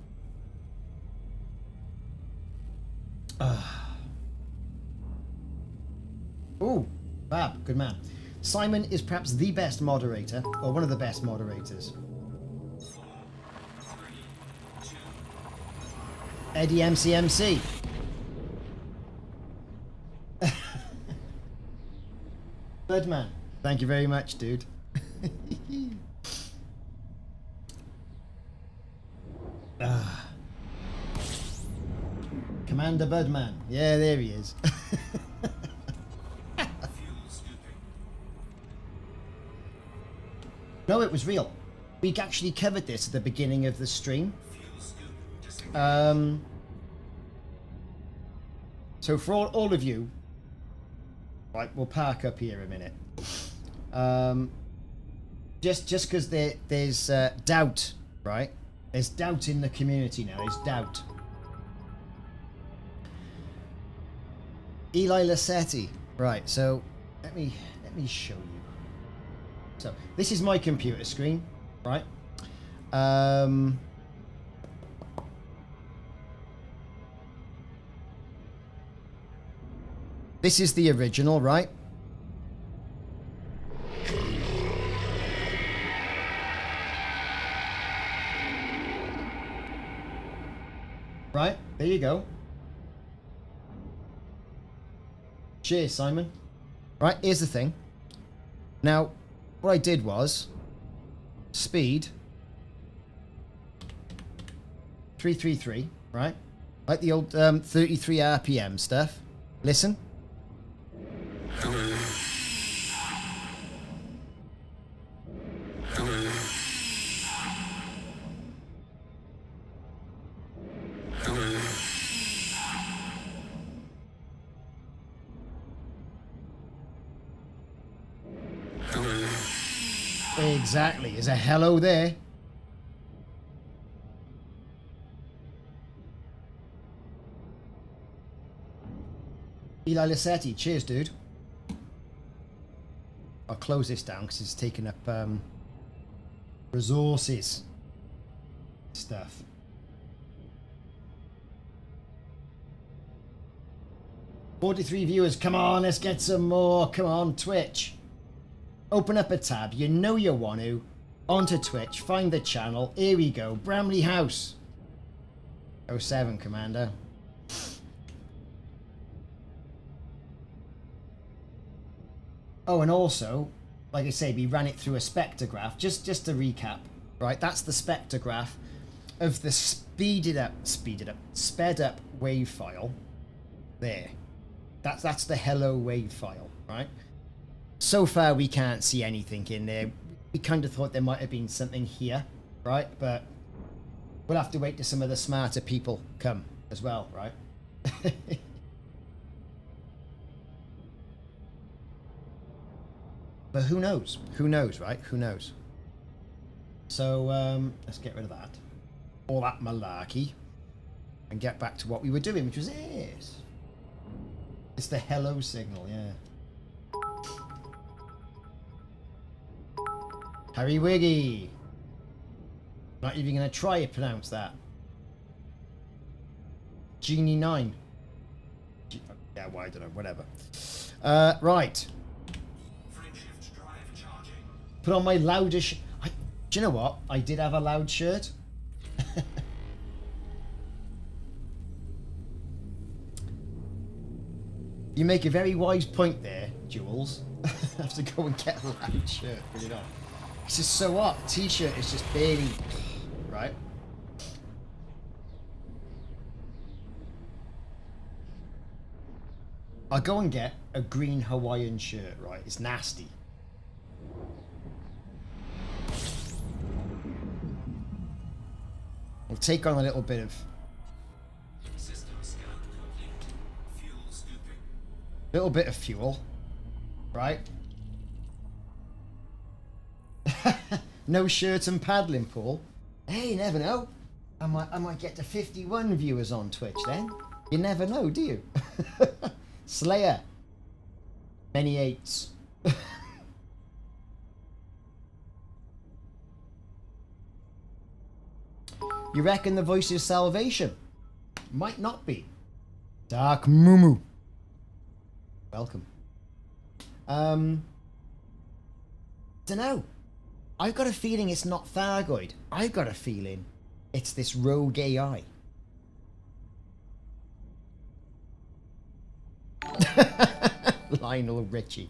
Ooh, Fab. Good man. Simon is perhaps the best moderator, or one of the best moderators. 4, 3, 2, Eddie MCMC. Birdman, thank you very much, dude. Ah. Commander Birdman. Yeah, there he is. Fuel scooping. No, it was real. We actually covered this at the beginning of the stream. Fuel scoop disengaged. So for all of you, right, we'll park up here a minute. Just because there's doubt, right? There's doubt in the community now. There's doubt. Eli Lassetti. Right. So let me show you. So this is my computer screen, right? This is the original, right? Right, there you go. Cheers, Simon. Right, here's the thing. Now, what I did was speed 333, right? Like the old 33 RPM stuff. Listen. Exactly. There's a hello there. Eli Lassetti, cheers, dude. I'll close this down because it's taking up resources stuff. $43 viewers. Come on, let's get some more. Come on, Twitch. Open up a tab. You know you want to. Onto Twitch. Find the channel. Here we go. Bramley House. 07, Commander. Oh, and also, like I say, we ran it through a spectrograph. Just to recap, right? That's the spectrograph of the sped up wave file. There. That's the hello wave file, right? So far, we can't see anything in there. We kind of thought there might have been something here, right? But we'll have to wait till some of the smarter people come as well, right? But who knows? Who knows, right? Who knows? So let's get rid of that. All that malarkey. And get back to what we were doing, which was this. It's the hello signal, yeah. Harry Wiggy. Not even going to try to pronounce that. Genie 9. Yeah, well, I don't know, whatever. Right. Frameshift drive charging. Put on my loudest... Do you know what? I did have a loud shirt. You make a very wise point there, Jules. I have to go and get a loud shirt, put it on. It's just so hot. T-shirt is just barely... Right? I'll go and get a green Hawaiian shirt, right? It's nasty. We'll take on a little bit of... System scan complete. Fuel scooping. Little bit of fuel. Right? No shirt and paddling, Paul. Hey, you never know. I might get to 51 viewers on Twitch then. You never know, do you? Slayer. Many eights. You reckon the voice is salvation? Might not be. Dark Mumu. Welcome. Dunno. I've got a feeling it's not Thargoid. I've got a feeling it's this rogue AI. Lionel Richie.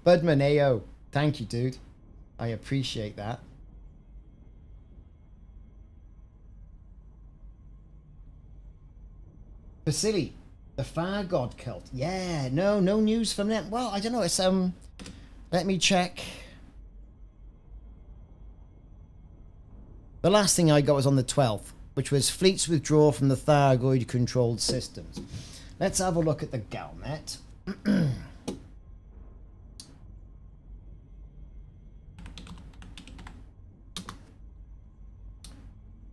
Budmaneo. Thank you, dude. I appreciate that. Vasily, the Fire God cult. Yeah, no news from them. Well, I don't know. It's let me check. The last thing I got was on the 12th, which was fleets withdraw from the Thargoid controlled systems. Let's have a look at the Galnet.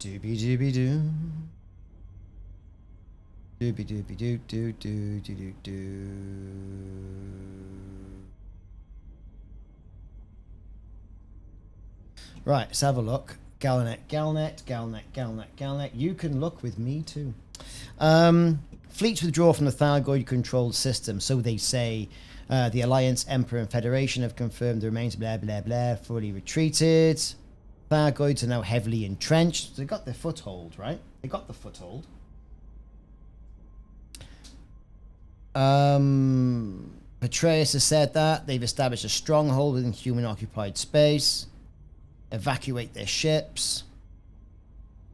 Doobie doobie doo. Doobie doobie doo doo doo doo doo doo. Right, let's have a look. Galnet. You can look with me too. Fleets withdraw from the Thargoid controlled system, so they say. The Alliance, Emperor, and Federation have confirmed the remains, blah blah blah, fully retreated. Thargoids are now heavily entrenched. They got their foothold, right? They got the foothold. Patreus has said that they've established a stronghold within human occupied space. Evacuate their ships.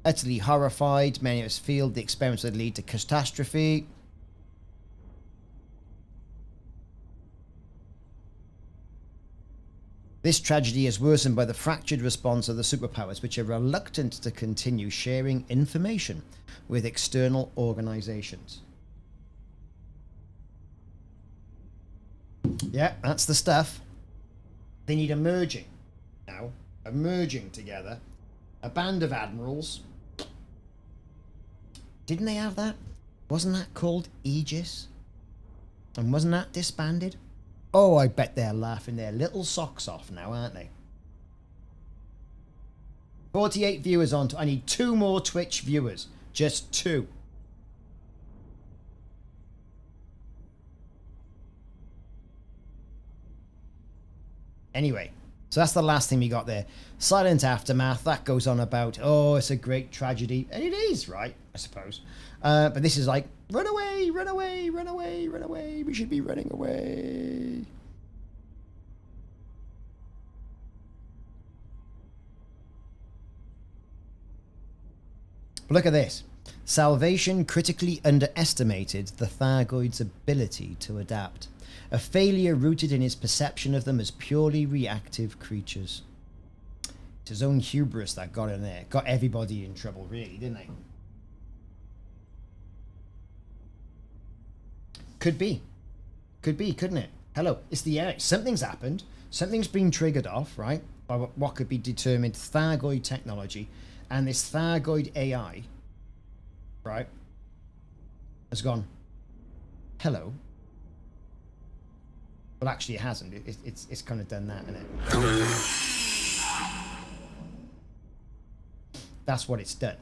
Utterly horrified, many of us feel the experiments would lead to catastrophe. This tragedy is worsened by the fractured response of the superpowers, which are reluctant to continue sharing information with external organizations. Yeah, that's the stuff. They need a merging now. A merging together. A band of admirals. Didn't they have that? Wasn't that called Aegis? And wasn't that disbanded? Oh, I bet they're laughing their little socks off now, aren't they? 48 viewers on. I need 2 more Twitch viewers. Just 2. Anyway, so that's the last thing we got there. Silent aftermath. That goes on about, oh, it's a great tragedy. And it is, right? I suppose. But this is like, run away, run away, run away, run away. We should be running away. But look at this. Salvation critically underestimated the Thargoid's ability to adapt. A failure rooted in his perception of them as purely reactive creatures. It's his own hubris that got in there. Got everybody in trouble, really, didn't they? Could be. Could be, couldn't it? Hello, it's the AI. Something's happened. Something's been triggered off, right? By what could be determined Thargoid technology. And this Thargoid AI, right, has gone, hello. Well, actually, it hasn't. It's kind of done that, isn't it? That's what it's done.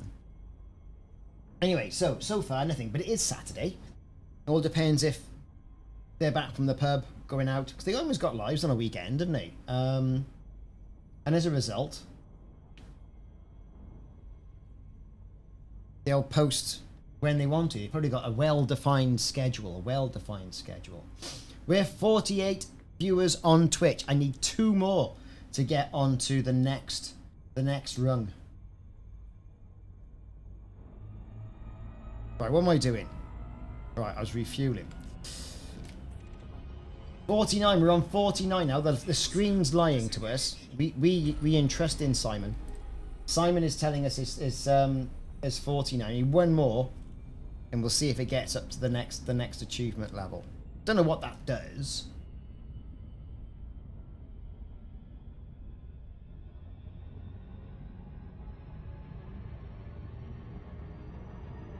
Anyway, so far, nothing. But it is Saturday. It all depends if they're back from the pub, going out. Because they always got lives on a weekend, didn't they? And as a result, they'll post when they want to. They've probably got a well-defined schedule. We're 48 viewers on Twitch. I need 2 more to get onto the next rung. Right, what am I doing? Right, I was refueling. 49. We're on 49 now. The screen's lying to us. We entrust in Simon. Simon is telling us it's 49. I need 1 more, and we'll see if it gets up to the next achievement level. Don't know what that does.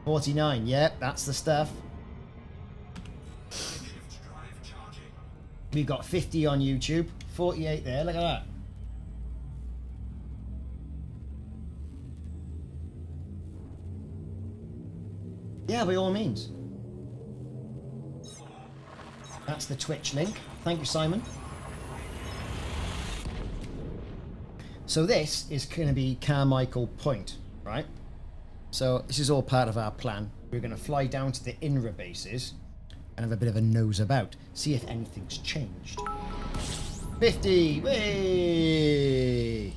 $49, yep, that's the stuff. We've got 50 on YouTube, 48 there, look at that. Yeah, by all means. That's the Twitch link. Thank you, Simon. So this is going to be Carmichael Point, right? So this is all part of our plan. We're going to fly down to the INRA bases. and have a bit of a nose about. See if anything's changed. 50! Way!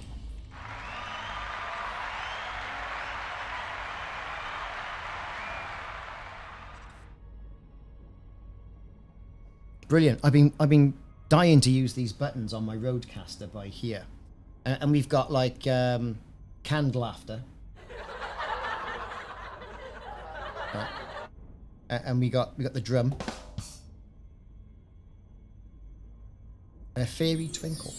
Brilliant. I've been dying to use these buttons on my Roadcaster by here. And we've got like canned laughter. Right. And we got the drum. And a fairy twinkle.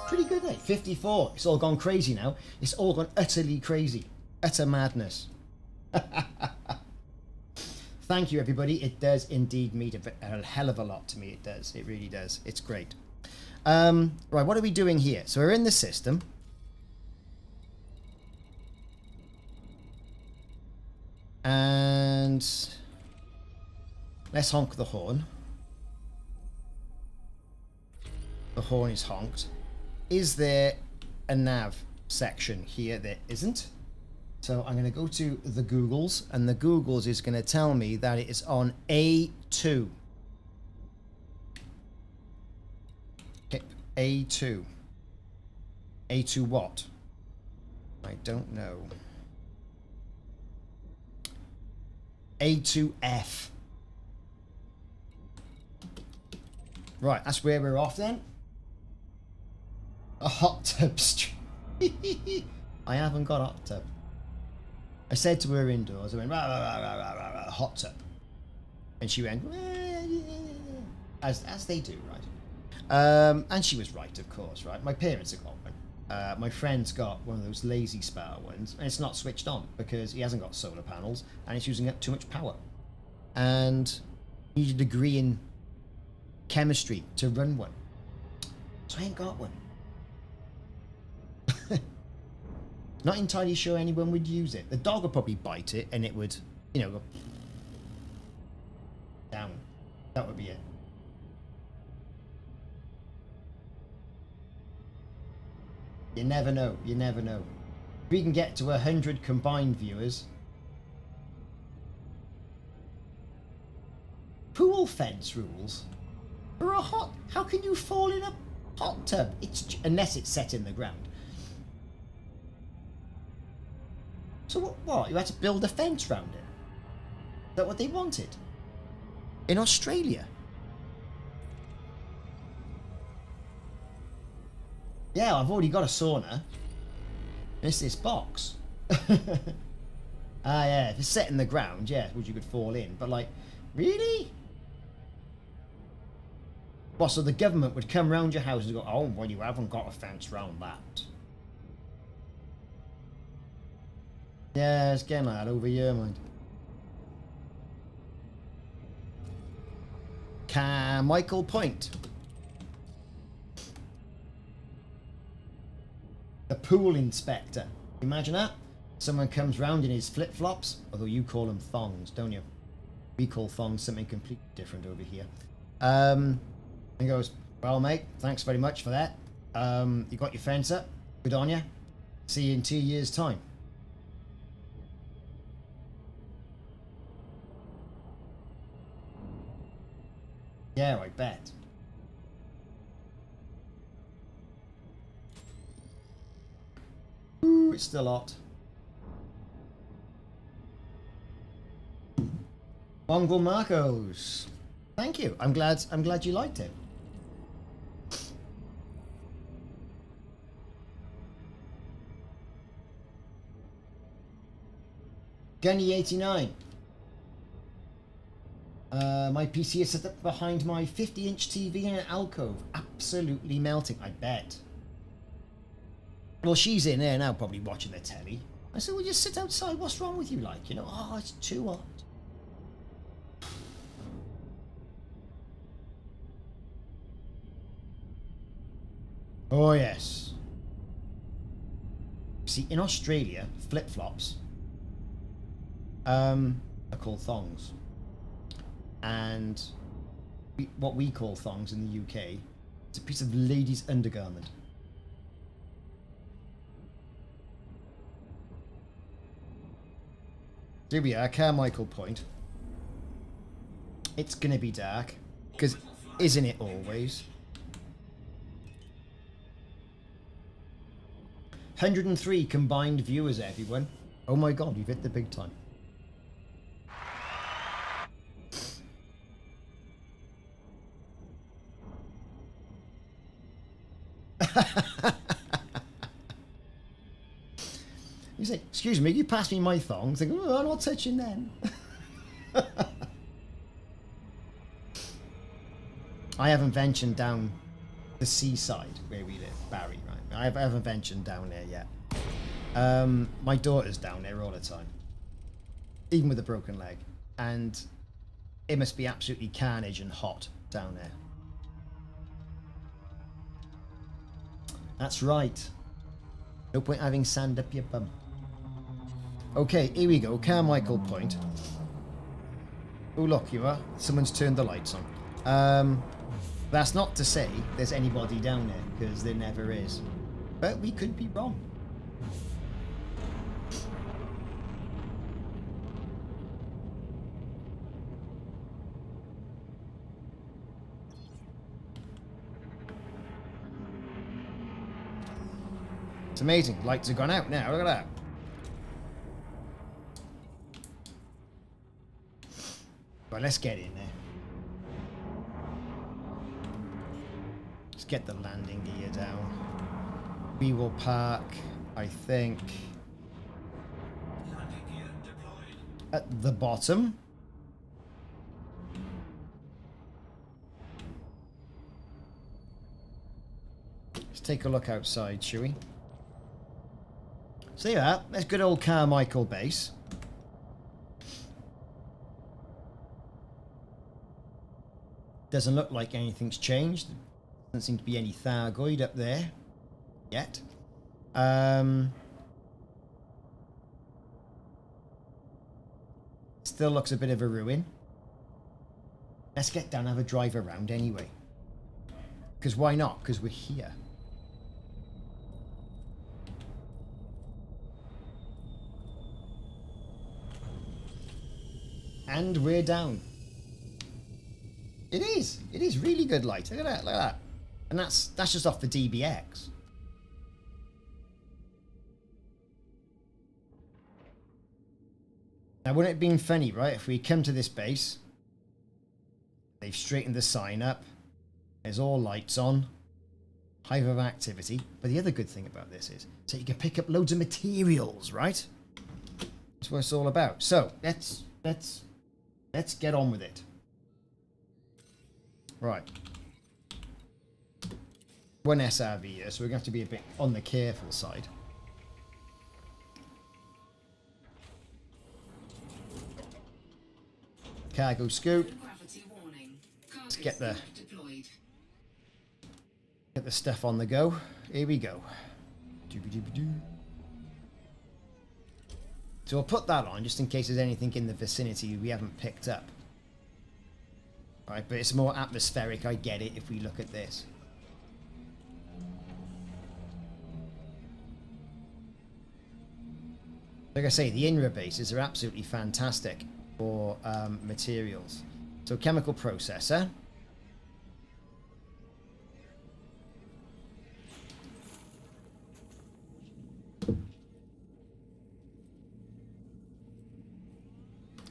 Pretty good, eh? 54. It's all gone crazy now. It's all gone utterly crazy. Utter madness. Thank you, everybody. It does indeed mean a hell of a lot to me. It does. It really does. It's great. Right, what are we doing here? So we're in the system. And let's honk the horn. The horn is honked. Is there a nav section here? There isn't. So I'm going to go to the Googles, and the Googles is going to tell me that it is on A2. Okay, A2. A2 what? I don't know. A2F. Right, that's where we're off then. A hot tub stream. I haven't got a hot tub. I said to her indoors, I went, rah, rah, rah, rah, rah, rah, rah, hot tub. And she went, as they do, right? And she was right, of course, right? My parents have got one. My friend's got one of those lazy spar ones, and it's not switched on because he hasn't got solar panels, and it's using up too much power. And you need a degree in chemistry to run one. So I ain't got one. Not entirely sure anyone would use it. The dog would probably bite it and it would, you know, go down. That would be it. You never know. You never know. If we can get to 100 combined viewers. Pool fence rules? For a hot... How can you fall in a hot tub? Unless it's set in the ground. So what? You had to build a fence around it? Is that what they wanted? In Australia? Yeah, I've already got a sauna. It's this box. Yeah, if it's set in the ground, yeah, which you could fall in. But like, really? Well, so the government would come round your house and go, oh, well, you haven't got a fence round that. Yeah, it's getting like that over here, mind. Michael Point. The pool inspector. Imagine that. Someone comes round in his flip-flops. Although you call them thongs, don't you? We call thongs something completely different over here. And he goes, well, mate, thanks very much for that. You got your fence up. Good on you. See you in 2 years' time. Yeah, I bet. Ooh, it's still hot. Mongrel Marcos. Thank you. I'm glad you liked it. Gunny 89. My PC is set up behind my 50-inch TV in an alcove. Absolutely melting, I bet. Well, she's in there now, probably watching the telly. I said, well, just sit outside. What's wrong with you? Like, you know, oh, it's too hot. Oh, yes. See, in Australia, flip-flops are called thongs. And what we call thongs in the UK, it's a piece of ladies' undergarment. Here we are, Carmichael Point. It's gonna be dark. Because isn't it always? 103 combined viewers, everyone. Oh my god, you've hit the big time. You say, excuse me, you pass me my thong. Think, oh, I'm not touching them. I haven't ventured down the seaside where we live, Barry, right? I haven't ventured down there yet. My daughter's down there all the time, even with a broken leg, and it must be absolutely carnage and hot down there. That's right. No point having sand up your bum. Okay, here we go. Carmichael Point. Oh, look, you are. Someone's turned the lights on. That's not to say there's anybody down there, because there never is. But we could be wrong. It's amazing. Lights have gone out now. Look at that. Right, let's get in there. Let's get the landing gear down. We will park, I think, Landing gear deployed. at the bottom. Let's take a look outside, shall we? See that? That's good old Carmichael base. Doesn't look like anything's changed. Doesn't seem to be any Thargoid up there yet. Still looks a bit of a ruin. Let's get down and have a drive around anyway. Because why not? Because we're here. And we're down. It is. It is really good light. Look at that. Look at that. And that's just off the DBX. Now, wouldn't it have been funny, right, if we come to this base, they've straightened the sign up, there's all lights on, hive of activity. But the other good thing about this is, so you can pick up loads of materials, right? That's what it's all about. So let's get on with it. Right. One SRV here, so we're going to have to be a bit on the careful side. Cargo scoop. Let's get the stuff on the go. Here we go. So I'll put that on just in case there's anything in the vicinity we haven't picked up. Right, but it's more atmospheric, I get it, if we look at this. Like I say, the INRA bases are absolutely fantastic for materials. So chemical processor.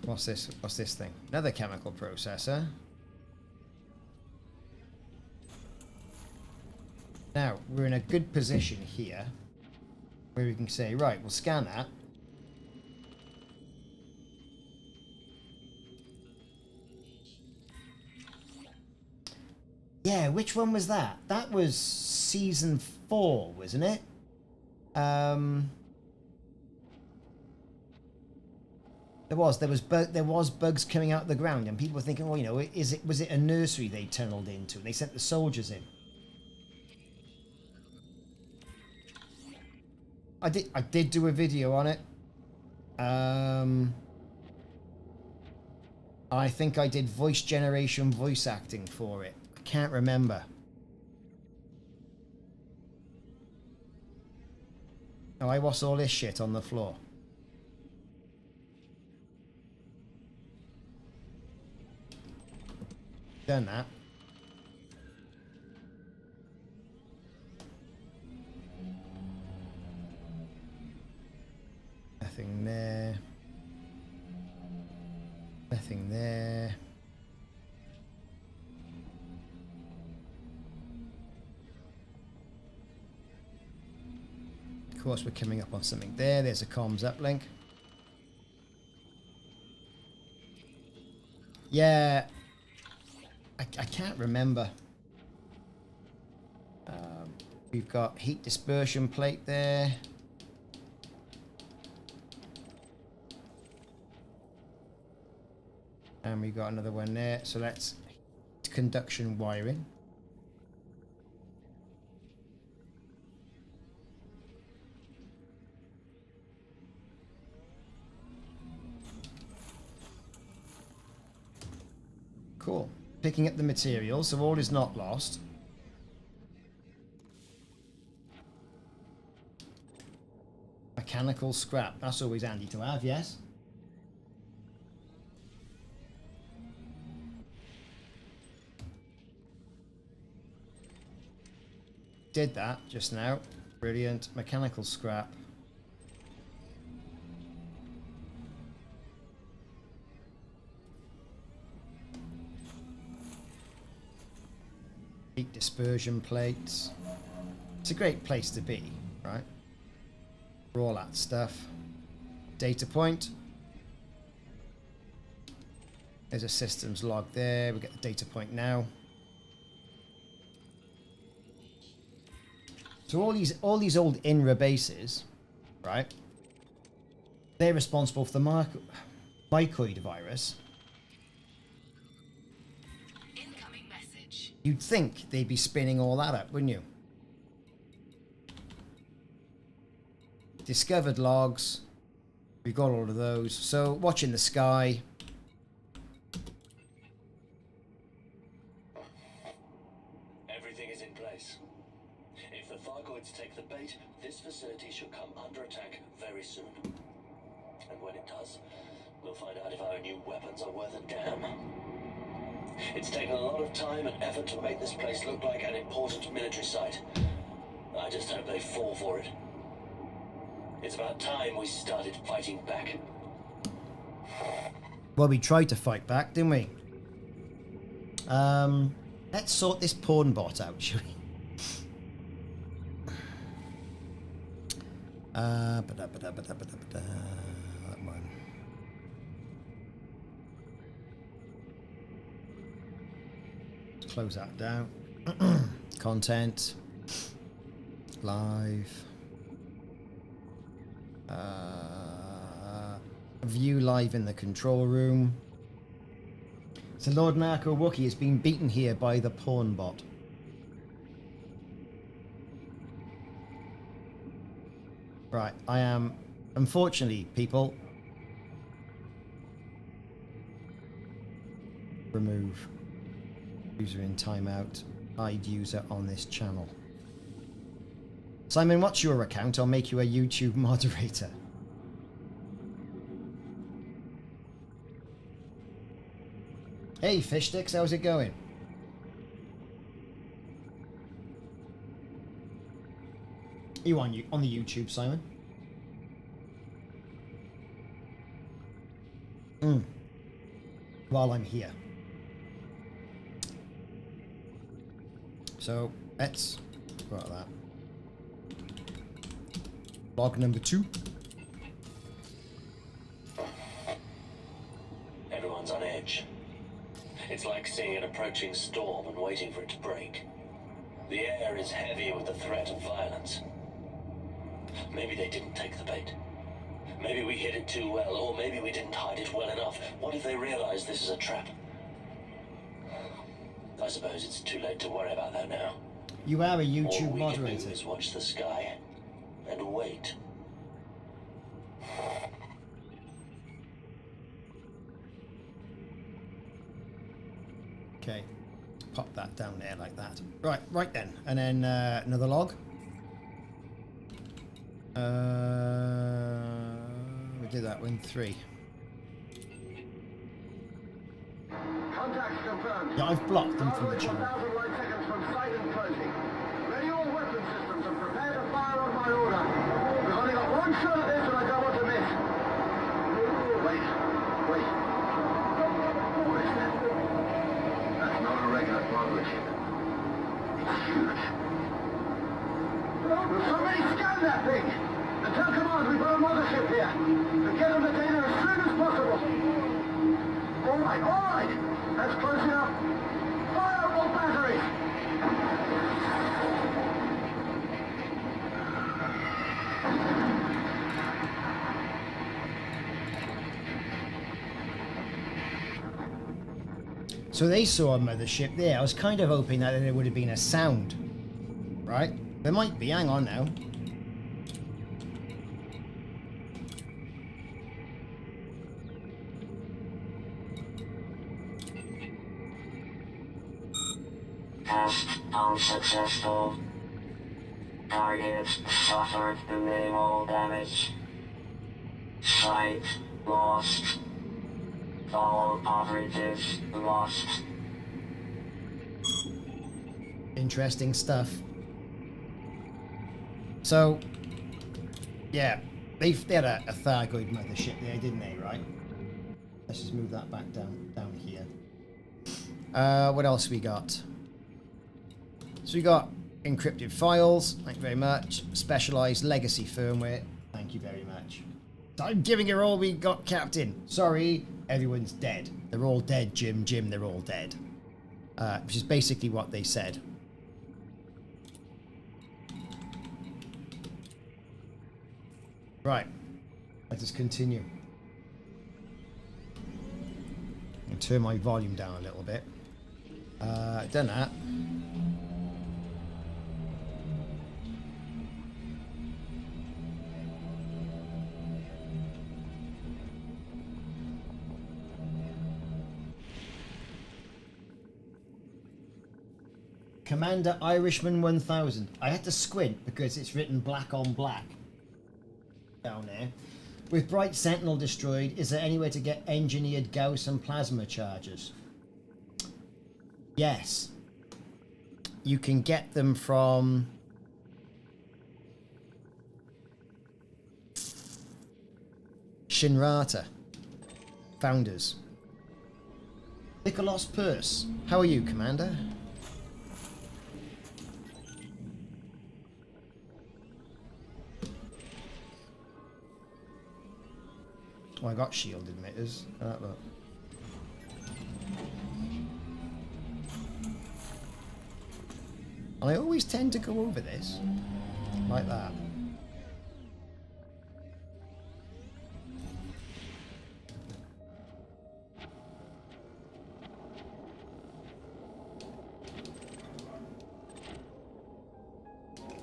What's this? What's this thing? Another chemical processor. Now, we're in a good position here where we can say, right, we'll scan that. Yeah, which one was that? That was season 4, wasn't it? There was bugs coming out of the ground, and people were thinking, well, you know, was it a nursery they tunneled into? They sent the soldiers in. I did do a video on it. I think I did voice generation, voice acting for it. I can't remember. Oh, what's all this shit on the floor? Done that. Nothing there. Nothing there. Of course, we're coming up on something there. There's a comms uplink. Yeah, I can't remember. We've got heat dispersion plate there. And we got another one there. So that's conduction wiring. Cool. Picking up the material, so all is not lost. Mechanical scrap. That's always handy to have, yes? Did that just now. Brilliant. Mechanical scrap. Heat dispersion plates. It's a great place to be, right? For all that stuff. Data point. There's a systems log there. We get the data point now. So all these old INRA bases, right? They're responsible for the Maikori virus. Incoming message. You'd think they'd be spinning all that up, wouldn't you? Discovered logs. We've got all of those. So watching the sky. Everything is in place. If the Thargoids take the bait, this facility should come under attack very soon. And when it does, we'll find out if our new weapons are worth a damn. It's taken a lot of time and effort to make this place look like an important military site. I just hope they fall for it. It's about time we started fighting back. Well, we tried to fight back, didn't we? Let's sort this pawn bot out, shall we? That one. Let's close that down. Content. Live. View live in the control room. So Lord Narco Wookie has been beaten here by the pawn bot. Right, I am, unfortunately, people. Remove user in timeout. Hide user on this channel. Simon, what's your account? I'll make you a YouTube moderator. Hey, Fish Sticks, how's it going? You on the YouTube, Simon? While I'm here. So let's go out of that. Log number 2. Everyone's on edge. It's like seeing an approaching storm and waiting for it to break. The air is heavy with the threat of violence. Maybe they didn't take the bait. Maybe we hid it too well, or maybe we didn't hide it well enough. What if they realize this is a trap? I suppose it's too late to worry about that now. You are a All YouTube we moderator. can do is watch the sky and wait. Okay, pop that down there like that. Right then, and then another log. We did that one 3. Contacts confirmed. Yeah, I've blocked them from the Target channel. 1,000 light seconds from sight and closing. Ready all weapon systems and prepare to fire on my order. We've only got one shot at this and I don't want to miss. Wait. What is that? That's not a regular Thargoid ship. It's huge. Will somebody scan that thing? And tell command we've got a mothership here. And get them the data as soon as possible. All right. That's close enough. Fire up all batteries. So they saw a mothership there. I was kind of hoping that there would have been a sound. Right? There might be. Hang on now. Test unsuccessful. Targets suffered minimal damage. Sight lost. All operatives lost. Interesting stuff. So, yeah, they had a Thargoid mothership there, didn't they? Right. Let's just move that back down here. What else we got? So we got encrypted files. Thank you very much. Specialized legacy firmware. Thank you very much. I'm giving her all we got, Captain. Sorry, everyone's dead. They're all dead, Jim. They're all dead. Which is basically what they said. Right. Let us continue. I'll turn my volume down a little bit. Done that. Commander Irishman 1000. I had to squint because it's written black on black down there. With Bright Sentinel destroyed, is there any way to get engineered Gauss and plasma charges? Yes. You can get them from Shinrata. Founders. Nicholas Purse. How are you, Commander? Oh, I got shield emitters. Look. And I always tend to go over this. Like that.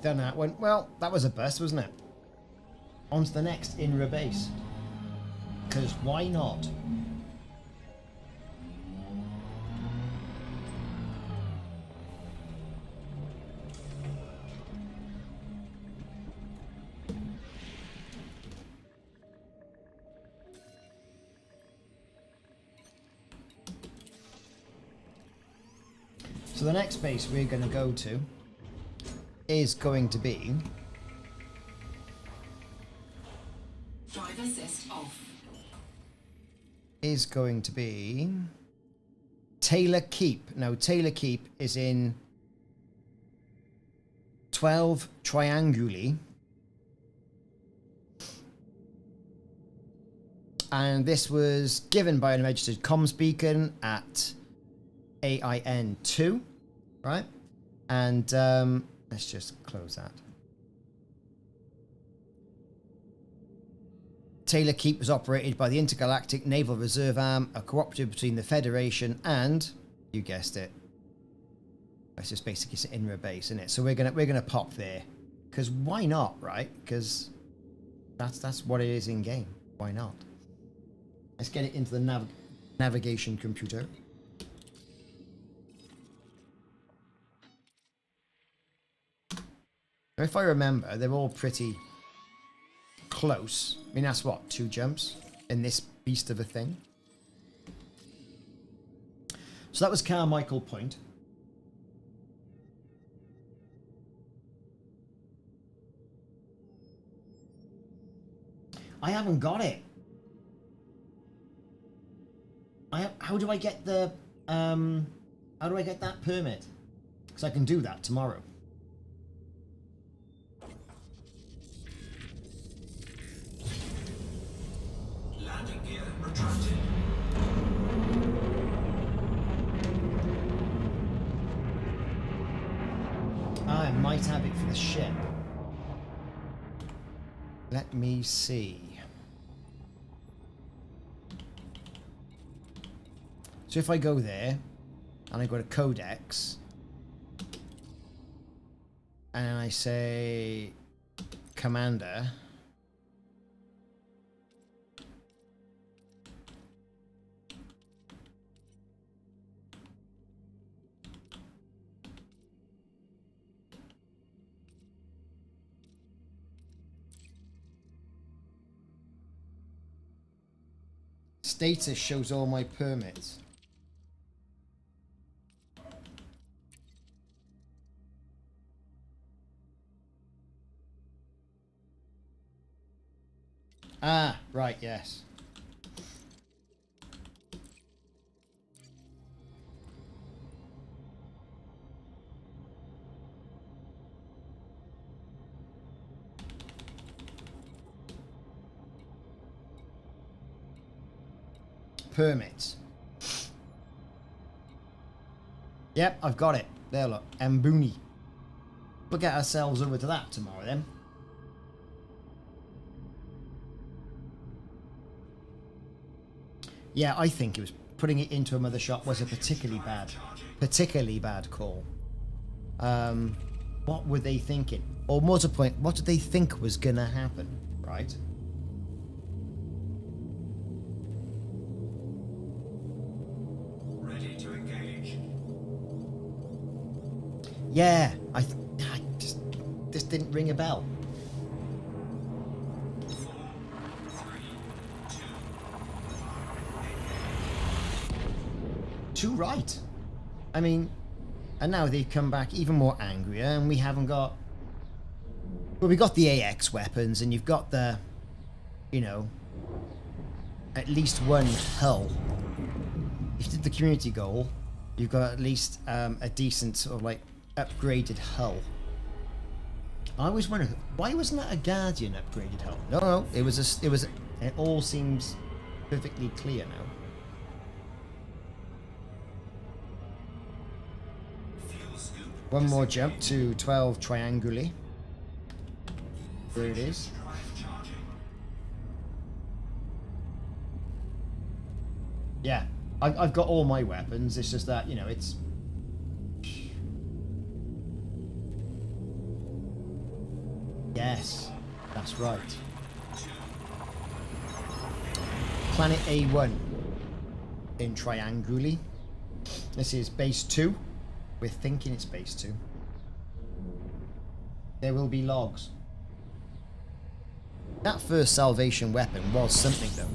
Done that one. Well, that was a bust, wasn't it? On to the next INRA base. Because why not? So the next base we're going to go to is going to be Drive assist off. Taylor Keep. No, Taylor Keep is in 12 Trianguli. And this was given by an unregistered comms beacon at AIN2, right? And let's just close that. Taylor Keep was operated by the Intergalactic Naval Reserve Arm, a cooperative between the Federation and, you guessed it, it's just basically an INRA base, isn't it? So we're gonna pop there, because why not, right? Because that's what it is in game. Why not? Let's get it into the navigation computer. If I remember, they're all pretty close. I mean, that's what, 2 jumps in this beast of a thing. So that was Carmichael Point. I haven't got it. How do I get the how do I get that permit? Because I can do that tomorrow. Landing gear retracted. I might have it for the ship. Let me see. So if I go there, and I go to Codex, and I say Commander, status shows all my permits. Ah, right, yes. Permits. Yep, I've got it. There, look. Mbuni. We'll get ourselves over to that tomorrow, then. Yeah, I think it was putting it into a mother shop was a particularly bad call. What were they thinking? Or more to the point, what did they think was gonna happen, right? Ready to engage. Yeah, I just this didn't ring a bell. 4, 3, 2. Too right. I mean, and now they've come back even more angrier, and we haven't got. Well, we got the AX weapons, and you've got the, you know, at least one hull. If you did the community goal, you've got at least a decent sort of like upgraded hull. I always wondered why wasn't that a Guardian upgraded hull? No, it was it all seems perfectly clear now. Fuel scoop. One more jump to 12 trianguli. There it is. Drive charging. Yeah, I've got all my weapons. It's just that, you know, it's. Yes, that's right. Planet A1 in Trianguli. This is base 2. We're thinking it's base 2. There will be logs. That first salvation weapon was something, though.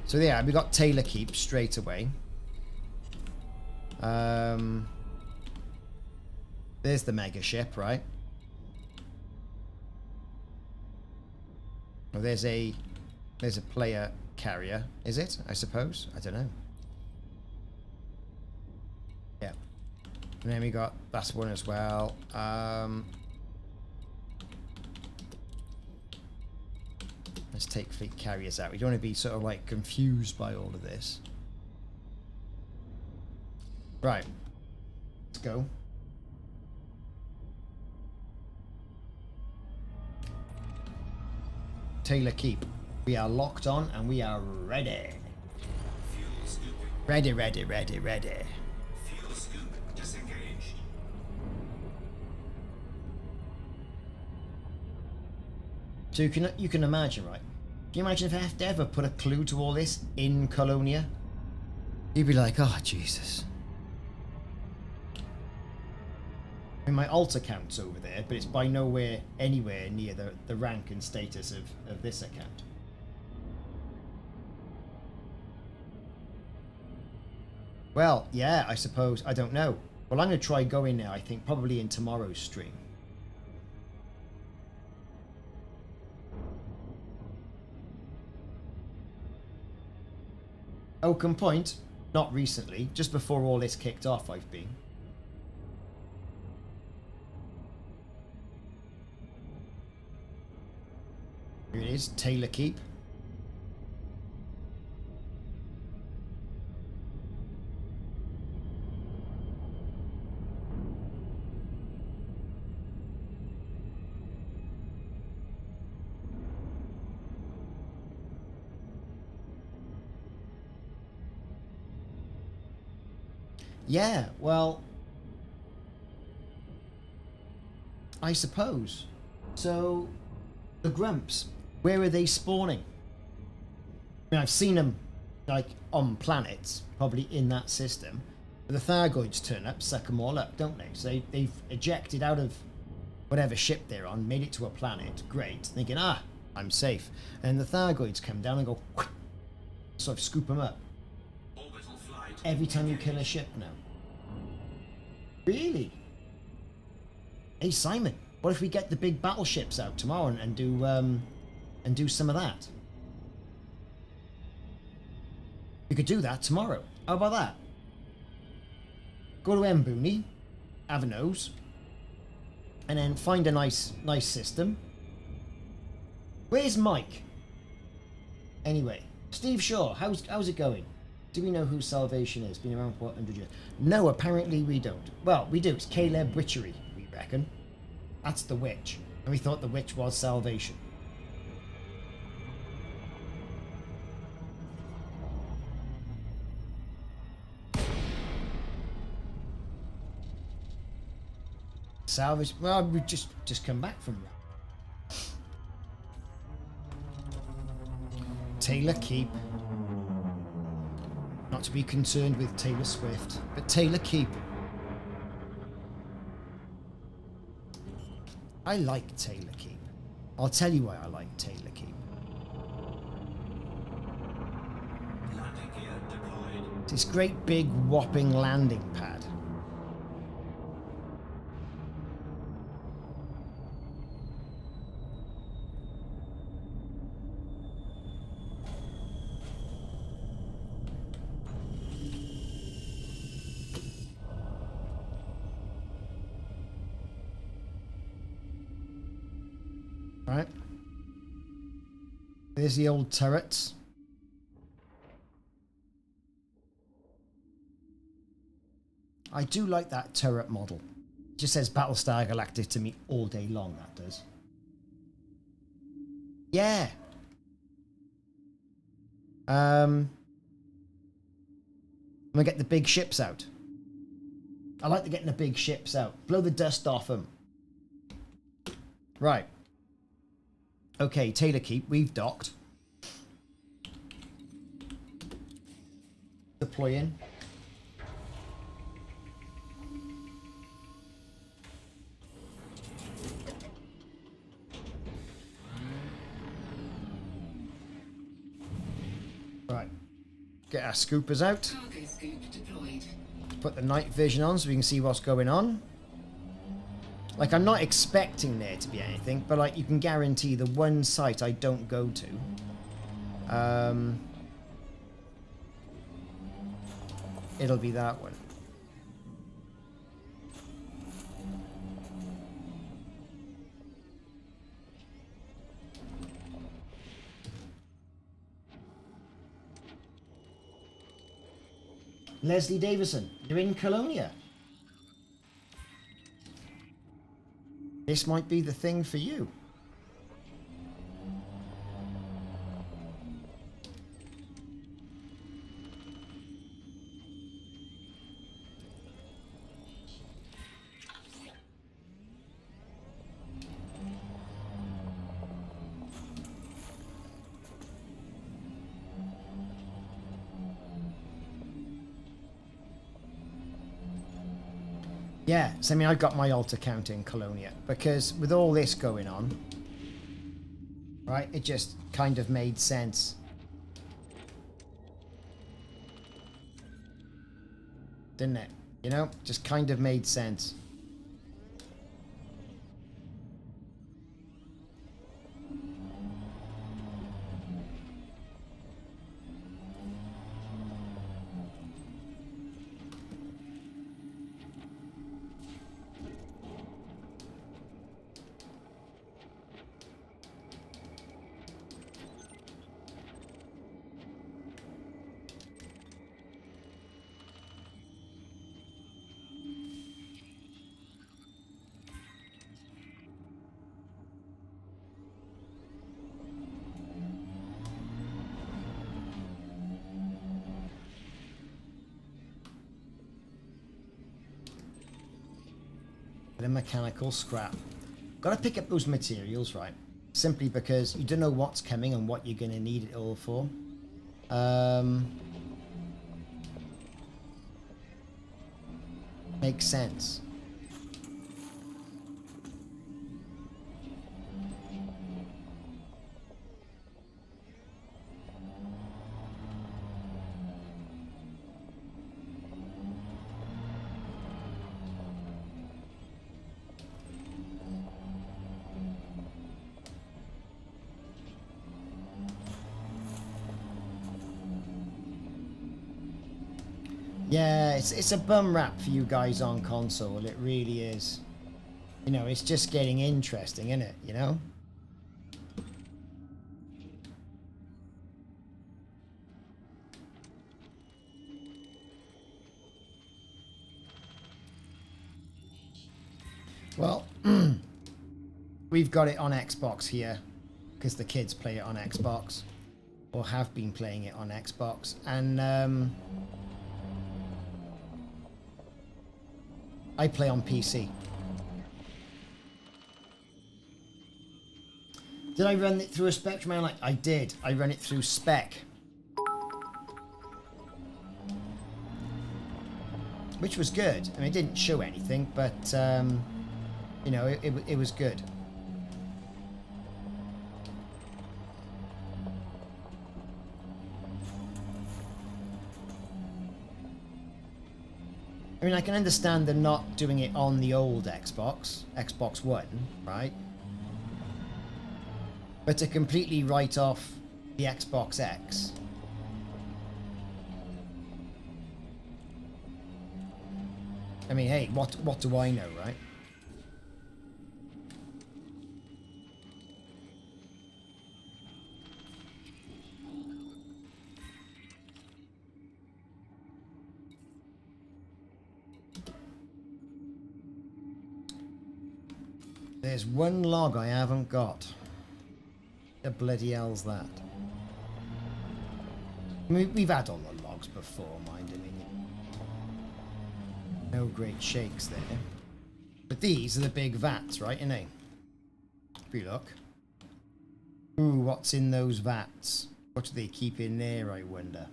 So yeah, we got Taylor Keep straight away. There's the mega ship, right? Oh, there's a player carrier, is it? I suppose. I don't know. Yeah. And then we got that's one as well. Let's take fleet carriers out. We don't want to be sort of like confused by all of this. Right. Let's go. Taylor Keep. We are locked on and we are ready. Fuel scooping. Ready, ready, ready, ready. Fuel scoop disengaged. So you can imagine, right? Can you imagine if I have to ever put a clue to all this in Colonia? You'd be like, oh Jesus. I mean, my alt account's over there, but it's by nowhere anywhere near the rank and status of this account. Well, yeah, I suppose. I don't know. Well, I'm going to try going there, I think, probably in tomorrow's stream. Oakham Point, not recently, just before all this kicked off I've been. Here it is, Taylor Keep. Yeah, well, I suppose. So, the Grumps, where are they spawning? I mean, I've seen them, like, on planets, probably in that system. But the Thargoids turn up, suck them all up, don't they? So they've ejected out of whatever ship they're on, made it to a planet, great, thinking, ah, I'm safe. And the Thargoids come down and go, sort of scoop them up. Orbital flight. Every time you kill a ship now. Really? Hey Simon, what if we get the big battleships out tomorrow and do some of that? We could do that tomorrow. How about that? Go to Mbuni, have a nose, and then find a nice system. Where's Mike? Anyway, Steve Shaw, how's it going? Do we know who Salvation is? Been around for 100 years? No, apparently we don't. Well, we do. It's Caleb Witchery, we reckon. That's the witch. And we thought the witch was Salvation. Salvage. Well, we just come back from that. Taylor Keep. Not to be concerned with Taylor Swift, but Taylor Keep. I like Taylor Keep. I'll tell you why I like Taylor Keep. Landing gear deployed. It's this great big whopping landing pad. Right. There's the old turrets. I do like that turret model. It just says Battlestar Galactica to me all day long, that does. Yeah. I'm gonna get the big ships out. I like getting the big ships out. Blow the dust off them. Right. Okay, Taylor Keep, we've docked. Deploy in. Right. Get our scoopers out. Cargo scoop deployed. Put the night vision on so we can see what's going on. Like, I'm not expecting there to be anything, but like, you can guarantee the one site I don't go to, it'll be that one. Leslie Davison, you're in Colonia. This might be the thing for you. Yeah, so I mean, I've got my alt account in Colonia because with all this going on, right, it just kind of made sense. didn't it? You know, just kind of made sense. Bit of mechanical scrap. Got to pick up those materials, right? Simply because you don't know what's coming and what you're going to need it all for. Makes sense. Yeah, it's a bum rap for you guys on console. It really is. You know, it's just getting interesting, isn't it? You know? Well, we've got it on Xbox here because the kids play it on Xbox or have been playing it on Xbox. And I play on PC. Did I run it through a Spectrum? I did. I run it through Spec. Which was good. I mean, it didn't show anything, but, you know, it was good. I mean, I can understand them not doing it on the old Xbox One, right? But to completely write off the Xbox X. I mean, hey, what do I know, right? There's one log I haven't got. The bloody hell's that? I mean, we've had all the logs before, mind. I mean, no great shakes there. But these are the big vats, right, innit? If you look. Ooh, what's in those vats? What do they keep in there, I wonder?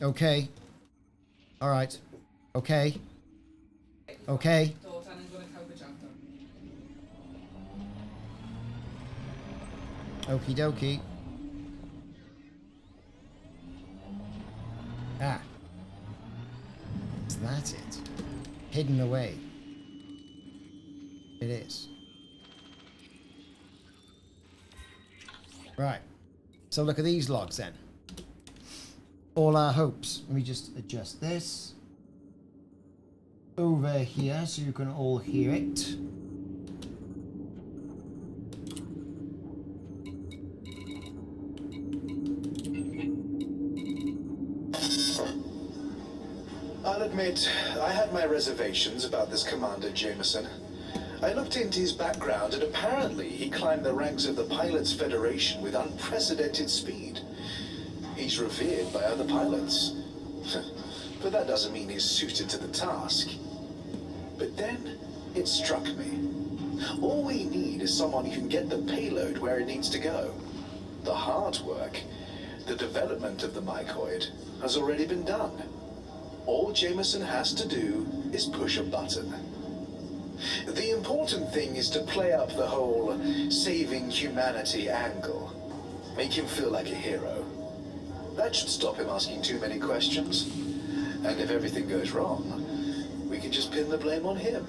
Okay. Alright. Okay. Okay. Okie dokie. Ah. Is that it? Hidden away. It is. Right. So look at these logs then. All our hopes. Let me just adjust this over here so you can all hear it. I'll admit, I had my reservations about this Commander Jameson. I looked into his background and apparently he climbed the ranks of the Pilots Federation with unprecedented speed. He's revered by other pilots. But that doesn't mean he's suited to the task. But then it struck me. All we need is someone who can get the payload where it needs to go. The hard work, the development of the mycoid, has already been done. All Jameson has to do is push a button. The important thing is to play up the whole saving humanity angle. Make him feel like a hero. That should stop him asking too many questions. And if everything goes wrong, we can just pin the blame on him.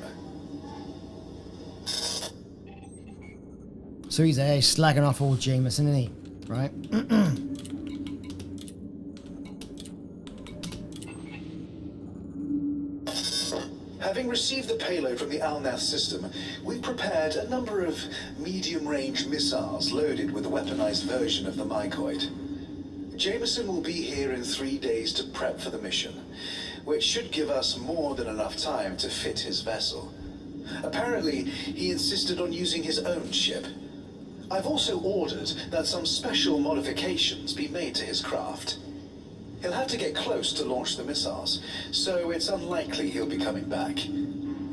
So he's there, he's slagging off old Jameson, isn't he? Right? Having received the payload from the Alnath system, we've prepared a number of medium-range missiles loaded with a weaponized version of the Mycoid. Jameson will be here in 3 days to prep for the mission, which should give us more than enough time to fit his vessel. Apparently, he insisted on using his own ship. I've also ordered that some special modifications be made to his craft. He'll have to get close to launch the missiles, so it's unlikely he'll be coming back.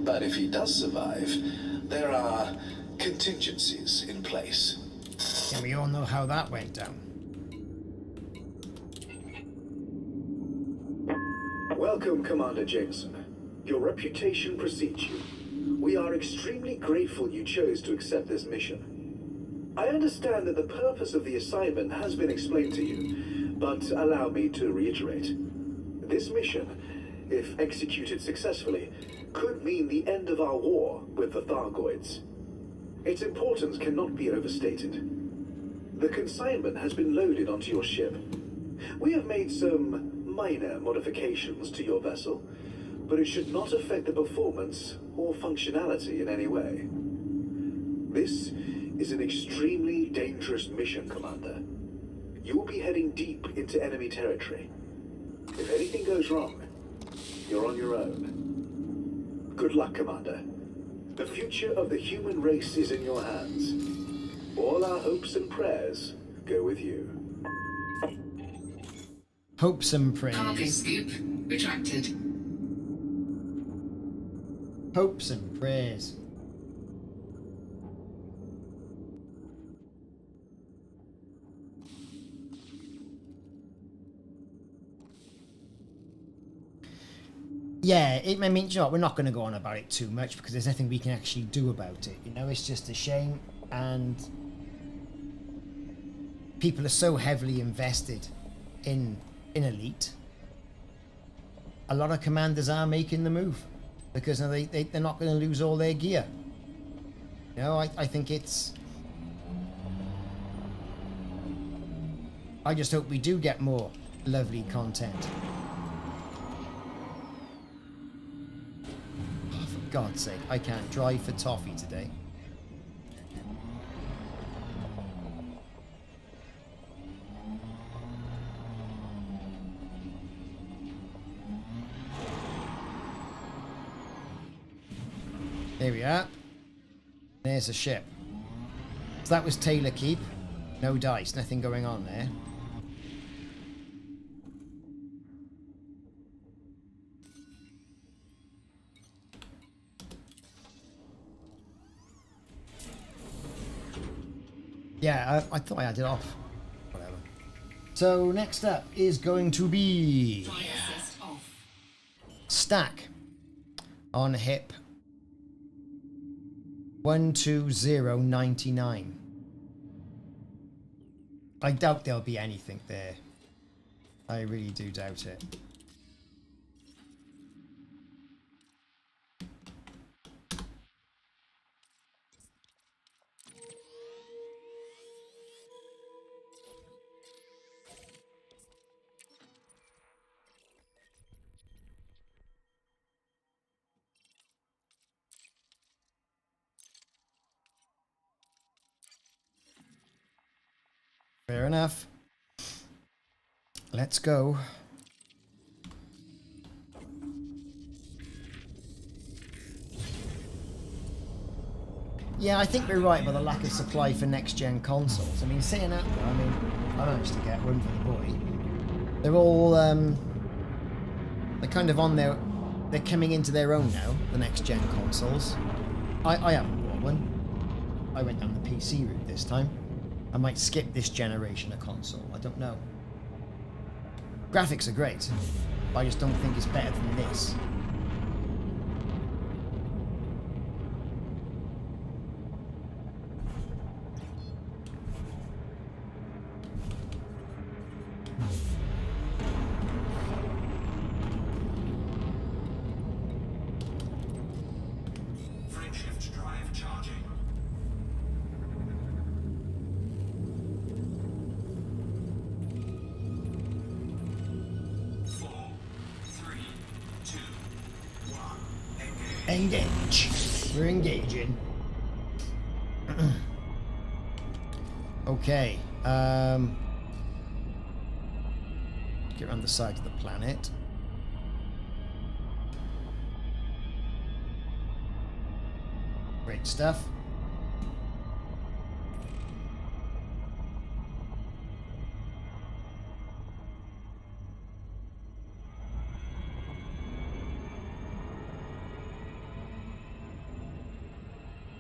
But if he does survive, there are contingencies in place. And we all know how that went down. Welcome, Commander Jameson. Your reputation precedes you. We are extremely grateful you chose to accept this mission. I understand that the purpose of the assignment has been explained to you, but allow me to reiterate. This mission, if executed successfully, could mean the end of our war with the Thargoids. Its importance cannot be overstated. The consignment has been loaded onto your ship. We have made some minor modifications to your vessel, but it should not affect the performance or functionality in any way. This is an extremely dangerous mission, Commander. You will be heading deep into enemy territory. If anything goes wrong, you're on your own. Good luck, Commander. The future of the human race is in your hands. All our hopes and prayers go with you. Hopes and prayers. Cargo scoop retracted. Hopes and prayers. Yeah, I mean, you know what, we're not going to go on about it too much because there's nothing we can actually do about it. You know, it's just a shame, and people are so heavily invested in Elite. A lot of commanders are making the move because they're not going to lose all their gear. You know, I think it's... I just hope we do get more lovely content. God's sake, I can't drive for toffee today. There we are. There's a ship. So that was Taylor Keep. No dice, nothing going on there. Yeah, I thought I had it off. Whatever. So next up is going to be Fire assist off. Stack on hip 12099. I doubt there'll be anything there. I really do doubt it. Fair enough. Let's go. Yeah, I think we're right about the lack of supply for next-gen consoles. I mean, saying that, though, I mean, I managed to get one for the boy. They're all, they're kind of on their... They're coming into their own now, the next-gen consoles. I haven't bought one. I went down the PC route this time. I might skip this generation of console. I don't know. Graphics are great, but I just don't think it's better than this. Engage. We're engaging. Okay. Get around the side of the planet. Great stuff.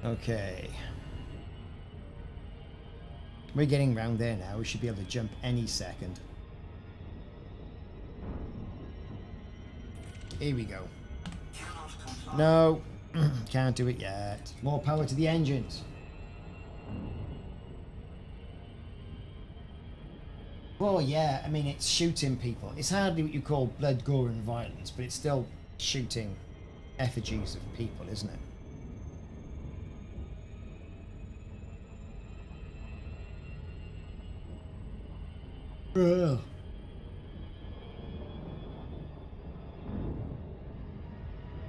Okay. We're getting round there now. We should be able to jump any second. Here we go. No. Can't do it yet. More power to the engines. Well, yeah, I mean, it's shooting people. It's hardly what you call blood, gore, and violence, but it's still shooting effigies of people, isn't it? Ugh.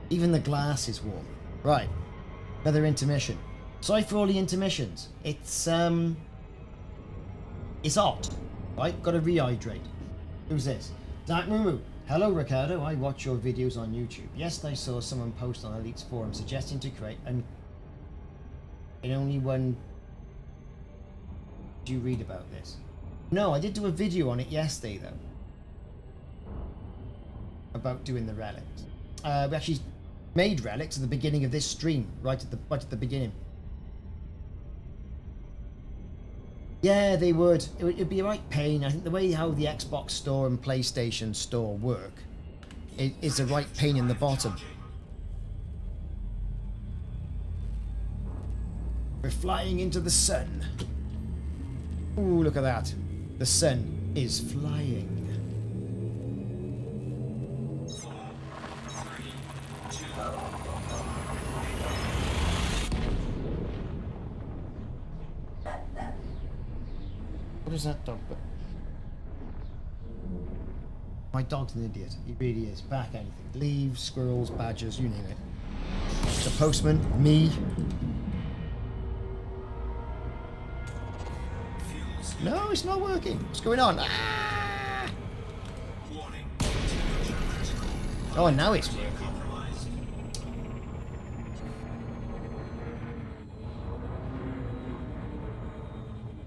Even the glass is warm. Right. Another intermission. Sorry for all the intermissions. It's hot. Right? Gotta rehydrate. Who's this? Zach Moo. Hello, Ricardo. I watch your videos on YouTube. Yesterday I saw someone post on Elite's forum suggesting to create in only one. Do you read about this? No, I did do a video on it yesterday though. About doing the relics. We actually made relics at the beginning of this stream, right at the beginning. Yeah, they would. It'd be a right pain. I think the way how the Xbox store and PlayStation store work, it is a right pain in the bottom. We're flying into the sun. Ooh, look at that. The sun is flying. What is that dog? My dog's an idiot. He really is. Back anything. Leaves, squirrels, badgers, you name it. The postman, me. No, it's not working. What's going on? Ah! Oh, now it's working.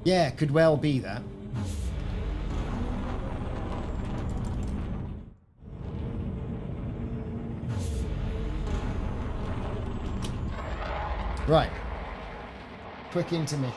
Yeah, could well be that. Right. Quick intermission.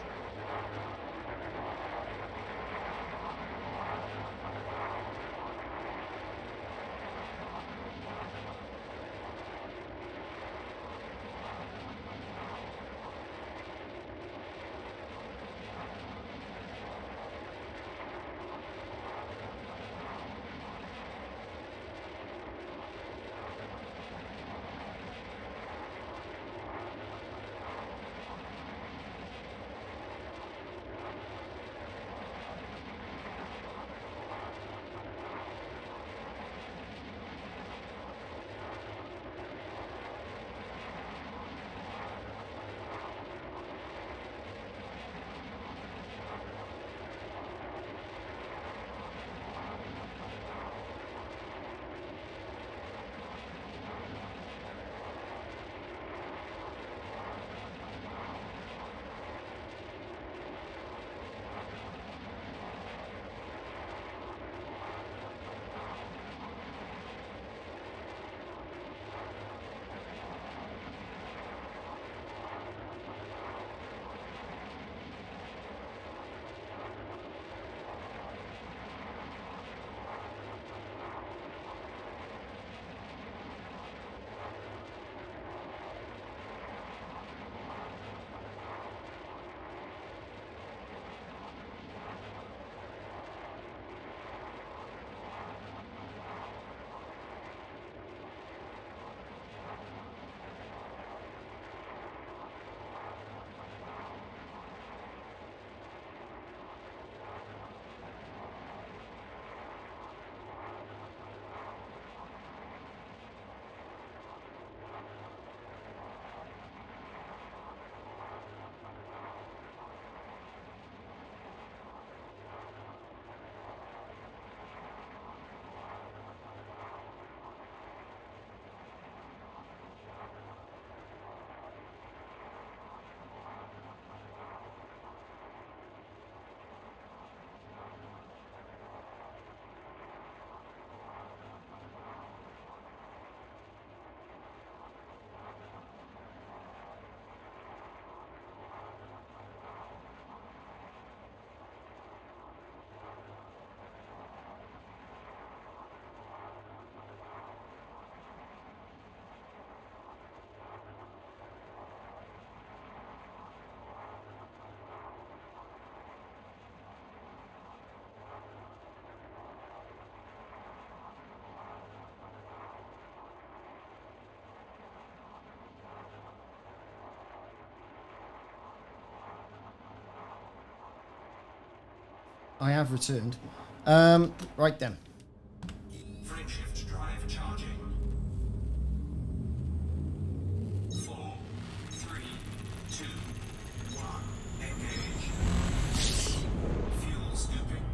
I have returned. Right then. Frameshift drive charging. 4, 3, 2, 1. Engage. Fuel scooping.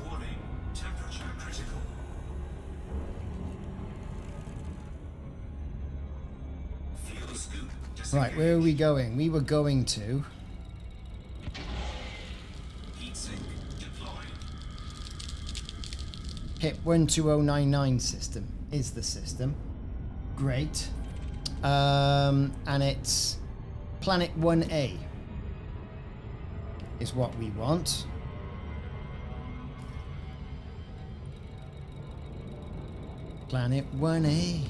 Warning, temperature critical. Fuel scoop disengaged. Right, where are we going? We were going to... Heatsink deployed. HIP 12099 system is the system. Great. And it's Planet 1A is what we want. Planet 1A.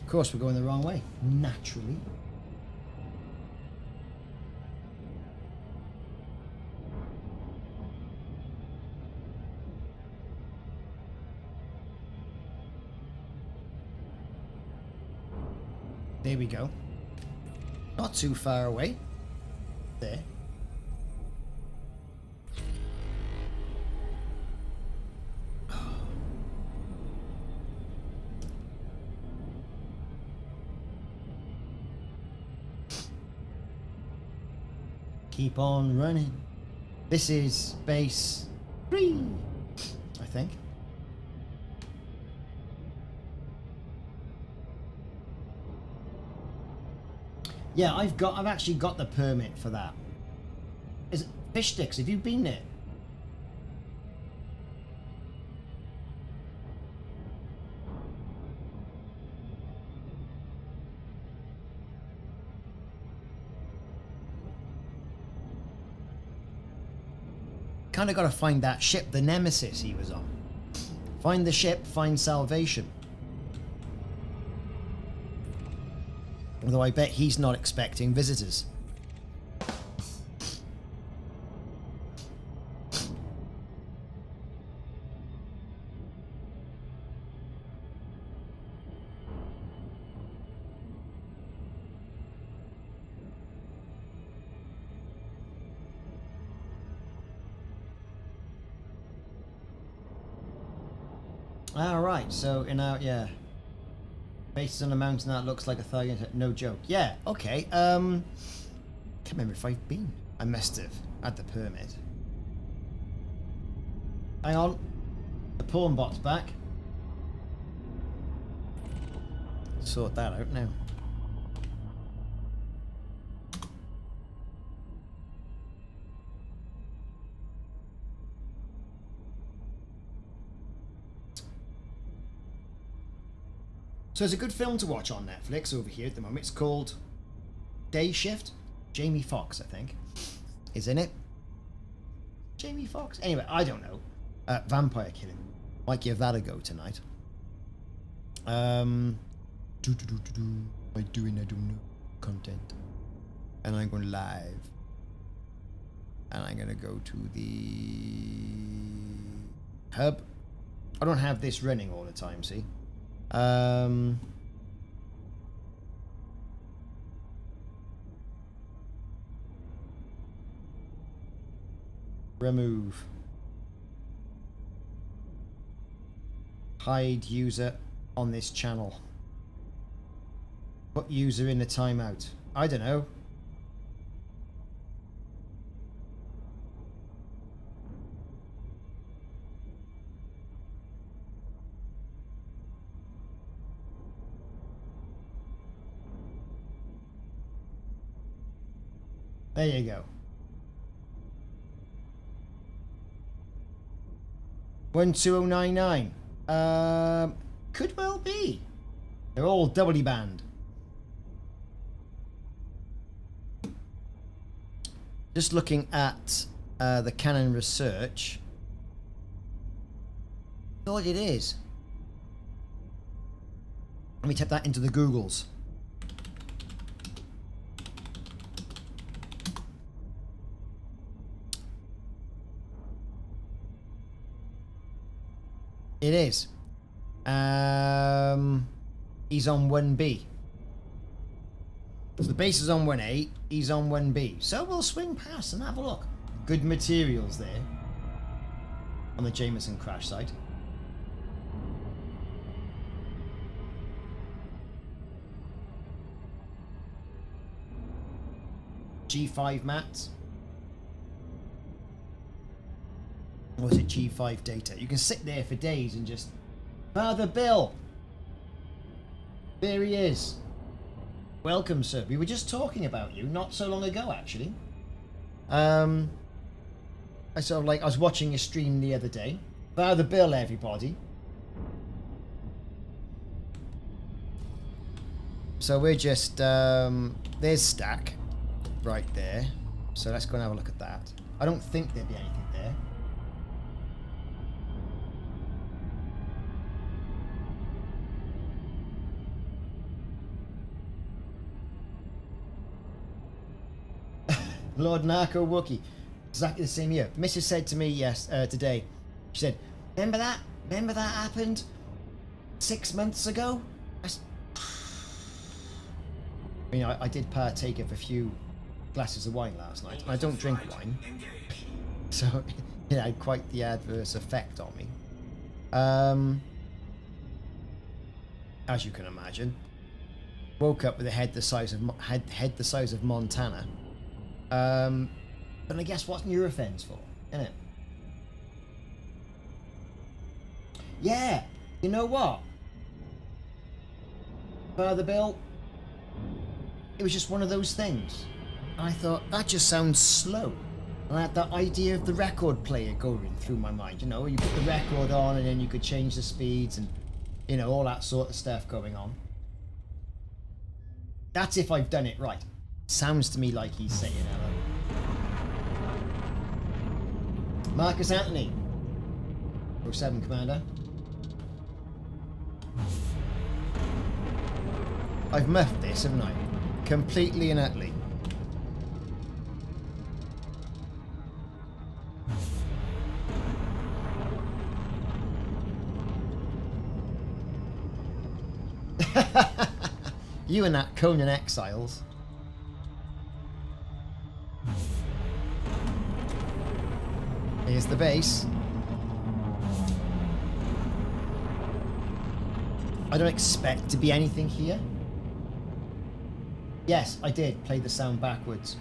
Of course, we're going the wrong way. Naturally. There we go. Not too far away. There. Keep on running. This is base 3, I think. Yeah, I've actually got the permit for that. Is it Fish Sticks? Have you been there? Kind of got to find that ship, the Nemesis he was on. Find the ship, find salvation. Although I bet he's not expecting visitors. Alright, so in our, yeah. Based on a mountain that looks like a Thargoid, no joke. Yeah, okay. Can't remember if I've been. I must have had the permit. Hang on. The pawn bot's back. Sort that out now. So there's a good film to watch on Netflix over here at the moment. It's called Day Shift. Jamie Foxx, I think, is in it. Jamie Foxx? Anyway, I don't know. Vampire killing. Might give that a go tonight. I don't know. Content. And I'm going live. And I'm going to go to the hub. I don't have this running all the time, see? Remove. Hide user on this channel. Put user in the timeout. I don't know. There you go. 12099. Could well be. They're all doubly banned. Just looking at the Canon research. Thought it is. Let me type that into the Googles. It is. He's on 1B. So the base is on 1A, he's on 1B. So we'll swing past and have a look. Good materials there on the Jameson crash site. G5 mats. Or is it G5 data? You can sit there for days and just... Father Bill! There he is. Welcome, sir. We were just talking about you not so long ago, actually. I was watching a stream the other day. Father Bill, everybody. So we're just... there's Stack. Right there. So let's go and have a look at that. I don't think there'd be anything there. Lord Narco Wookie. Exactly the same year. Mrs. said to me today, she said, remember that? Remember that happened 6 months ago? I did partake of a few glasses of wine last night. I don't drink wine. So it had quite the adverse effect on me. As you can imagine. Woke up with a head the size of Montana. But I guess what's Nurophens for, innit? Yeah, you know what? Father Bill, it was just one of those things. I thought, that just sounds slow. And I had that idea of the record player going through my mind, you know, you put the record on and then you could change the speeds and, you know, all that sort of stuff going on. That's if I've done it right. Sounds to me like he's saying hello. Marcus Anthony. 07 Commander. I've muffed this, haven't I? Completely and utterly. You and that Conan Exiles. Here's the base. I don't expect to be anything here. Yes, I did play the sound backwards.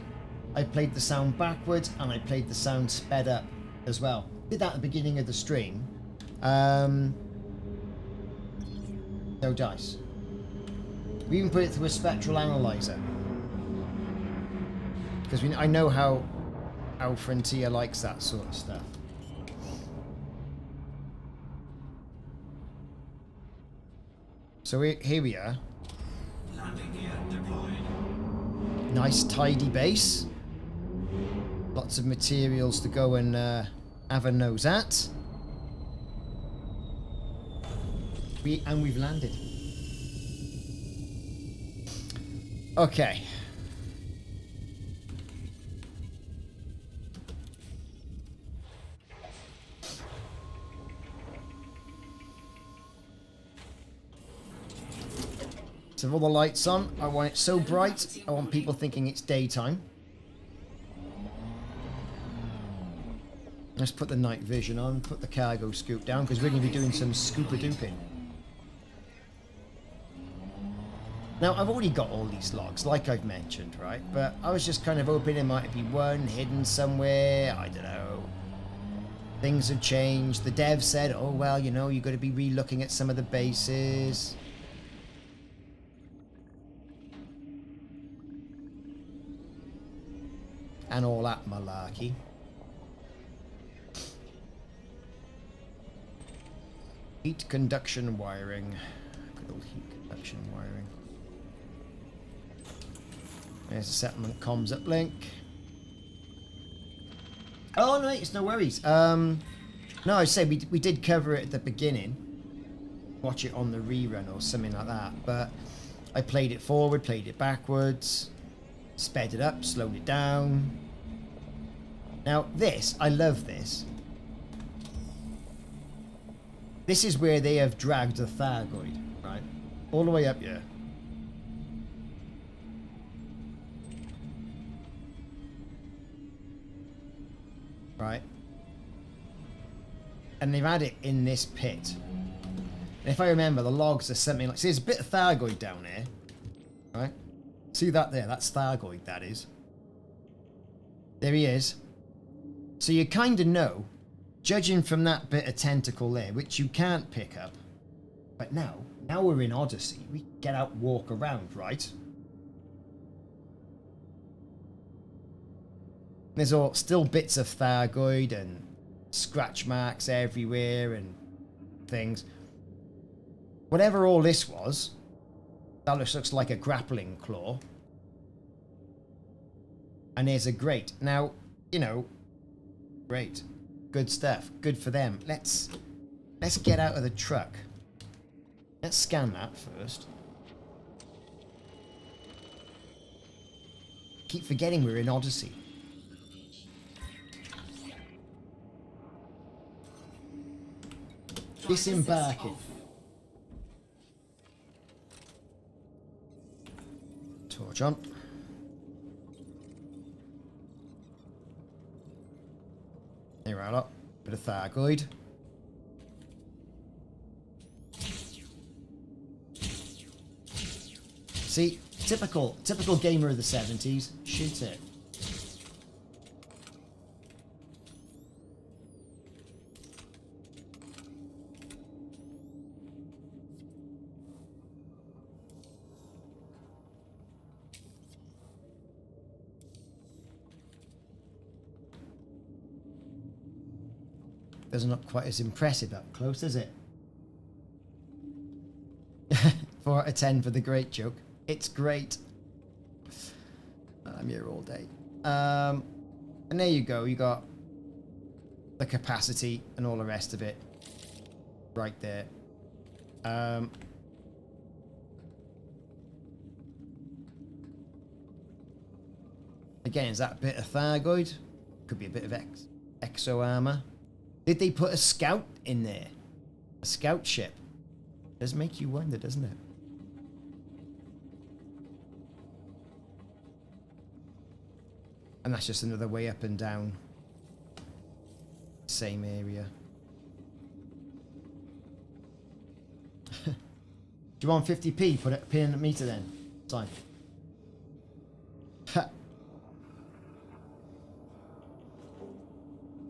I played the sound backwards and I played the sound sped up as well. Did that at the beginning of the stream. No dice. We even put it through a spectral analyzer. Because I know how Frontier likes that sort of stuff. So here we are. Landing gear deployed. Nice tidy base. Lots of materials to go and have a nose at. We've landed. Okay. So with all the lights on, I want it so bright, I want people thinking it's daytime. Let's put the night vision on, put the cargo scoop down, because we're going to be doing some scooper-dooping. Now, I've already got all these logs, like I've mentioned, right? But I was just kind of hoping there might be one hidden somewhere, I don't know. Things have changed. The dev said, oh, well, you know, you've got to be re-looking at some of the bases. And all that malarkey. Heat conduction wiring. Good old heat conduction wiring. There's a settlement comms uplink. Oh no, it's no worries. No, I say we did cover it at the beginning. Watch it on the rerun or something like that. But I played it forward, played it backwards, sped it up, slowed it down. Now this, I love this. This is where they have dragged the Thargoid, right? All the way up here. Right? And they've had it in this pit. And if I remember, the logs are something like... See, there's a bit of Thargoid down there. Right? See that there? That's Thargoid, that is. There he is. So you kind of know, judging from that bit of tentacle there, which you can't pick up. But now we're in Odyssey. We can get out and walk around, right? There's all still bits of Thargoid and scratch marks everywhere and things. Whatever all this was, that looks like a grappling claw. And there's a grate. Now, you know, great. Good stuff. Good for them. Let's get out of the truck. Let's scan that first. Keep forgetting we're in Odyssey. Disembarking. Torch on. Here we are, bit of Thargoid. See, typical gamer of the 70s. Shoot it. Doesn't look quite as impressive up close, is it? 4 out of 10 for the great joke. It's great. I'm here all day. And there you go. You got the capacity and all the rest of it right there. Again, is that a bit of Thargoid? Could be a bit of exo armor. Did they put a scout in there? A scout ship? Does make you wonder, doesn't it? And that's just another way up and down. Same area. Do you want 50p? Put a pin in the meter then. Fine.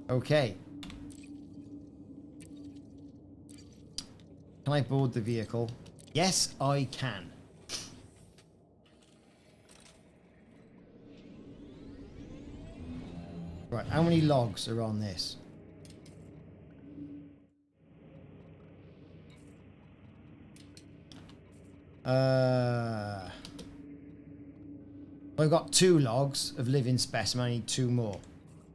Okay. Can I board the vehicle? Yes, I can. Right, how many logs are on this? I've got 2 logs of living specimen. I need 2 more.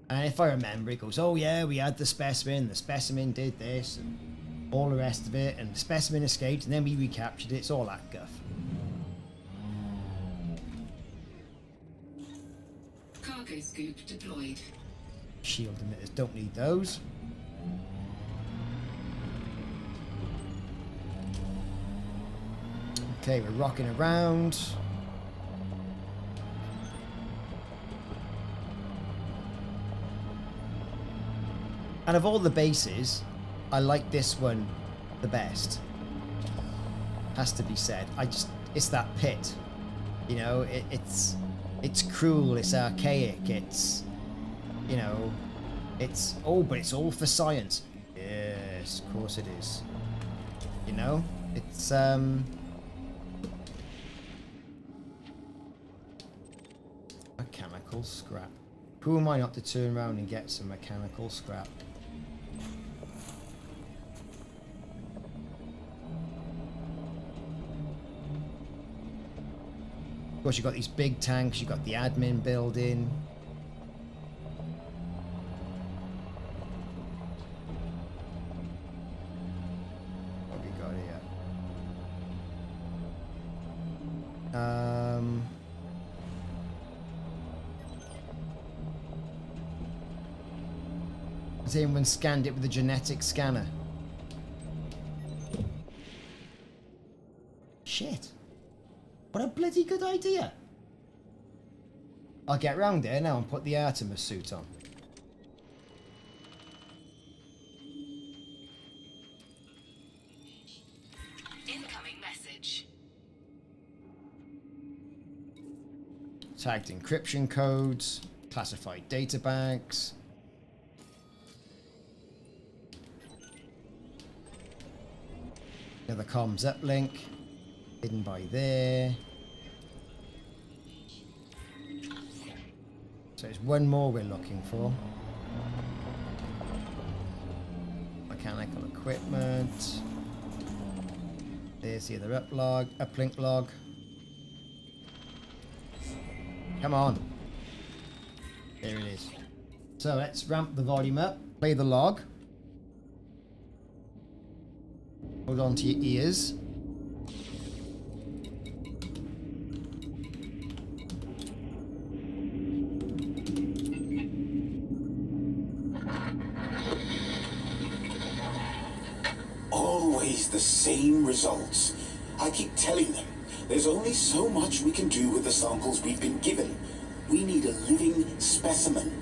And if I remember, it goes, oh yeah, we had the specimen did this, and all the rest of it, and the specimen escaped, and then we recaptured it. It's all that guff. Cargo scoop deployed. Shield emitters, don't need those. Okay, we're rocking around. And of all the bases, I like this one the best. Has to be said. It's that pit. You know, it's cruel, it's archaic, it's, you know, it's, oh, but it's all for science. Yes, of course it is. You know, it's, a mechanical scrap. Who am I not to turn around and get some mechanical scrap? Of course, you've got these big tanks, you've got the admin building. What have we got here? Has anyone scanned it with a genetic scanner? Shit. What a bloody good idea. I'll get round there now and put the Artemis suit on. Tagged encryption codes, classified data banks. Another comms uplink, hidden by there. So there's one more we're looking for. Mechanical equipment. There's the other uplink log. Come on. There it is. So let's ramp the volume up. Play the log. Hold on to your ears. Always the same results. I keep telling them, there's only so much we can do with the samples we've been given. We need a living specimen.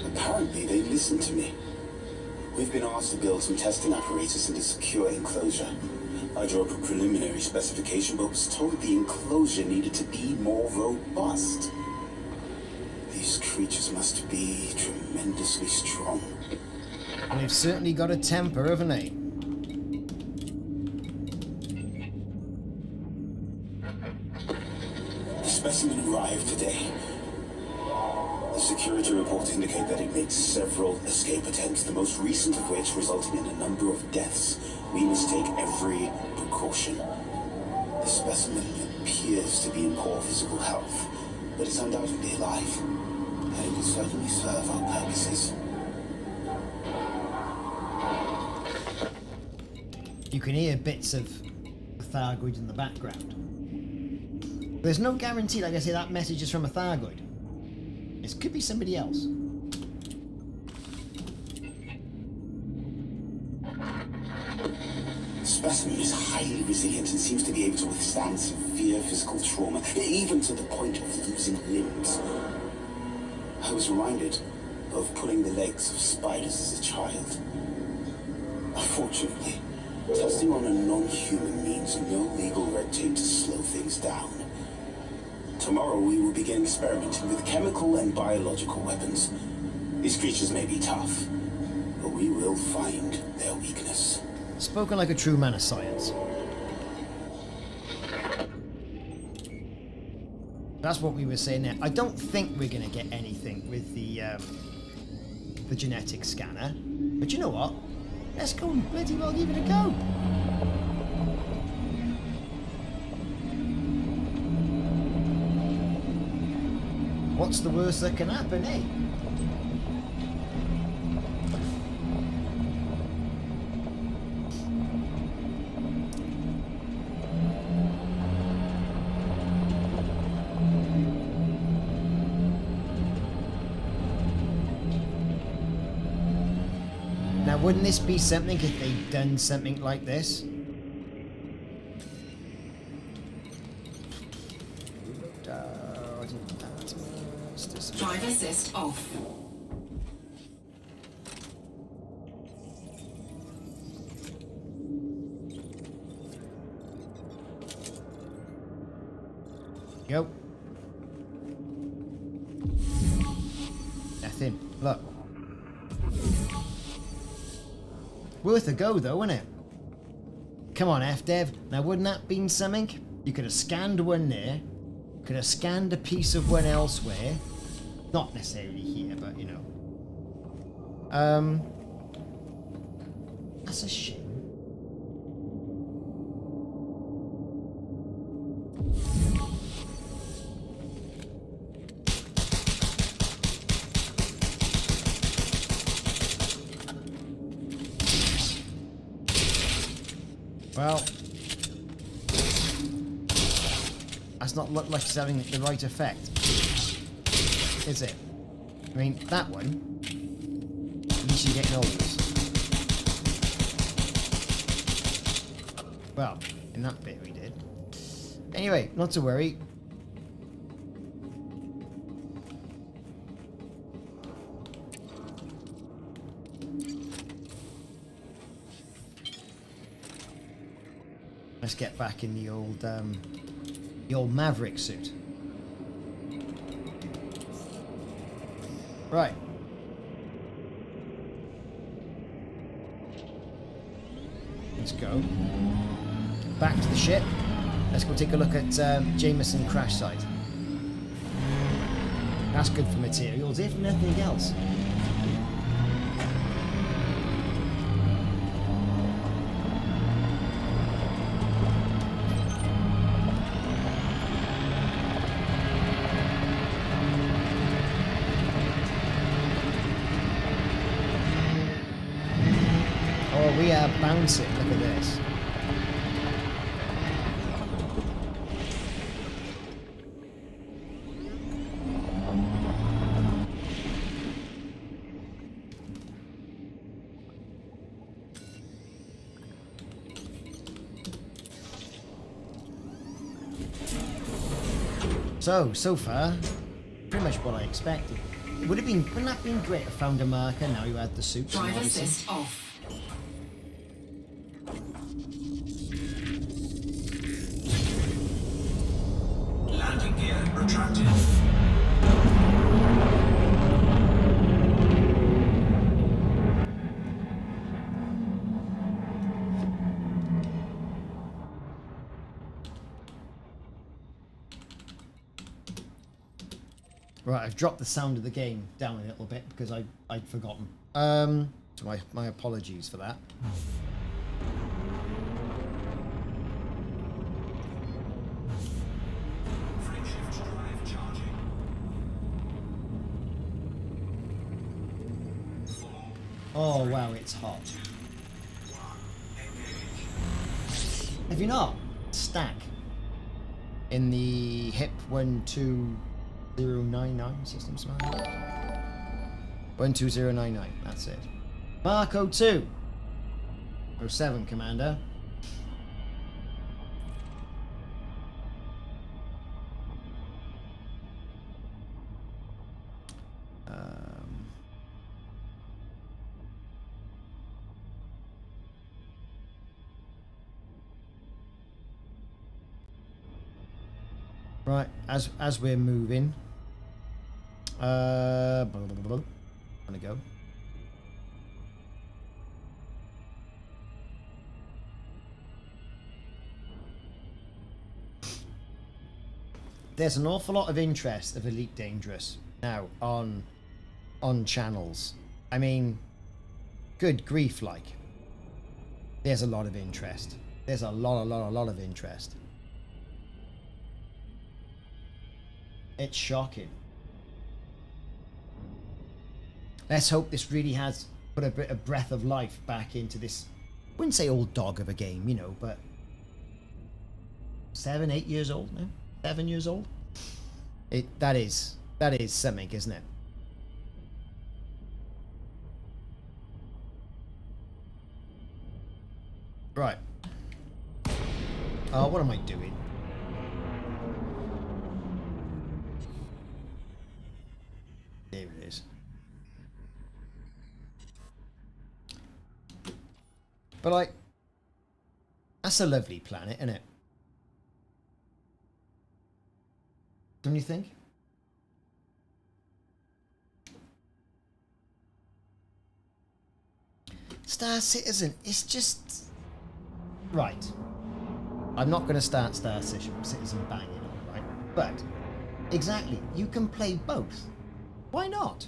Apparently they listened to me. We've been asked to build some testing apparatus in a secure enclosure. I drew up a preliminary specification, but was told the enclosure needed to be more robust. These creatures must be tremendously strong. And they've certainly got a temper, haven't they? The specimen arrived today. The security reports indicate that it made several escape attempts, the most recent of which resulting in a number of deaths. We must take every precaution. The specimen appears to be in poor physical health, but it's undoubtedly alive, and it will certainly serve our purposes. You can hear bits of the Thargoids in the background. There's no guarantee, like I say, that message is from a Thargoid. This could be somebody else. The specimen is highly resilient and seems to be able to withstand severe physical trauma, even to the point of losing limbs. I was reminded of pulling the legs of spiders as a child. Unfortunately, testing on a non-human means no legal red tape to slow things down. Tomorrow we will begin experimenting with chemical and biological weapons. These creatures may be tough, but we will find their weakness. Spoken like a true man of science. That's what we were saying there. I don't think we're going to get anything with the genetic scanner. But you know what? Let's go and bloody well give it a go. What's the worst that can happen, eh? Now, wouldn't this be something if they'd done something like this? Drive assist off. Go. Nothing. Look. Worth a go though, isn't it? Come on, FDev. Now wouldn't that been something? You could have scanned one there. Could have scanned a piece of one elsewhere. Not necessarily here, but you know. That's a shame. Well, that's not look like it's having the right effect, is it? I mean, that one, at least you're getting holes. Well, in that bit we did. Anyway, not to worry. Let's get back in the old Maverick suit. Right. Let's go. Back to the ship. Let's go take a look at Jameson crash site. That's good for materials, if nothing else. Oh, we are bouncing. Look at this. So far, pretty much what I expected. Wouldn't that have been great if I found a marker now you had the suit? Drive assist off. Landing gear retracted. Right, I've dropped the sound of the game down a little bit because I'd forgotten. So my apologies for that. Frameshift drive charging. 4, Oh wow, it's hot. 1, engage. Have you not? Stack in the HIP 12099 system smart. 12099, that's it. Mark 02. 07, Commander. Right, as we're moving, blah, blah, blah, blah. Wanna go? There's an awful lot of interest of Elite Dangerous now on channels. I mean, good grief, like. There's a lot of interest. There's a lot of interest. It's shocking. Let's hope this really has put a bit of breath of life back into this. I wouldn't say old dog of a game, you know, but 7, 8 years old now. 7 years old. That is something, isn't it? Right. What am I doing? There it is. But like, that's a lovely planet, isn't it? Don't you think? Star Citizen, it's just... Right. I'm not going to start Star Citizen banging on, right? But, exactly, you can play both. Why not?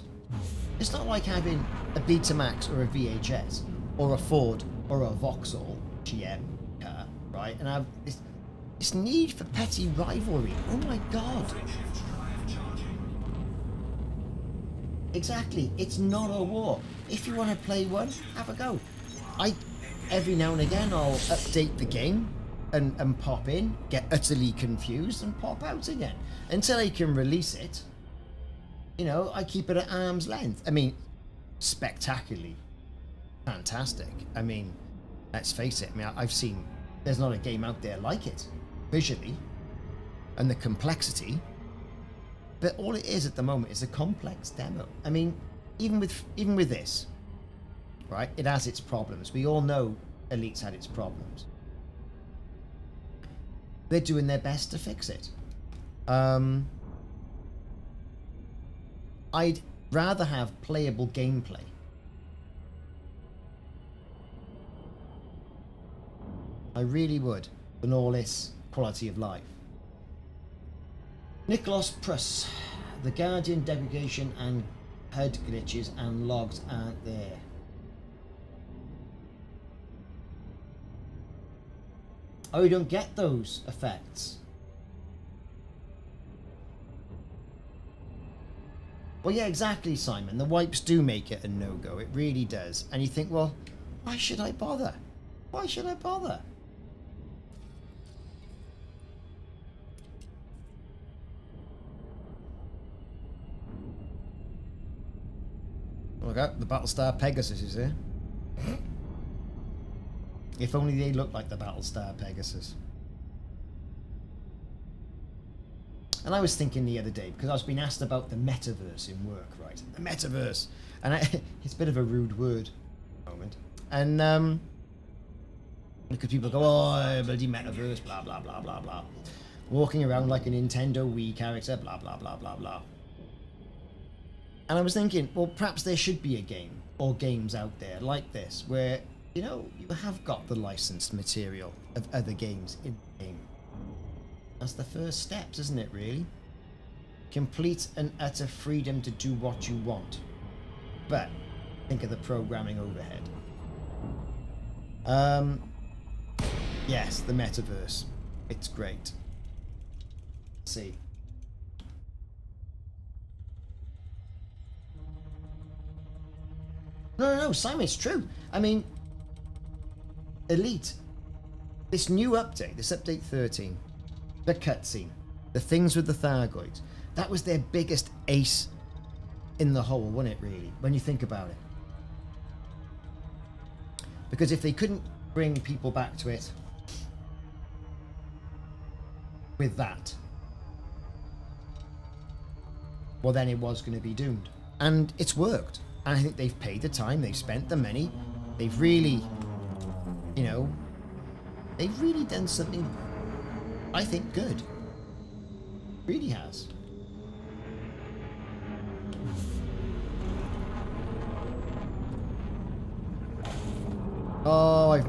It's not like having a Betamax or a VHS or a Ford or a Vauxhall GM car, right? And have this need for petty rivalry. Oh my god. Frameshift drive charging. Exactly. It's not a war. If you want to play one, have a go. Every now and again I'll update the game and pop in, get utterly confused and pop out again. Until I can release it, you know, I keep it at arm's length. I mean, spectacularly fantastic. I mean, let's face it. I mean, I've seen, there's not a game out there like it, visually, and the complexity. But all it is at the moment is a complex demo. I mean, even with this, right? It has its problems. We all know Elite's had its problems. they're doing their best to fix it. I'd rather have playable gameplay. I really would, than all this quality of life. Nicholas Pruss, the Guardian degradation and HUD glitches and logs aren't there. Oh, you don't get those effects. Well, yeah, exactly, Simon. The wipes do make it a no-go. It really does. And you think, well, why should I bother? Why should I bother? Look out, the Battlestar Pegasus is here. If only they looked like the Battlestar Pegasus. And I was thinking the other day, because I was being asked about the metaverse in work, right? The metaverse. And it's a bit of a rude word at the moment. And because people go, oh, bloody metaverse, blah, blah, blah, blah, blah. Walking around like a Nintendo Wii character, blah, blah, blah, blah, blah. And I was thinking, well, perhaps there should be a game or games out there like this where, you know, you have got the licensed material of other games in the game. That's the first steps, isn't it, really? Complete and utter freedom to do what you want. But think of the programming overhead. Yes, the metaverse. It's great. Let's see. No, Simon, it's true. I mean, Elite, this new update, this update 13, the cutscene, the things with the Thargoids, that was their biggest ace in the hole, wasn't it, really, when you think about it? Because if they couldn't bring people back to it with that, well, then it was going to be doomed. And it's worked. And I think they've paid the time, they've spent the money, they've really, you know, they've really done something, I think, good. Really has. Oh, I've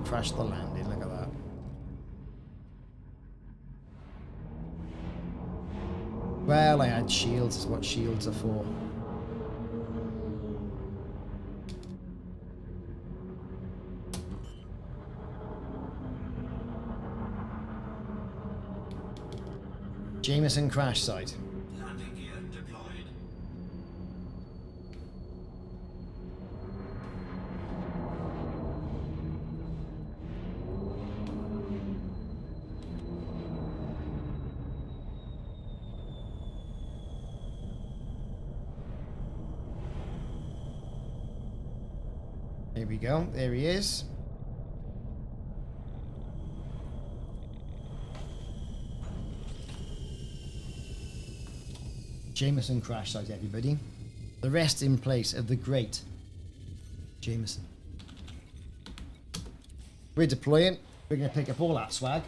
crashed the landing, look at that. Well, I had shields, is what shields are for. Jameson crash site. Landing gear deployed. Here we go. There he is. Jameson crash site, everybody. The rest in place of the great Jameson. We're deploying. We're going to pick up all that swag.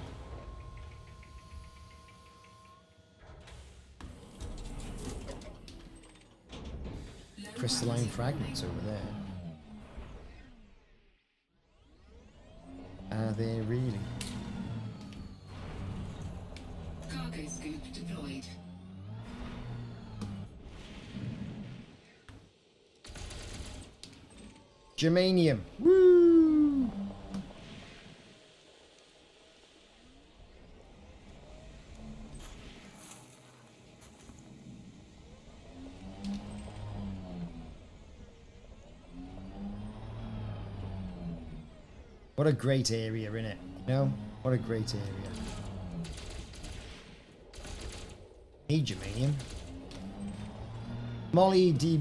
Crystalline fragments over there. Are they really? Cargo scoop deployed. Germanium. Woo! What a great area, innit? You know? What a great area. Need germanium. Molly D.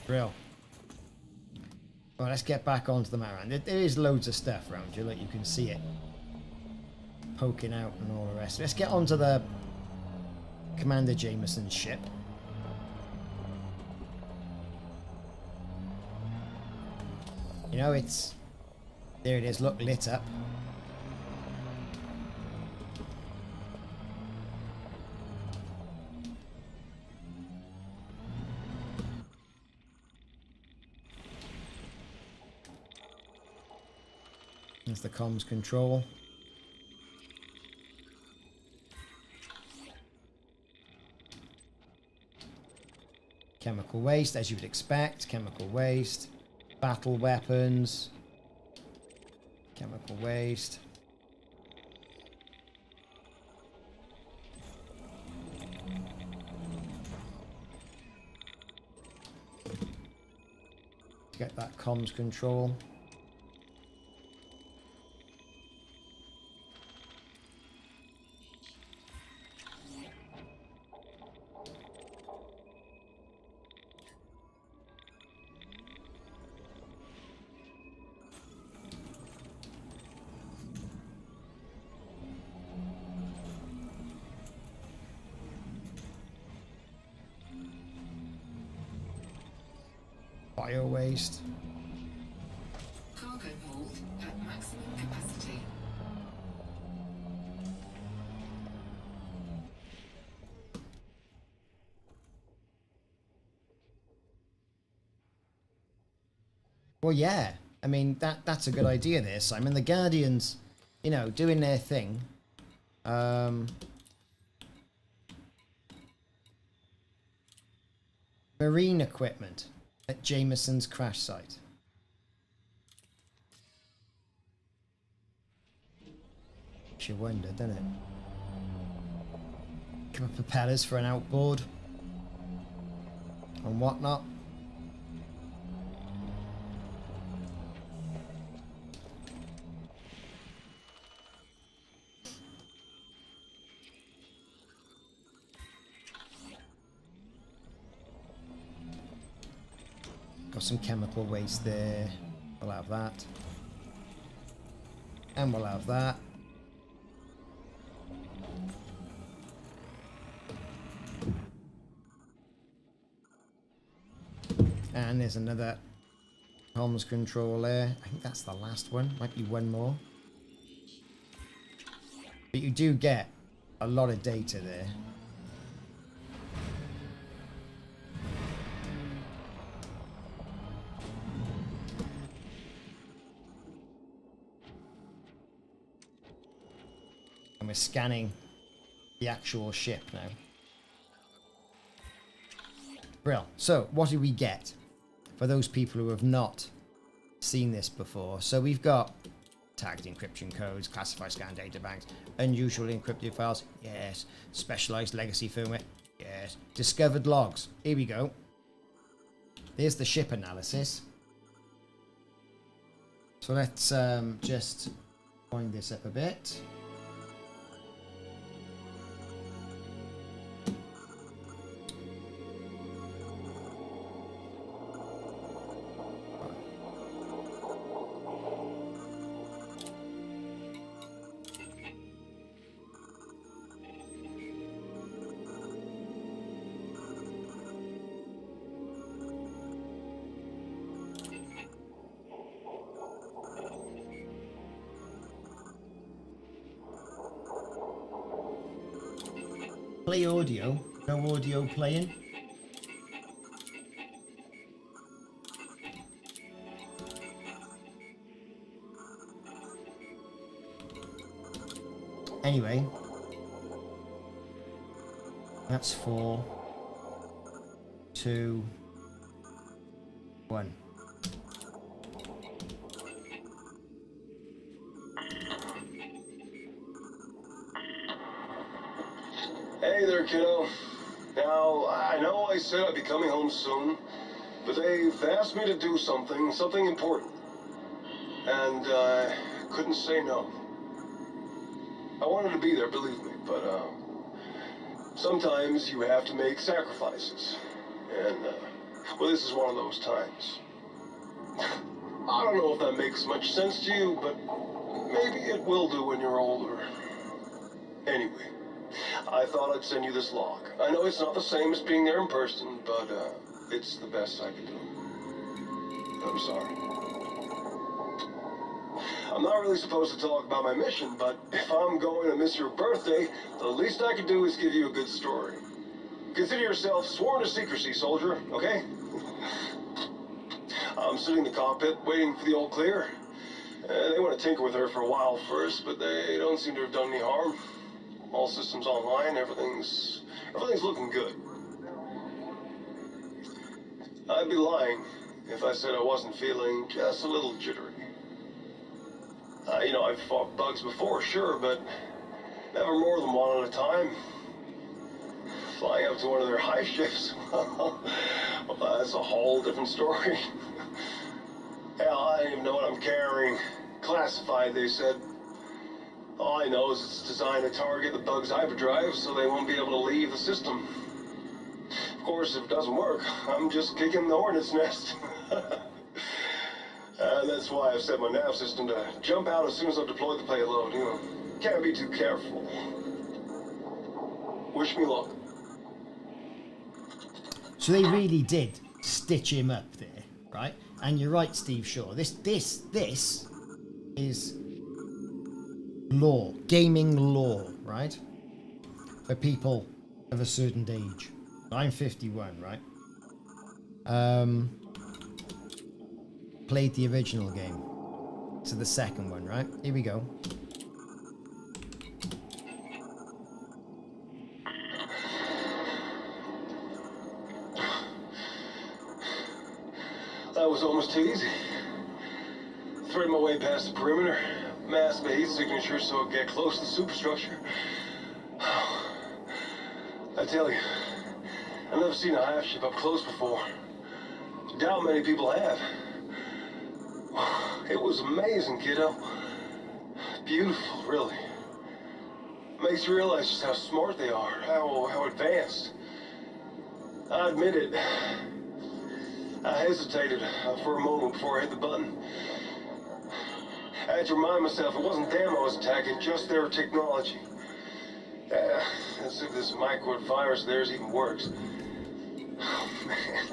Real. Well, let's get back onto the map around. There is loads of stuff around you, like you can see it. poking out and all the rest. Let's get onto the Commander Jameson's ship. You know, it's... There it is, look, lit up. There's the comms control. Chemical waste, as you would expect. Chemical waste. Battle weapons. Chemical waste. Get that comms control. Bio waste. Cargo hold at maximum capacity. Well, yeah. I mean, that's a good idea there, Simon. The Guardians, you know, doing their thing. Marine equipment at Jameson's crash site. Makes you wonder, doesn't it? Couple of propellers for an outboard and whatnot. Got some chemical waste there. We'll have that. And we'll have that. And there's another comms control there. I think that's the last one. Might be one more. But you do get a lot of data there. And we're scanning the actual ship now. Brill. So, what do we get for those people who have not seen this before? So we've got tagged encryption codes, classified scan data banks, unusual encrypted files, yes. Specialized legacy firmware, yes. Discovered logs, here we go. There's the ship analysis. So let's just wind this up a bit. Play audio. No audio playing. Anyway, that's 4, 2, 1. Hey there, kiddo. Now, I know I said I'd be coming home soon, but they've asked me to do something important. And I couldn't say no. I wanted to be there, believe me, but sometimes you have to make sacrifices. And, well, this is one of those times. I don't know if that makes much sense to you, but maybe it will do when you're older. Anyway, I thought I'd send you this log. I know it's not the same as being there in person, but it's the best I can do. I'm sorry. I'm not really supposed to talk about my mission, but if I'm going to miss your birthday, the least I can do is give you a good story. Consider yourself sworn to secrecy, soldier, okay? I'm sitting in the cockpit, waiting for the all clear. They want to tinker with her for a while first, but they don't seem to have done any harm. All systems online, everything's looking good. I'd be lying if I said I wasn't feeling just a little jittery. I've fought bugs before, sure, but never more than one at a time. Flying up to one of their high ships, well, that's a whole different story. Hell, I don't even know what I'm carrying. Classified, they said. All I know is it's designed to target the bug's hyperdrive so they won't be able to leave the system. Of course, if it doesn't work, I'm just kicking the hornet's nest. That's why I've set my nav system to jump out as soon as I've deployed the payload. Can't be too careful. Wish me luck. So they really did stitch him up there, right? And you're right, Steve Shaw. This is law, gaming law, right? For people of a certain age. I'm 51, right? Played the original game. So the second one, right? Here we go. That was almost too easy. Thread my way past the perimeter, mask my heat signature so I'd get close to the superstructure. I tell you, I've never seen a hive ship up close before. Doubt many people have. It was amazing, kiddo. Beautiful, really. Makes you realize just how smart they are, how advanced. I admit it. I hesitated for a moment before I hit the button. I had to remind myself it wasn't them I was attacking, just their technology. As if this microbe virus of theirs even works. Oh, man.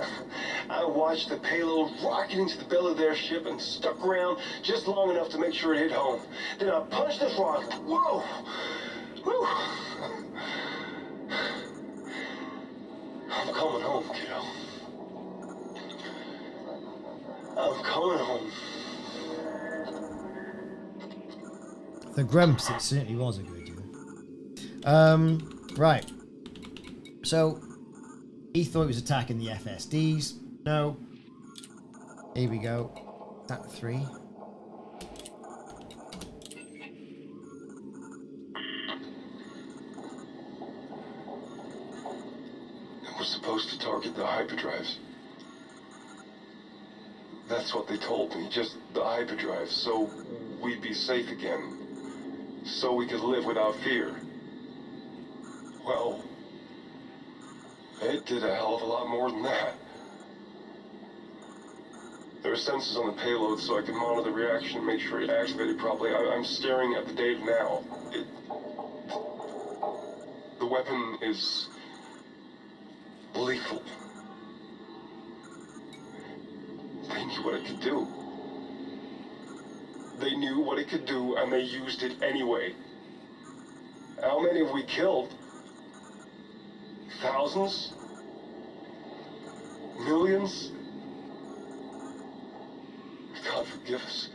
I watched the payload rocket into the belly of their ship and stuck around just long enough to make sure it hit home. Then I punched the throttle. Whoa! Whew. I'm coming home, kiddo. I'm coming home. The Grumps, it certainly was a good one. Right. So, he thought he was attacking the FSDs. No. Here we go. That 3. We're supposed to target the hyperdrives. That's what they told me, just the hyperdrive, so we'd be safe again. So we could live without fear. Well, it did a hell of a lot more than that. There are sensors on the payload so I can monitor the reaction and make sure it activated properly. I'm staring at the data now. The weapon is lethal. They knew what it could do. They knew what it could do, and they used it anyway. How many have we killed? Thousands? Millions? God forgive us.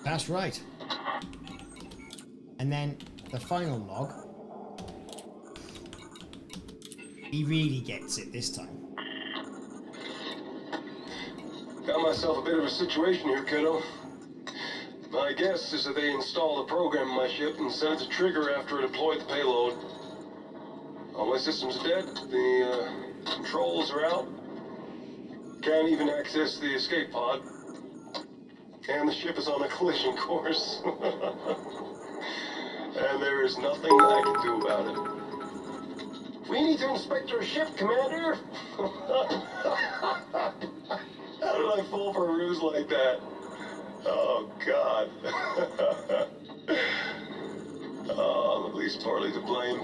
That's right. And then the final log. He really gets it this time. Got myself a bit of a situation here, kiddo. My guess is that they installed a program in my ship and set it to trigger after I deployed the payload. All my systems are dead. The controls are out. Can't even access the escape pod. And the ship is on a collision course. And there is nothing I can do about it. We need to inspect your ship, Commander! How did I fall for a ruse like that? Oh, God. I'm at least partly to blame.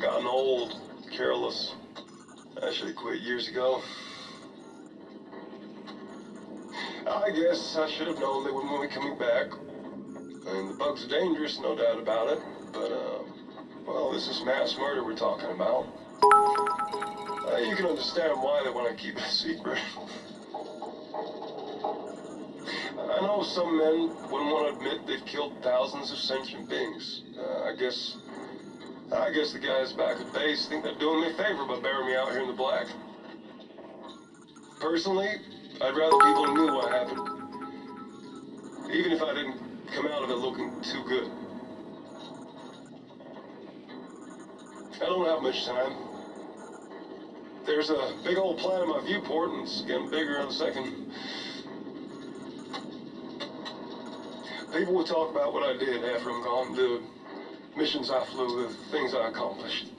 Gotten old, careless. I should have quit years ago. I guess I should have known they wouldn't want me coming back. And the bugs are dangerous, no doubt about it. But, well, this is mass murder we're talking about. You can understand why they want to keep it a secret. I know some men wouldn't want to admit they've killed thousands of sentient beings. I guess the guys back at base think they're doing me a favor by burying me out here in the black. Personally, I'd rather people knew what happened, even if I didn't come out of it looking too good. I don't have much time. There's a big old plan in my viewport, and it's getting bigger in a second. People will talk about what I did after I'm gone, the missions I flew, the things I accomplished.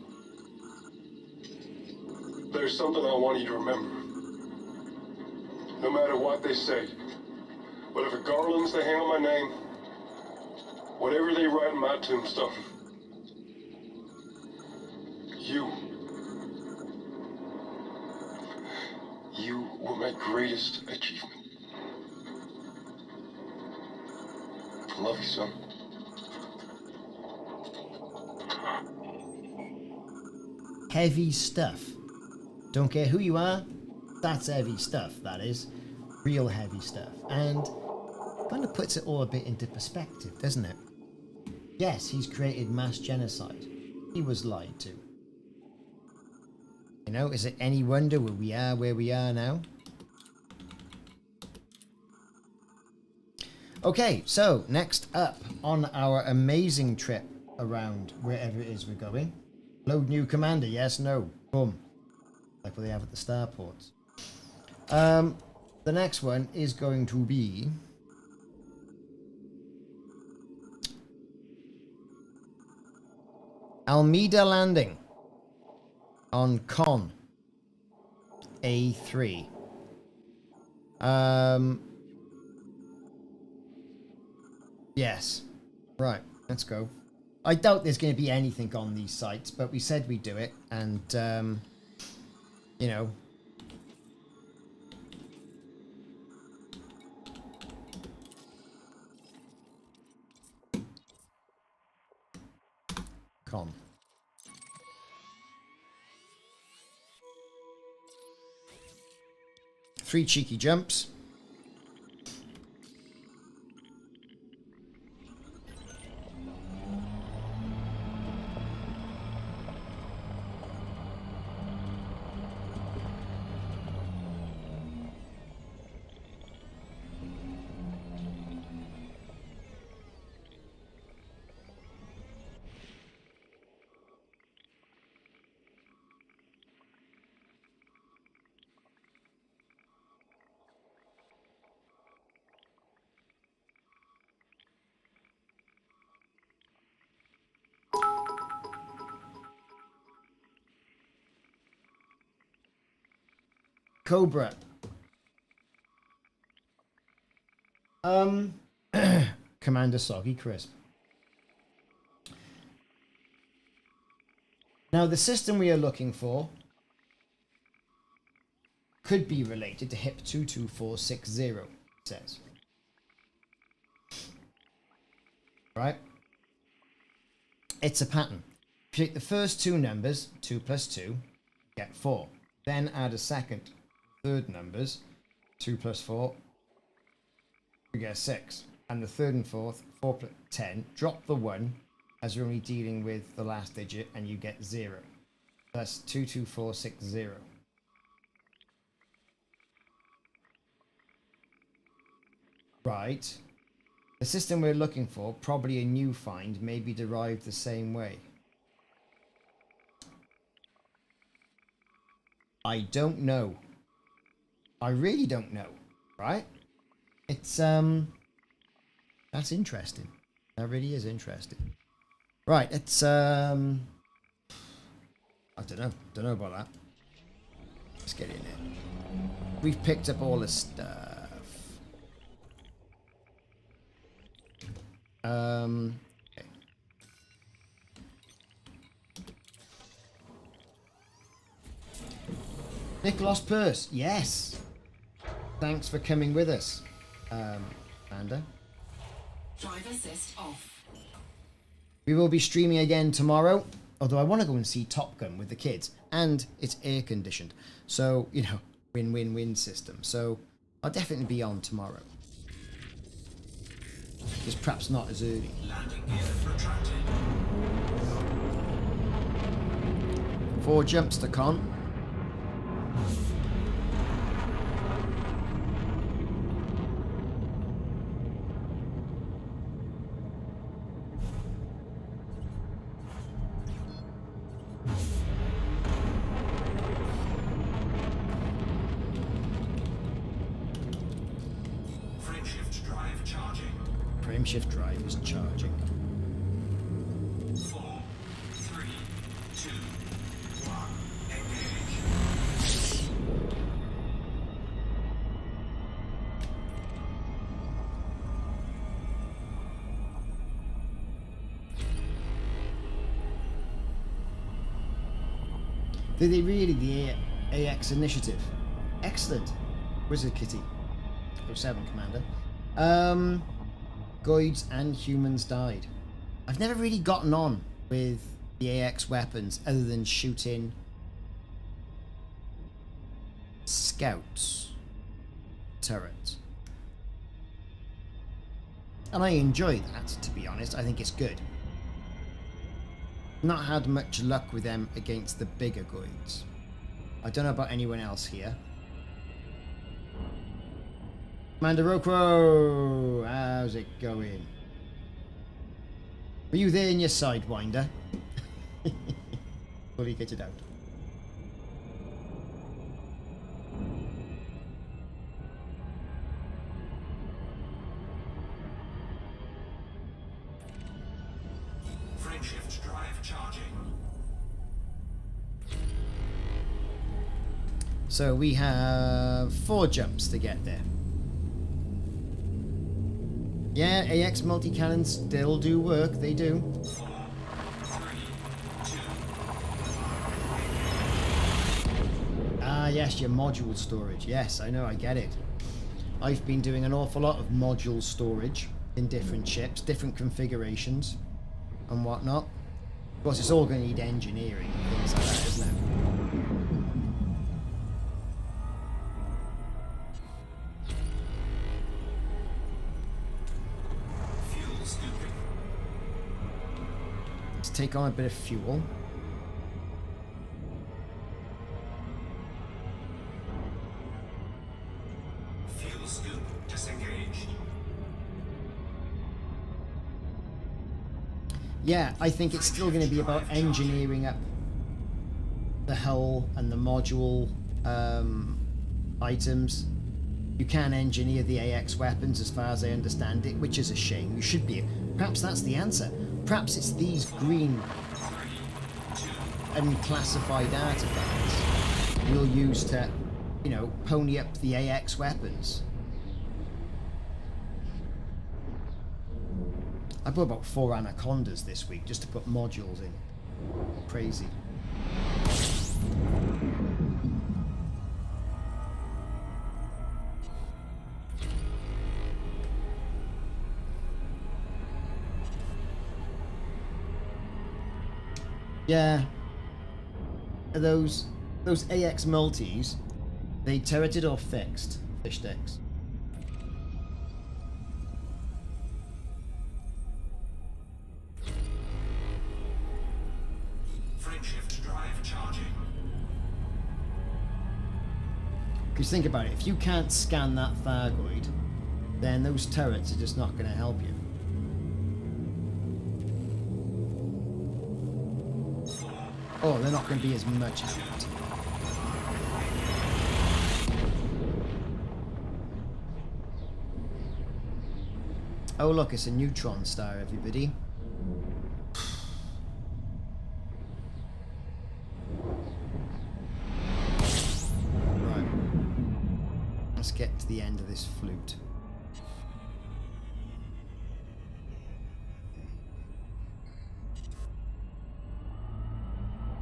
There's something I want you to remember. No matter what they say, whatever garlands they hang on my name, whatever they write in my tombstone, you were my greatest achievement. I love you, son. Heavy stuff. Don't care who you are, that's heavy stuff, that is. Real heavy stuff. And kind of puts it all a bit into perspective, doesn't it? Yes, he's created mass genocide. He was lied to. You know, is it any wonder where we are now? Okay, so next up on our amazing trip around wherever it is we're going. Load new commander, yes, no, boom. Like what they have at the starports. The next one is going to be Almeida Landing on Con A3. Yes. Right, let's go. I doubt there's going to be anything on these sites, but we said we'd do it, and, you know. Con. Three cheeky jumps. Cobra. Commander Soggy Crisp. Now the system we are looking for could be related to HIP 22460, it says. Right? It's a pattern. If you take the first two numbers, 2 plus 2, get 4. Then add a second, third numbers, 2 plus 4, you get 6. And the third and fourth, 4 plus 10, drop the 1 as you're only dealing with the last digit and you get 0. That's 22460. Right. The system we're looking for, probably a new find, may be derived the same way. I don't know. I really don't know, right? It's, that's interesting. That really is interesting. Right, it's, I don't know about that. Let's get in there. We've picked up all the stuff. Okay. Nicholas Purse, yes. Thanks for coming with us, Amanda. Drive assist off. We will be streaming again tomorrow, although I want to go and see Top Gun with the kids, and it's air conditioned, so you know, win-win-win system. So I'll definitely be on tomorrow, just perhaps not as early. Landing gear retracted. 4 jumps to con. Frameshift drive charging. Frameshift drive is charging. 4, 3, 2, 1. Engage. Did they really? The AX initiative. Excellent. Wizard Kitty. 07 Commander. Goids and humans died. I've never really gotten on with the AX weapons other than shooting scouts turrets. And I enjoy that, to be honest. I think it's good. Not had much luck with them against the bigger Goids. I don't know about anyone else here. Commander Rokro, how's it going? Were you there in your Sidewinder? Fully kitted out. Frameshift drive charging. So we have 4 jumps to get there. Yeah, AX multi-cannons still do work, they do. 4, 3, 2. Ah, yes, your module storage. Yes, I know, I get it. I've been doing an awful lot of module storage in different ships, different configurations and whatnot. Of course, it's all going to need engineering and things like that, isn't it? Fuel scooping. Let's take on a bit of fuel. Fuel scoop disengaged. Yeah, I think it's still going to be about engineering up the hull and the module items. You can engineer the AX weapons as far as I understand it, which is a shame. You should be. Perhaps that's the answer. Perhaps it's these green unclassified artifacts you'll use to, you know, pony up the AX weapons. I bought about 4 Anacondas this week just to put modules in. Crazy. Yeah. Those AX multis, they turreted or fixed fish decks. Frameshift drive charging. Because think about it, if you can't scan that Thargoid, then those turrets are just not going to help you. Oh, they're not going to be as much help. Oh look, it's a neutron star, everybody. Right. Let's get to the end of this flute.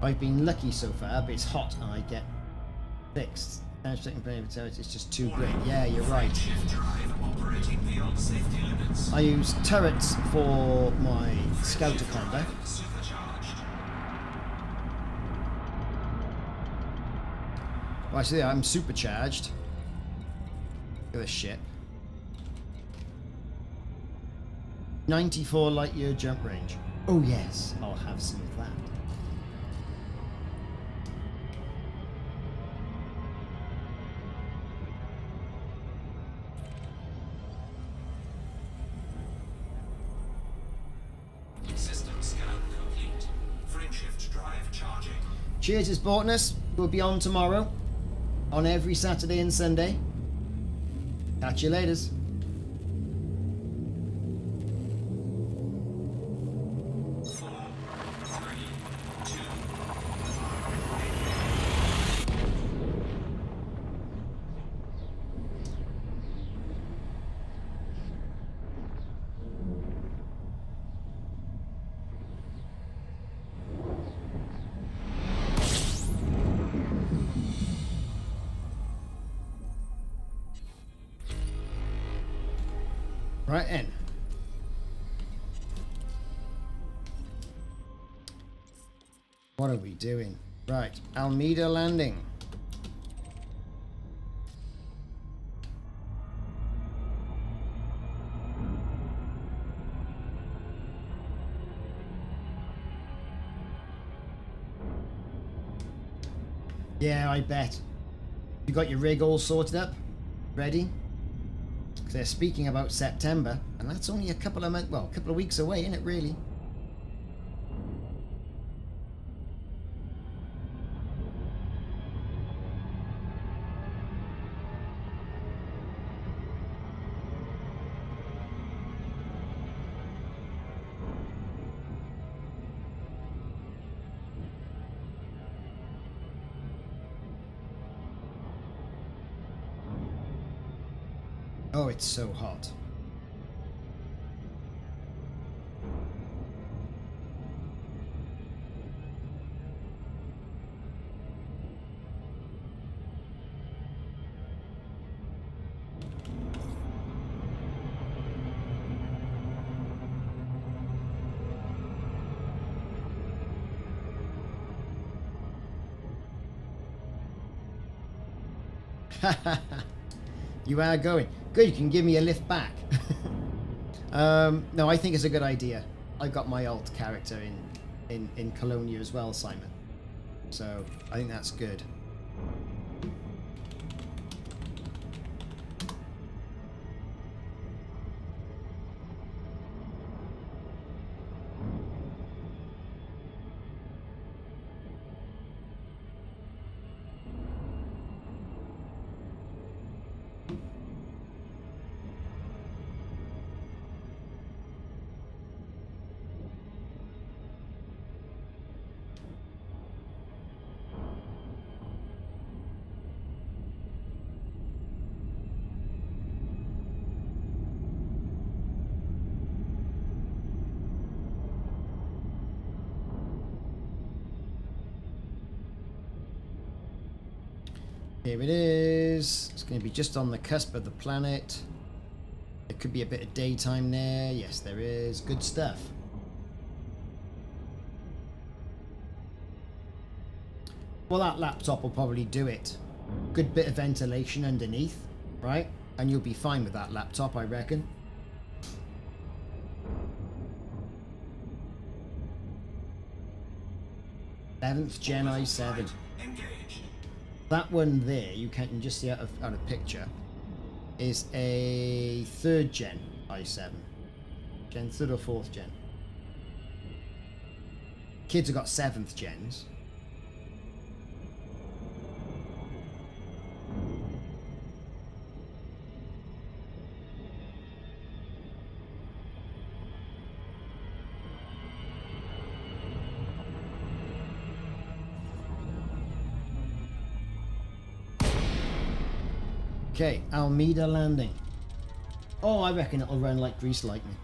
I've been lucky so far, but it's hot and I get Fixed. It's just too great. Yeah, you're right. Shift drive operating beyond safety limits. I use turrets for my scouter combat. Supercharged. Oh, actually, I'm supercharged. Look at this shit. 94 light year jump range. Oh yes, I'll have some of that. System scan complete. Frameshift drive charging. Cheers, it's Bortness. We'll be on tomorrow. On every Saturday and Sunday. Catch you laters. Right in. What are we doing? Right, Almeida landing. Yeah, I bet. You got your rig all sorted up? Ready? They're speaking about September, and that's only a couple of months, well, a couple of weeks away, isn't it, really? Oh, it's so hot. You are going. Good, you can give me a lift back. No, I think it's a good idea. I've got my alt character in Colonia as well, Simon. So I think that's good. Here it is. It's going to be just on the cusp of the planet. There could be a bit of daytime there. Yes, there is. Good stuff. Well, that laptop will probably do it. Good bit of ventilation underneath, right? And you'll be fine with that laptop, I reckon. Seventh Gen i7. That one there, you can just see out of picture, is a 3rd Gen i7. Gen 3rd or 4th Gen. Kids have got 7th Gens. Okay, Almeida landing. Oh, I reckon it'll run like grease lightning.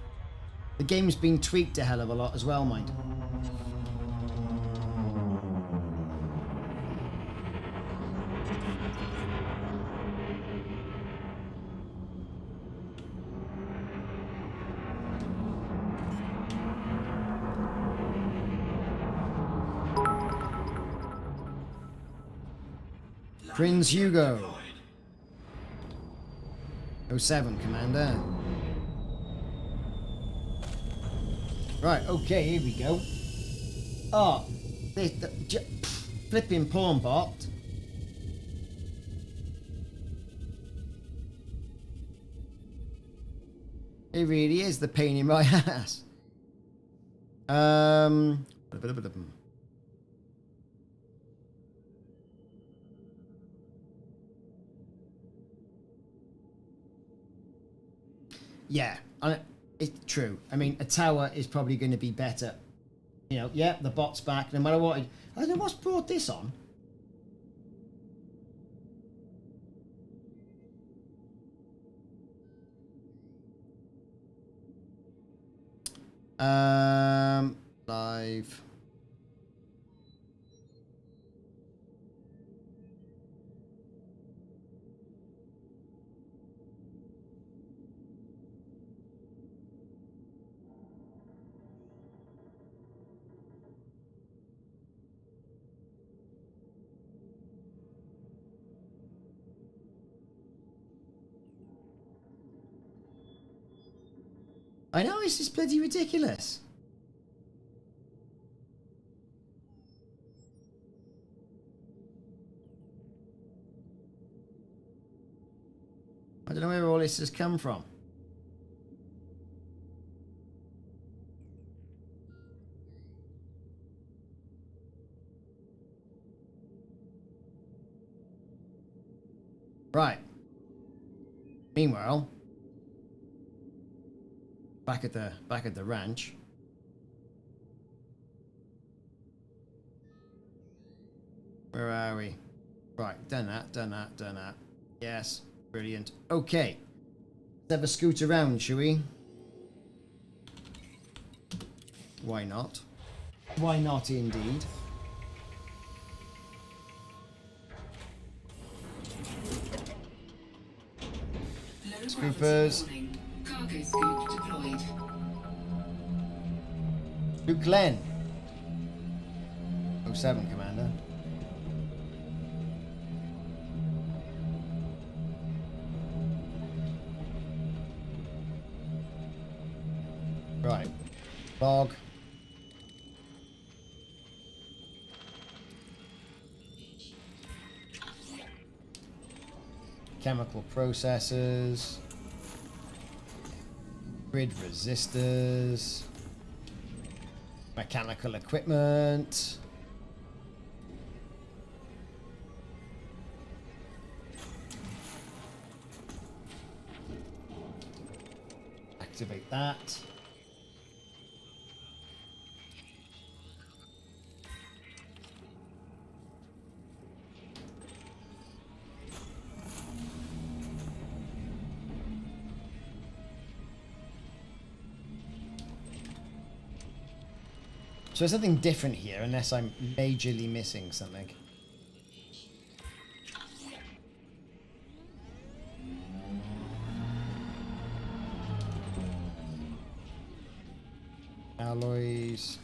The game's been tweaked a hell of a lot as well, mind. Prince Hugo. 07, Commander. Right, okay, here we go. Oh, flipping pawn bot. It really is the pain in my ass. Yeah, it's true. I mean, a tower is probably going to be better. You know, yeah, the bot's back, no matter what. I don't know what's brought this on. Live. I know, it's just bloody ridiculous. I don't know where all this has come from. Right. Meanwhile, back at the ranch. Where are we? Right, done that. Yes, brilliant. Okay. Let's have a scoot around, shall we? Why not? Why not indeed? Scoopers. Cargo scoop deployed. Luke Glenn. 07, Commander. Right. Log. Chemical processes. Grid resistors. Mechanical equipment. Activate that. So there's something different here, unless I'm majorly missing something. Alloys,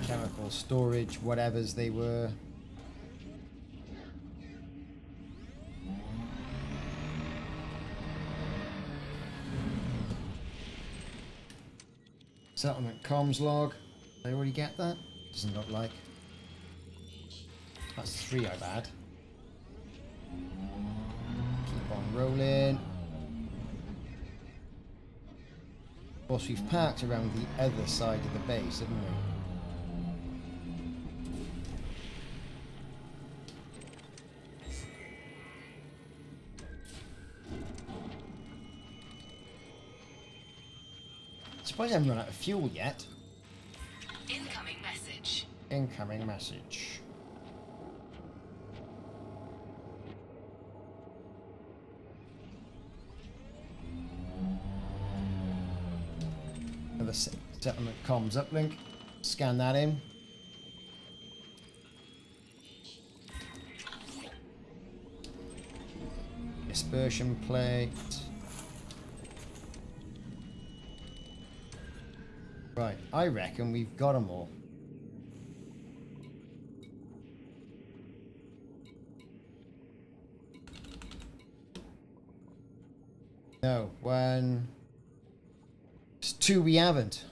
chemical storage, whatever's they were. Settlement comms log. Did I already get that? Doesn't look like. That's 3 I've had. Keep on rolling. Of course, we've parked around the other side of the base, haven't we? I suppose I haven't run out of fuel yet. Incoming message. Incoming message. Another settlement comms uplink. Scan that in. Dispersion plate. Right, I reckon we've got them all. No, one. It's two we haven't.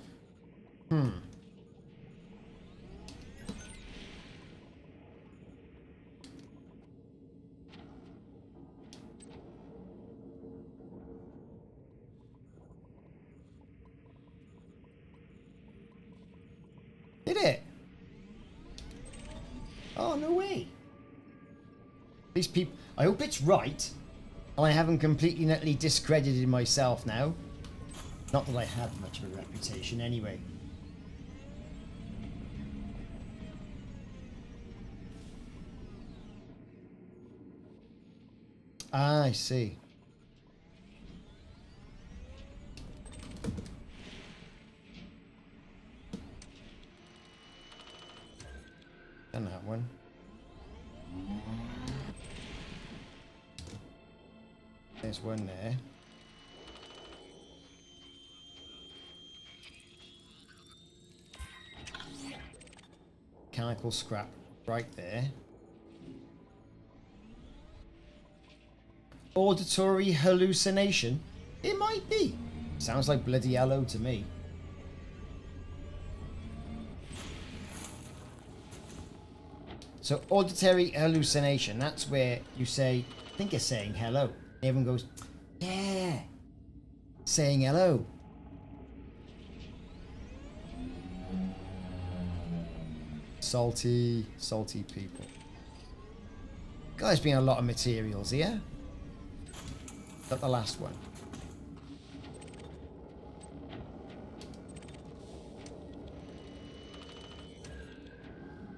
Did it? Oh, no way. These people... I hope it's right. And I haven't completely and utterly discredited myself now. Not that I had much of a reputation anyway. Ah, I see. Done that one. There's one there. Mechanical scrap right there. Auditory hallucination? It might be. Sounds like bloody hello to me. So auditory hallucination, that's where you say, I think you're saying hello. Everyone goes, yeah, saying hello. Salty, salty people. God, there's been a lot of materials here. Not the last one.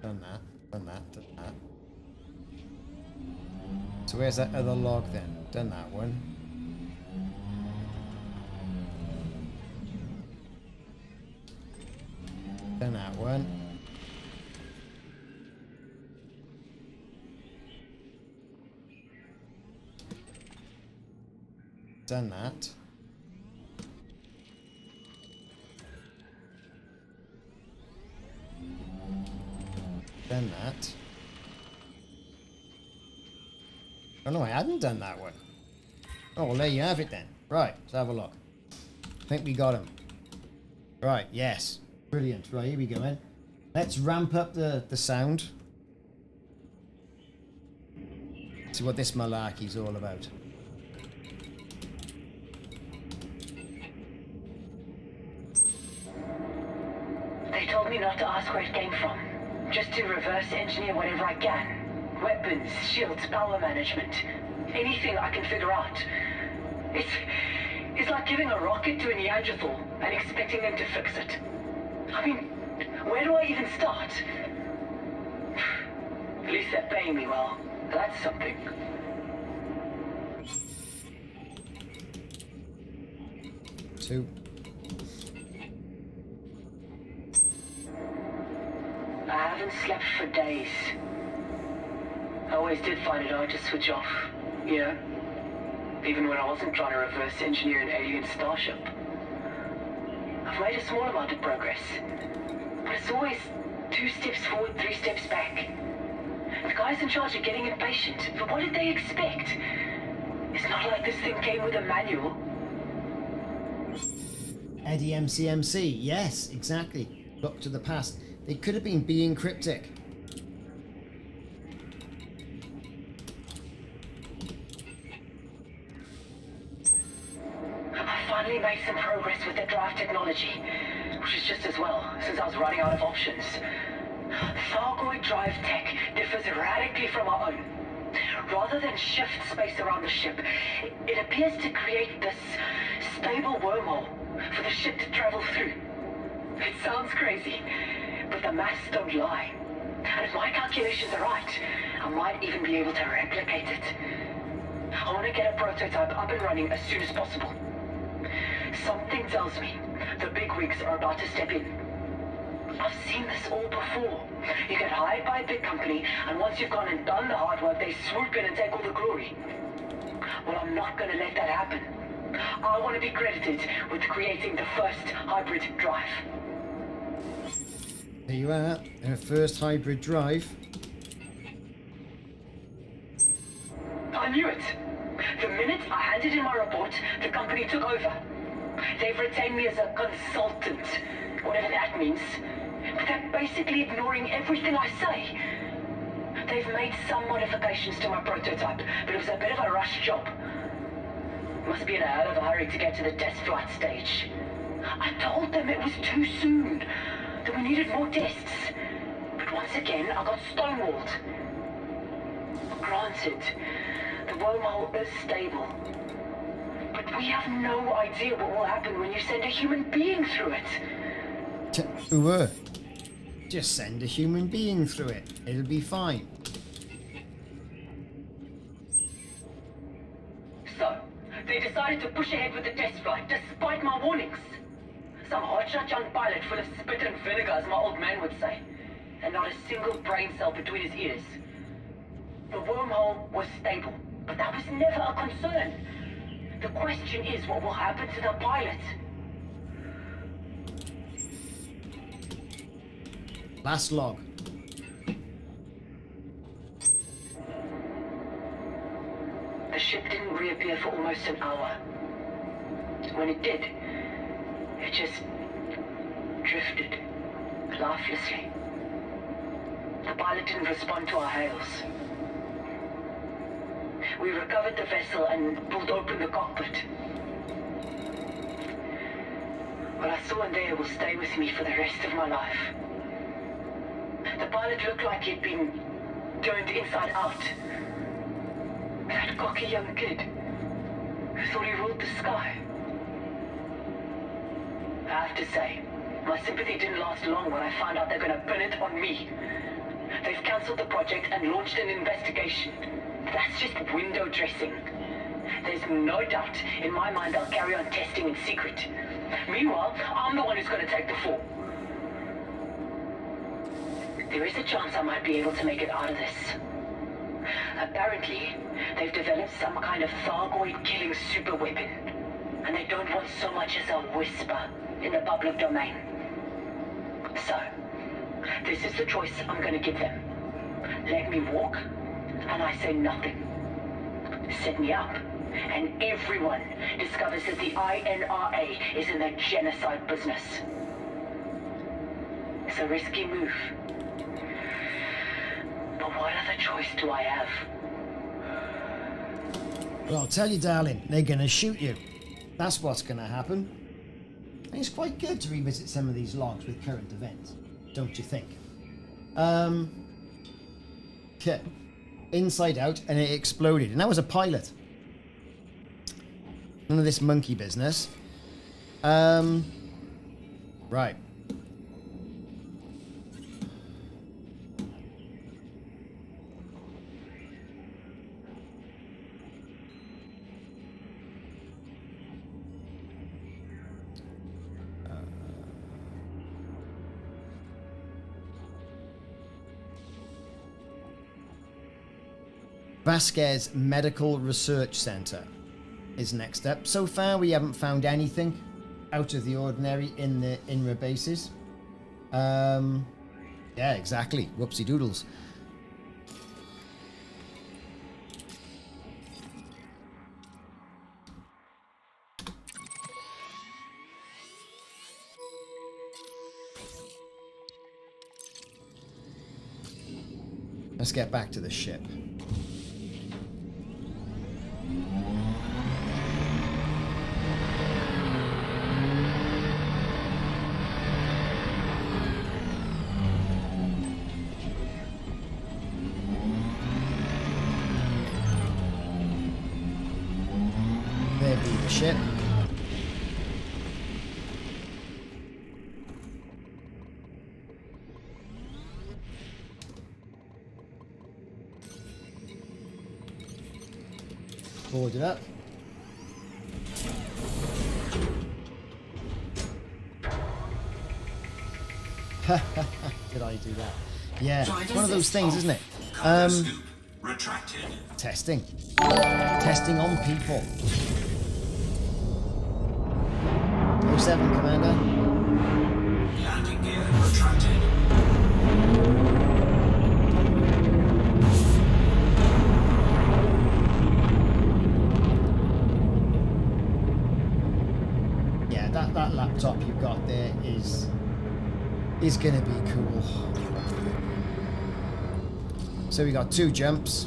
Done that, done that, done that. So where's that other log then? Done that one. Done that one. Done that. Done that. Oh no, I hadn't done that one. Oh, well, there you have it then. Right, let's have a look. I think we got him. Right, yes. Brilliant. Right, here we go then. Let's ramp up the sound. See what this malarkey's all about. They told me not to ask where it came from. Just to reverse engineer whatever I can. Weapons, shields, power management. Anything I can figure out. It's like giving a rocket to a Neanderthal and expecting them to fix it. I mean, where do I even start? At least they're paying me well. That's something. Two. I haven't slept for days. I always did find it hard to switch off, you know? Even when I wasn't trying to reverse engineer an alien starship. I've made a small amount of progress, but it's always 2 steps forward, 3 steps back. The guys in charge are getting impatient, but what did they expect? It's not like this thing came with a manual. Eddie MCMC, yes, exactly. Look to the past. They could have been being cryptic. I finally made some progress with the drive technology, which is just as well, since I was running out of options. Thargoid drive tech differs radically from our own. Rather than shift space around the ship, it appears to create this stable wormhole for the ship to travel through. It sounds crazy, but the maths don't lie. And if my calculations are right, I might even be able to replicate it. I want to get a prototype up and running as soon as possible. Something tells me the bigwigs are about to step in. I've seen this all before. You get hired by a big company, and once you've gone and done the hard work, they swoop in and take all the glory. Well, I'm not going to let that happen. I want to be credited with creating the first hybrid drive. There you are, our first hybrid drive. I knew it. The minute I handed in my report, the company took over. They've retained me as a consultant, whatever that means. But they're basically ignoring everything I say. They've made some modifications to my prototype, but it was a bit of a rush job. Must be in a hell of a hurry to get to the test flight stage. I told them it was too soon, that we needed more tests. But once again, I got stonewalled. Granted, the wormhole is stable. But we have no idea what will happen when you send a human being through it. Just send a human being through it. It'll be fine. So, they decided to push ahead with the test flight despite my warnings. Some hotshot young pilot full of spit and vinegar, as my old man would say. And not a single brain cell between his ears. The wormhole was stable, but that was never a concern. The question is, what will happen to the pilot? Last log. The ship didn't reappear for almost an hour. When it did, it just drifted lifelessly. The pilot didn't respond to our hails. We recovered the vessel and pulled open the cockpit. What I saw in there will stay with me for the rest of my life. The pilot looked like he'd been turned inside out. That cocky young kid who thought he ruled the sky. I have to say, my sympathy didn't last long when I found out they're gonna pin it on me. They've cancelled the project and launched an investigation. That's just window dressing. There's no doubt in my mind they'll carry on testing in secret. Meanwhile, I'm the one who's gonna take the fall. There is a chance I might be able to make it out of this. Apparently, they've developed some kind of Thargoid killing super weapon. And they don't want so much as a whisper in the public domain. So, this is the choice I'm gonna give them. Let me walk, and I say nothing. Set me up, and everyone discovers that the INRA is in the genocide business. It's a risky move. But what other choice do I have? Well, I'll tell you, darling, they're going to shoot you. That's what's going to happen. And it's quite good to revisit some of these logs with current events, don't you think? Okay. Inside out, and it exploded. And that was a pilot. None of this monkey business. Right. Vasquez Medical Research Center is next up. So far, we haven't found anything out of the ordinary in the INRA bases. Yeah, exactly. Whoopsie doodles. Let's get back to the ship. There be the ship. Board it up. Did I do that? Yeah, it's one of those things, isn't it? Retracted. Testing. Testing on people. 07, Commander. Landing gear retracted. laptop you've got there is going to be cool. So we got 2 jumps.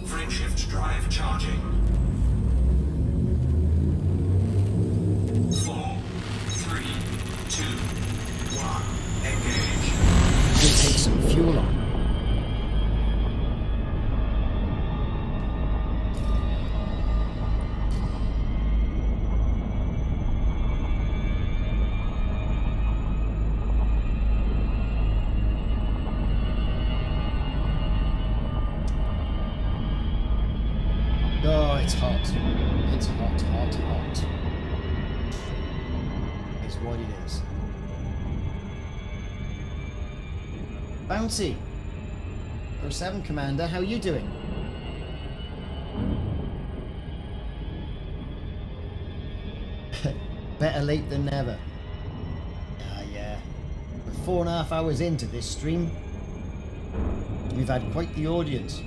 Frameshift drive charging. 4, 3, 2, 1, engage. We'll take some fuel on. Oh, it's hot. It's hot, hot, hot. It's what it is. Bouncy. 07 Commander, how you doing? Better late than never. Yeah. We're 4.5 hours into this stream. We've had quite the audience.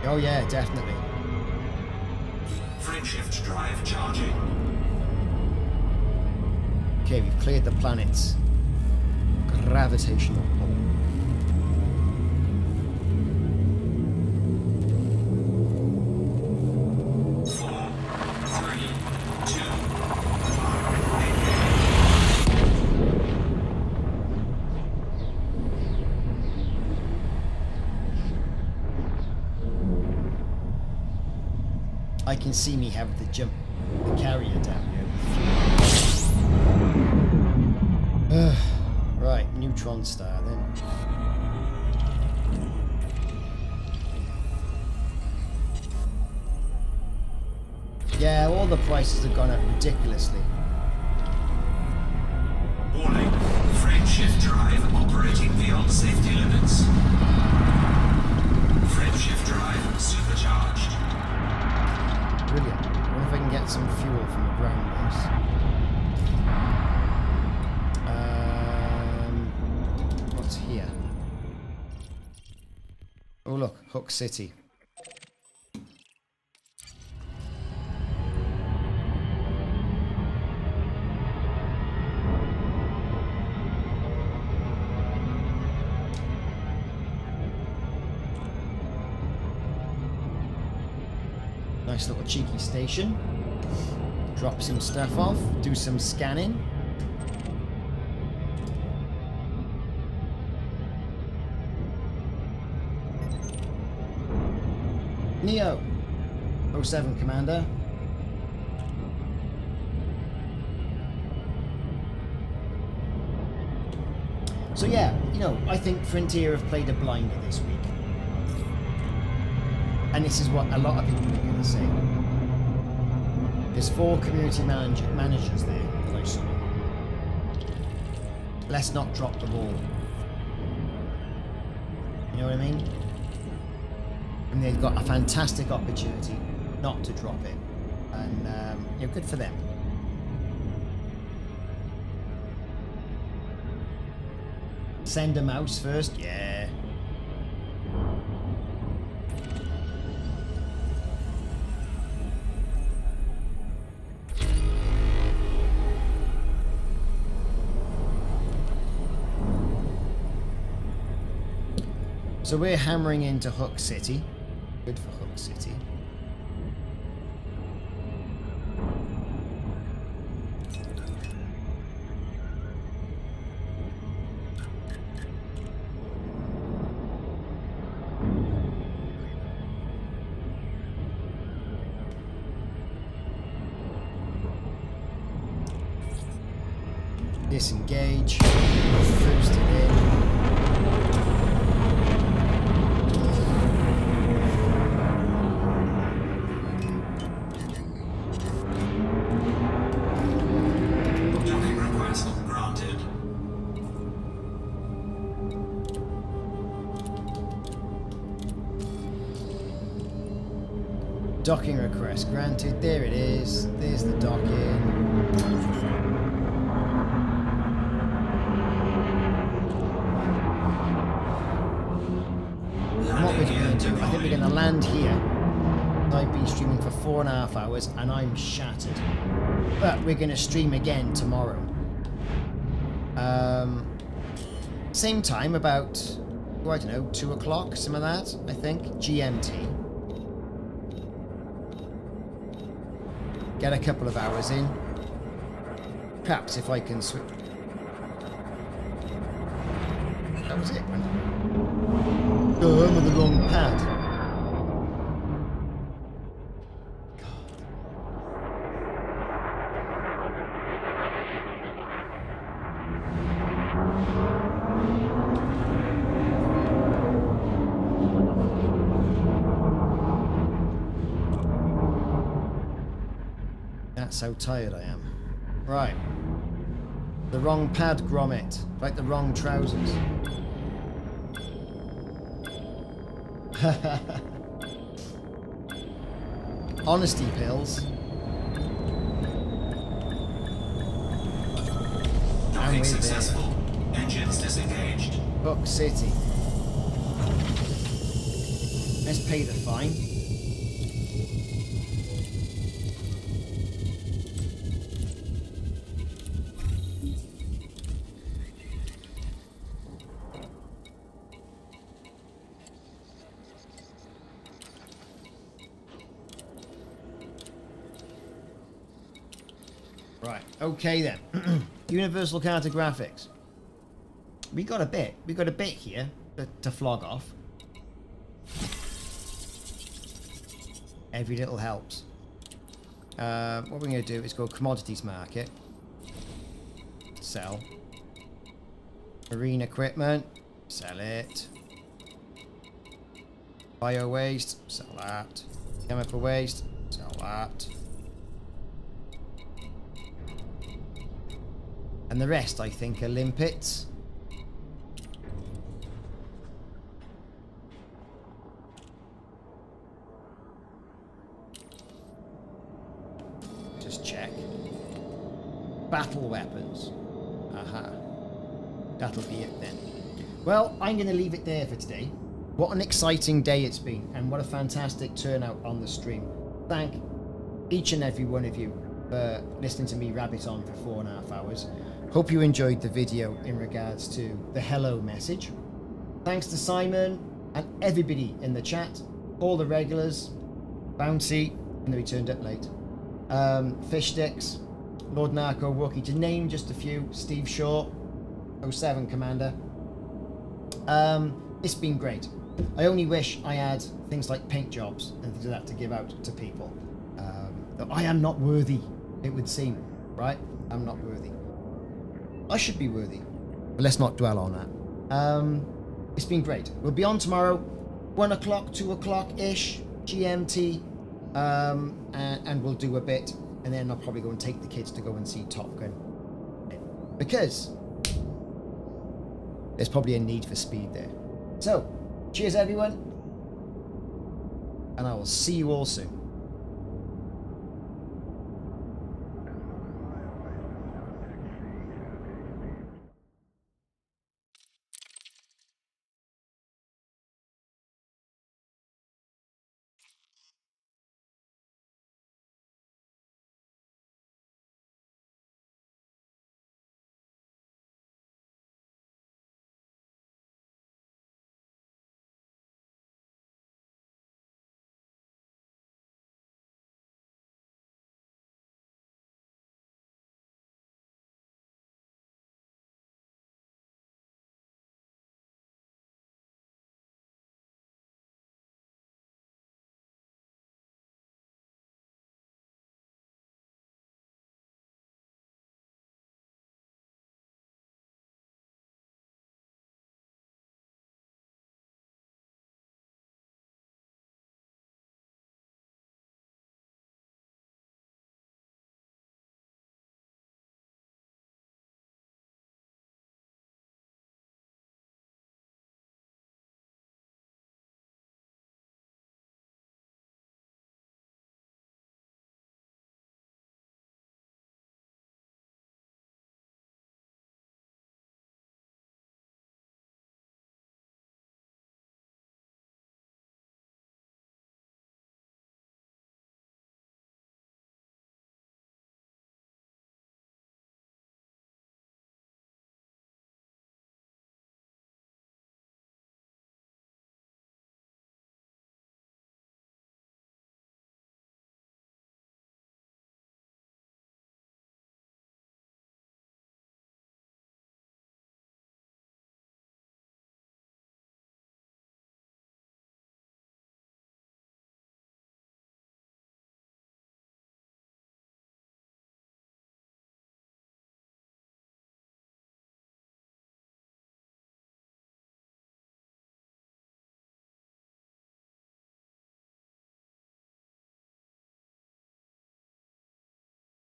Oh yeah, definitely. Frameshift drive charging. Okay, we've cleared the planet's gravitational pull. I can see me have the jump, the carrier down here. Right, neutron star then. Yeah, all the prices have gone up ridiculously. Warning. Frameshift drive operating beyond safety limits. Frameshift drive supercharged. Brilliant. I wonder if I can get some fuel from the ground base. What's here? Oh look, Hook City. Nice little cheeky station. Drop some stuff off, do some scanning. Neo, 07 Commander. So yeah, you know, I think Frontier have played a blinder this week. And this is what a lot of people are going to say. There's 4 community managers there that I saw. Let's not drop the ball. You know what I mean? And they've got a fantastic opportunity not to drop it. And, you know, good for them. Send a mouse first? Yeah. So we're hammering into Hook City. Good for Hook City. Disengage. Boost it in. Docking request granted. There it is. There's the docking. And what we're going to do, I think we're going to land here. I've been streaming for 4.5 hours and I'm shattered. But we're going to stream again tomorrow. Same time, about, oh, I don't know, 2 o'clock, some of that, I think. GMT. Get a couple of hours in. Perhaps if I can switch. That was it, man. Oh, I'm on the wrong pad. That's how tired I am. Right. The wrong pad, Gromit. Like the wrong trousers. Honesty pills. Docking successful. Engines disengaged. Book City. Let's pay the fine. Right, okay then. Universal cartographics. We got a bit here to flog off. Every little helps. What we're going to do is go commodities market. Sell. Marine equipment. Sell it. Bio waste. Sell that. Chemical waste. Sell that. And the rest, I think, are limpets. Just check. Battle weapons. Aha. That'll be it then. Well, I'm going to leave it there for today. What an exciting day it's been, and what a fantastic turnout on the stream. Thank each and every one of you for listening to me rabbit on for 4.5 hours. Hope you enjoyed the video in regards to the hello message. Thanks to Simon and everybody in the chat, all the regulars, Bouncy, even though he turned up late, Fish Sticks, Lord Narco Wookie, to name just a few, Steve Shaw, 07 Commander. It's been great. I only wish I had things like paint jobs and things like that to give out to people. Though I am not worthy, it would seem, right? I'm not worthy. I should be worthy, but let's not dwell on that. It's been great. We'll be on tomorrow, 1 o'clock, 2 o'clock-ish, GMT, and we'll do a bit, and then I'll probably go and take the kids to go and see Top Gun. Because there's probably a need for speed there. So, cheers everyone, and I will see you all soon.